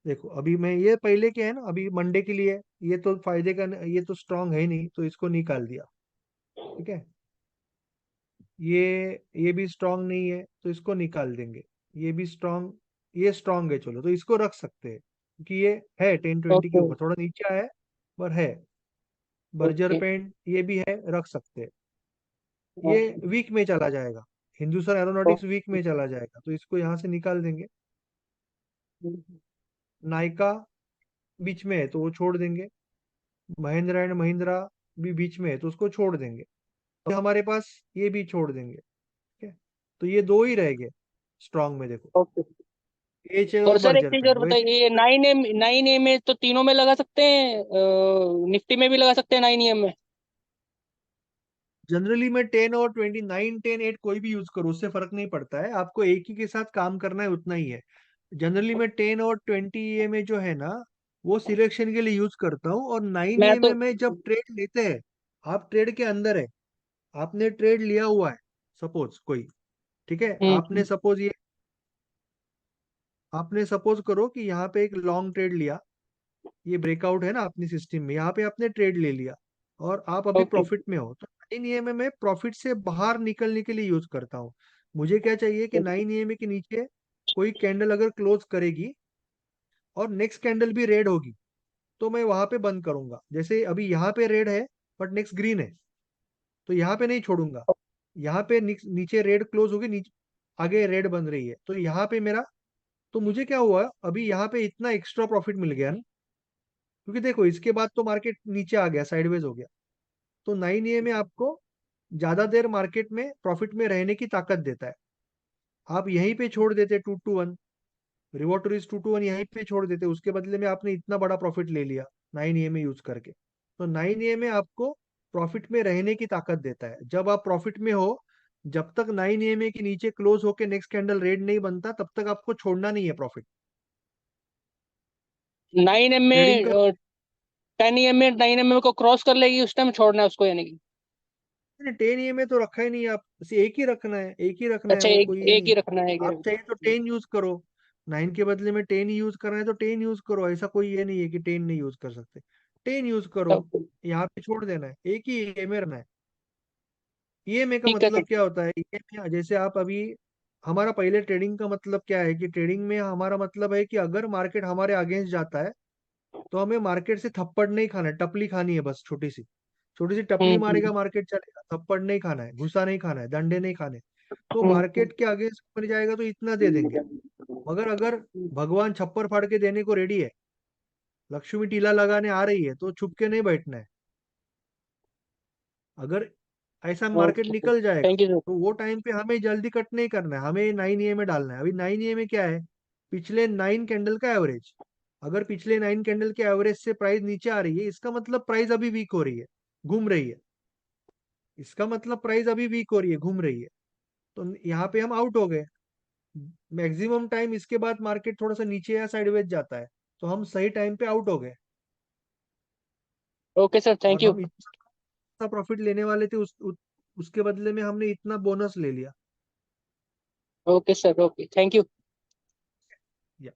Speaker 1: देखो अभी मैं, ये पहले के है ना, अभी मंडे के लिए ये तो फायदे का ये तो स्ट्रांग है ही नहीं, तो इसको निकाल दिया। ठीक है, ये भी स्ट्रांग नहीं है तो इसको निकाल देंगे। ये भी स्ट्रांग, ये स्ट्रांग है, चलो तो इसको रख सकते हैं क्योंकि ये है 10-20 के
Speaker 7: ओके।
Speaker 1: ऊपर, थोड़ा नीचे आया है पर है। Berger
Speaker 7: okay.
Speaker 1: पेंट ये भी है, रख सकते हैं। ये
Speaker 7: ओके।
Speaker 1: वीक में चला जाएगा, हिंदुस्तान एरोनॉटिक्स वीक में चला जाएगा, तो इसको यहाँ से निकाल देंगे। नायका बीच में है तो वो छोड़ देंगे। महिंद्रा एंड महिंद्रा भी बीच में है तो उसको छोड़ देंगे। तो हमारे पास ये भी छोड़ देंगे। ठीक है, तो ये दो ही रह गए स्ट्रांग में, देखो
Speaker 7: ओके।
Speaker 1: एच है
Speaker 7: और
Speaker 1: और
Speaker 7: सर एक
Speaker 1: बर्जर
Speaker 7: चीज
Speaker 1: पेंट।
Speaker 7: और
Speaker 1: वैसे
Speaker 7: बताइए, ये 9 ए में तो तीनों में लगा सकते हैं, निफ्टी में भी लगा सकते हैं 9 ए में?
Speaker 1: जनरली मैं 10 और 20, 9, 10, 8 कोई भी यूज करो, उससे फर्क नहीं पड़ता है, आपको एक ही के साथ काम करना है, उतना ही है। जनरली मैं 10 और 20 ए में जो है ना, वो सिलेक्शन के लिए यूज करता हूँ। और 9
Speaker 7: मैं
Speaker 1: ए में
Speaker 7: तो
Speaker 1: मैं जब ट्रेड लेते हैं, आप ट्रेड के अंदर है, आपने ट्रेड लिया हुआ है सपोज कोई, ठीक है,
Speaker 7: हम्म।
Speaker 1: आपने सपोज करो कि यहाँ पे एक लॉन्ग ट्रेड लिया, ये ब्रेकआउट है ना अपनी सिस्टम में, यहाँ पे आपने ट्रेड ले लिया और आप अभी
Speaker 7: ओके।
Speaker 1: प्रॉफिट में हो, तो 9 EMA में प्रॉफिट से बाहर निकलने के लिए यूज करता हूँ। मुझे क्या चाहिए कि 9 EMA के नीचे कोई कैंडल अगर क्लोज करेगी और नेक्स्ट कैंडल भी रेड होगी, तो मैं वहां पे बंद करूंगा। जैसे अभी यहाँ पे रेड है बट नेक्स्ट ग्रीन है, तो यहाँ पे नहीं छोड़ूंगा। यहाँ पे नीचे रेड क्लोज होगी, नीचे आगे रेड बन रही है, तो यहाँ पे मेरा, तो मुझे क्या हुआ, अभी यहाँ पे इतना एक्स्ट्रा प्रॉफिट मिल गया ना, क्योंकि देखो इसके बाद तो मार्केट नीचे आ गया, साइडवेज हो गया। तो 9 ए में आपको ज्यादा देर मार्केट में प्रॉफिट में रहने की ताकत देता है। आप यहीं पे छोड़ देते 2 to 1, reward to risk 2 to 1 यहीं पे छोड़ देते, उसके बदले में आपने इतना बड़ा प्रॉफिट ले लिया 9 ए में यूज करके। तो 9 ए में आपको प्रॉफिट में रहने की ताकत देता है। जब आप प्रॉफिट में हो, जब तक 9 ए के नीचे क्लोज होके नेक्स्ट कैंडल रेड नहीं बनता, तब तक आपको छोड़ना नहीं है प्रॉफिट।
Speaker 7: 9 ए
Speaker 1: ट्रेडिंग का
Speaker 7: में 10 ए में 9 ए को क्रॉस कर लेगी उस टाइम छोड़ना है उसको, यानी कि?
Speaker 1: 10 में तो रखा ही नहीं है, आप बस एक ही रखना है, एक ही रखना है,
Speaker 7: अच्छा,
Speaker 1: वो
Speaker 7: एक
Speaker 1: कोई ये
Speaker 7: एक
Speaker 1: नहीं
Speaker 7: ही
Speaker 1: है।
Speaker 7: रखना है, एक ही
Speaker 1: आप चाहिए तो
Speaker 7: रखना
Speaker 1: 10 यूज करो, 9 के बदले में 10 यूज करना है तो 10 यूज करो, ऐसा कोई ये नहीं है कि 10 नहीं यूज कर सकते। 10 यूज करो,
Speaker 7: है।
Speaker 1: यहाँ पे छोड़ देना है, एक ही ये में रहना है। ईएमए का
Speaker 7: ठीक है
Speaker 1: मतलब
Speaker 7: सर।
Speaker 1: क्या होता है, ईएमए जैसे आप अभी, हमारा पहले ट्रेडिंग का मतलब क्या है कि ट्रेडिंग में हमारा मतलब है कि अगर मार्केट हमारे अगेंस्ट जाता है, तो हमें मार्केट से थप्पड़ नहीं खाना है, टपली खानी है, बस छोटी सी टपली
Speaker 7: हम्म।
Speaker 1: मारेगा मार्केट चलेगा, थप्पड़ नहीं खाना है, गुस्सा नहीं खाना है, डंडे नहीं खाने। तो
Speaker 7: हम्म।
Speaker 1: मार्केट के अगेंस्ट बन जाएगा तो इतना दे देंगे। मगर अगर भगवान छप्पर फाड़ के देने को रेडी है, लक्ष्मी टीला लगाने आ रही है, तो छुप के नहीं बैठना है। अगर ऐसा मार्केट
Speaker 7: ओके सर,
Speaker 1: निकल जाएगा,
Speaker 7: थैंक यू सर।
Speaker 1: तो वो टाइम पे हमें जल्दी कट नहीं करना है, हमें 9 ए में डालना है। अभी 9 ए में क्या है, पिछले 9 कैंडल का एवरेज, अगर पिछले 9 कैंडल के एवरेज से प्राइस नीचे आ रही है, इसका मतलब प्राइस अभी वीक हो रही है, घूम रही है। इसका मतलब प्राइस अभी वीक हो रही है, घूम रही है। तो यहाँ पे हम आउट हो गए। मैक्सिमम टाइम इसके बाद मार्केट थोड़ा सा नीचे या साइडवेज जाता है, तो हम सही टाइम पे आउट हो गए।
Speaker 7: ओके सर,
Speaker 1: और
Speaker 7: थैंक यू।
Speaker 1: हम इतना प्रॉफिट लेने वाले थे, उसके बदले में हमने इतना बोनस ले लिया।
Speaker 7: Okay sir, okay, thank you.
Speaker 1: या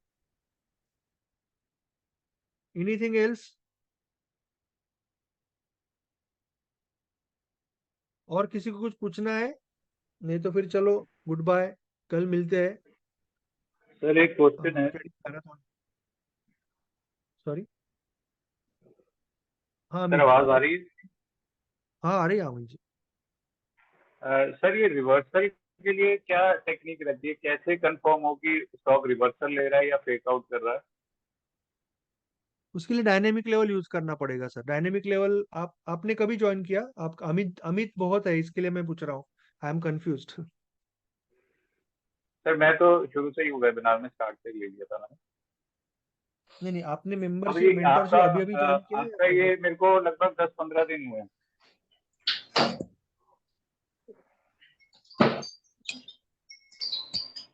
Speaker 1: एनीथिंग एल्स? और किसी को कुछ पूछना है? नहीं तो फिर चलो, गुड बाय, कल मिलते हैं।
Speaker 4: सर एक क्वेश्चन है।
Speaker 1: सॉरी, हाँ
Speaker 4: सर
Speaker 1: अमित जी।
Speaker 4: आवाज आ रही है?
Speaker 1: हाँ आ रही है अमित जी।
Speaker 4: सर ये रिवर्सल के लिए क्या टेक्निक रहती है, कैसे कंफर्म हो कि स्टॉक रिवर्सल ले रहा है या फेक आउट कर रहा है?
Speaker 1: उसके लिए डायनेमिक लेवल यूज करना पड़ेगा सर। डायनेमिक लेवल आपने कभी ज्वाइन किया? आप अमित अमित बहुत है, इसके लिए मैं पूछ रहा हूँ, आई एम कंफ्यूज।
Speaker 4: सर मैं तो शुरू से ही वेबिनार में स्टार्ट से ही ले लिया था मैंने।
Speaker 1: नहीं नहीं, आपने
Speaker 4: अभी
Speaker 1: मेंबरशिप
Speaker 4: आपका
Speaker 1: मेंटरशिप अभी अभी ज्वाइन किया है या
Speaker 4: आपका
Speaker 1: पहले
Speaker 4: ये
Speaker 1: से?
Speaker 4: मेरे को लगभग 10-15 दिन हुए हैं।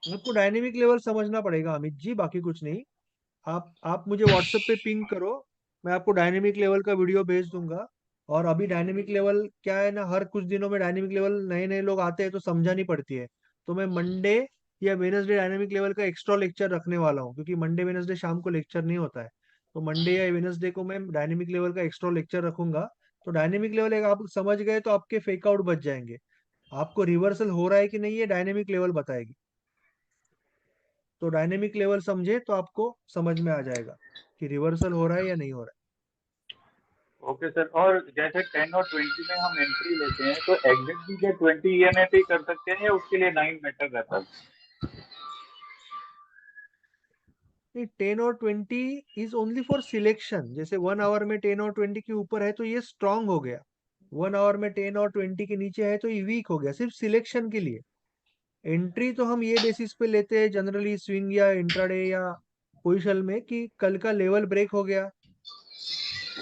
Speaker 1: आपको डायनेमिक लेवल समझना पड़ेगा अमित जी, बाकी कुछ नहीं। आप मुझे व्हाट्सएप पे पिंग करो, मैं आपको डायनेमिक लेवल का वीडियो भेज दूंगा। और अभी डायनेमिक लेवल क्या है ना, हर कुछ दिनों में डायनेमिक लेवल नए नए लोग आते हैं तो समझानी पड़ती है। तो मैं मंडे या वेनसडे डायनेमिक लेवल का एक्स्ट्रा लेक्चर रखने वाला हूँ, क्योंकि मंडे वेनसडे शाम को लेक्चर नहीं होता है। तो मंडे या वेनसडे को मैं डायनेमिक लेवल का एक्स्ट्रा लेक्चर रखूंगा। तो डायनेमिक लेवल एक आप समझ गए तो आपके फेक आउट बच जाएंगे। आपको रिवर्सल हो रहा है कि नहीं, ये डायनेमिक लेवल बताएगी। तो डायनेमिक लेवल समझे तो आपको समझ में आ जाएगा कि रिवर्सल हो रहा है या नहीं हो रहा
Speaker 4: ओके सर। और जैसे 10 और 20 में हम एंट्री लेते हैं तो एग्जिट भी क्या 20 ईएमए पे ही कर सकते हैं या उसके लिए 9 मैटर रहता है?
Speaker 1: है। 10 और 20 इज ओनली फॉर सिलेक्शन। जैसे 1 आवर में 10 और 20 के ऊपर है तो ये स्ट्रांग हो गया, 1 आवर में 10 और 20 के नीचे है तो ये वीक हो गया, सिर्फ सिलेक्शन के लिए। एंट्री तो हम ये बेसिस पे लेते हैं जनरली, स्विंग या इंट्राडे या पोजिशन में, कि कल का लेवल ब्रेक हो गया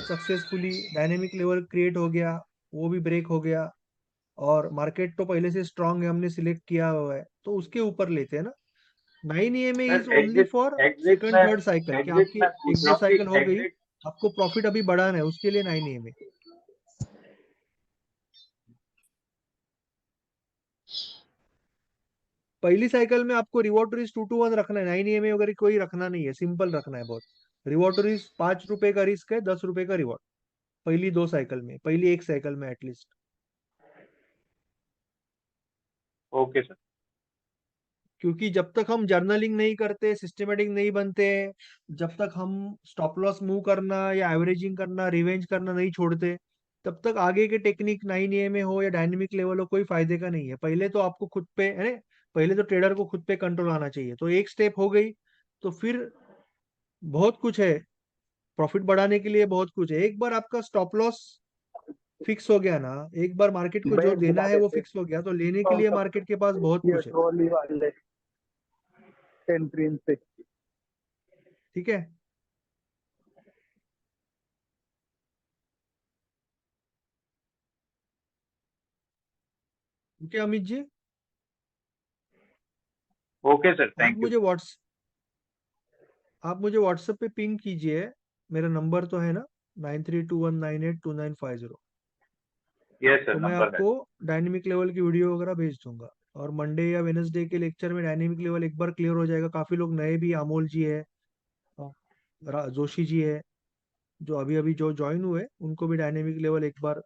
Speaker 1: सक्सेसफुली, डायनेमिक लेवल क्रिएट हो गया, वो भी ब्रेक हो गया, और मार्केट तो पहले से स्ट्रांग है, हमने सिलेक्ट किया हुआ है, तो उसके ऊपर लेते हैं ना। 9 EMA is
Speaker 4: sir
Speaker 1: only
Speaker 4: exit
Speaker 1: for
Speaker 4: exit
Speaker 1: second
Speaker 4: में
Speaker 1: थर्ड साइकिल, कि
Speaker 4: एग्जिट
Speaker 1: आपकी
Speaker 4: में पूछ
Speaker 1: एक
Speaker 4: रहा
Speaker 1: दो
Speaker 4: हूँ कि
Speaker 1: साइकिल हो गई,
Speaker 4: एग्जिट।
Speaker 1: आपको प्रॉफिट अभी बढ़ाना है, उसके लिए 9 EMA। पहली साइकिल में आपको रिवॉर्ड टू रिस्क 2 to 1 रखना है, 9 EMA वगैरह कोई रखना नहीं है, सिंपल रखना है बहुत। रिवॉर्ड टू रिस्क ₹5 का रिस्क है, ₹10 का रिवॉर्ड, पहली 2 साइकिल में, पहली एक साइकिल में एटलीस्ट।
Speaker 4: Okay sir.
Speaker 1: क्योंकि जब तक हम जर्नलिंग नहीं करते, सिस्टमेटिक नहीं बनते, जब तक हम स्टॉप लॉस मूव करना या एवरेजिंग करना, रिवेंज करना नहीं छोड़ते, तब तक आगे के टेक्निक 9 EMA हो या डायनेमिक लेवल हो, कोई फायदे का नहीं है। पहले तो आपको खुद पे है, पहले तो ट्रेडर को खुद पे कंट्रोल आना चाहिए। तो एक स्टेप हो गई, तो फिर बहुत कुछ है, प्रॉफिट बढ़ाने के लिए बहुत कुछ है। एक बार आपका स्टॉप लॉस फिक्स हो गया ना, एक बार मार्केट को जो
Speaker 5: बैग
Speaker 1: देना
Speaker 5: दिला
Speaker 1: है वो
Speaker 5: देते
Speaker 1: फिक्स हो गया, तो लेने के लिए मार्केट के पास बहुत
Speaker 5: ये
Speaker 1: कुछ है।
Speaker 5: ट्रॉली वाले एंट्री से।
Speaker 1: ठीक है। Okay Amit ji,
Speaker 4: okay sir,
Speaker 1: आप
Speaker 4: थैंक यू।
Speaker 1: मुझे व्हाट्स आप मुझे व्हाट्सएप पे पिंग कीजिए, मेरा नंबर तो है ना, 9321982950।
Speaker 4: यस सर,
Speaker 1: तो मैं
Speaker 4: नंबर है।
Speaker 1: आपको डायनेमिक लेवल की वीडियो वगैरह भेज दूंगा। और मंडे या वेनसडे के लेक्चर में डायनेमिक लेवल एक बार क्लियर हो जाएगा। काफी लोग नए भी, अमोल जी है, जोशी जी है, जो अभी अभी जो ज्वाइन हुए, उनको भी डायनेमिक लेवल एक बार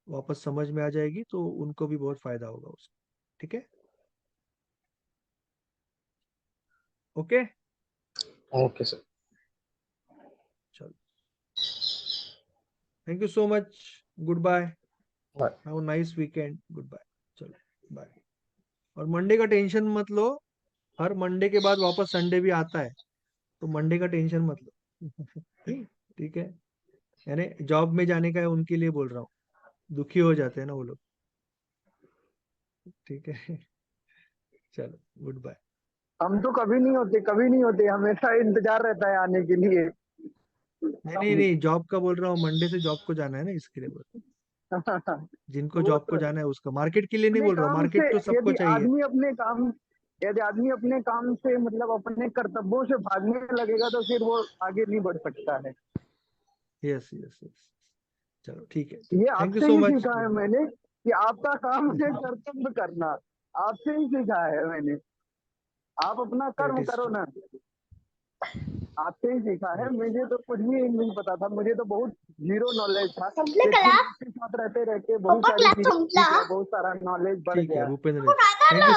Speaker 1: वापस समझ में आ जाएगी, तो उनको भी बहुत फायदा होगा उसका। ठीक है, ओके,
Speaker 6: ओके सर।
Speaker 1: चलो, thank you so much, good bye,
Speaker 6: bye.
Speaker 1: Have nice weekend, good bye, चलो बाय। और मंडे का टेंशन मत लो, हर मंडे के बाद वापस संडे भी आता है, तो मंडे का टेंशन मत लो। ठीक है, यानी जॉब में जाने का है उनके लिए बोल रहा हूँ, दुखी हो जाते हैं ना वो लोग। ठीक है, चलो गुड बाय।
Speaker 5: हम तो कभी नहीं होते, कभी नहीं होते, हमेशा इंतजार रहता है आने के लिए।
Speaker 1: नहीं नहीं नहीं, जॉब का बोल रहा हूँ, मंडे से जॉब को जाना है ना, इसके लिए बोल, जिनको
Speaker 5: वो
Speaker 1: जॉब को
Speaker 5: तो है।
Speaker 1: जाना है उसका, मार्केट के लिए नहीं
Speaker 5: अपने
Speaker 1: बोल रहा हूँ,
Speaker 5: काम से
Speaker 1: मार्केट तो सबको चाहिए।
Speaker 5: यदि आदमी अपने काम से मतलब अपने कर्तव्यों से भागने लगेगा तो फिर वो आगे नहीं बढ़ सकता है।
Speaker 1: यस यस यस, चलो ठीक है,
Speaker 5: ये
Speaker 1: थैंक यू
Speaker 5: आपसे
Speaker 1: सो
Speaker 5: ही
Speaker 1: मच,
Speaker 5: सीखा है
Speaker 1: गुड बाय।
Speaker 5: मैंने कि आपका काम है कर्तव्य करना। आपसे ही सीखा है मैंने। आप अपना
Speaker 1: दैट
Speaker 5: कर्म
Speaker 1: इज
Speaker 5: करो
Speaker 1: ट्रू,
Speaker 5: ना। आपसे ही सीखा है।
Speaker 1: दैट इज,
Speaker 5: मुझे तो कुछ भी नहीं पता था, मुझे तो बहुत जीरो नॉलेज था,
Speaker 8: संपले
Speaker 5: लेकिन
Speaker 8: क्लास
Speaker 5: आपके साथ रहते रहते बहुत
Speaker 8: पप्पा
Speaker 5: सारी
Speaker 8: क्लास
Speaker 5: चीजें
Speaker 8: संपला
Speaker 5: सीख गया, बहुत सारा नॉलेज बढ़
Speaker 1: ठीक है
Speaker 5: गया।
Speaker 1: भूपेंद्र जी,
Speaker 8: कुणाचा
Speaker 1: थैंक यू।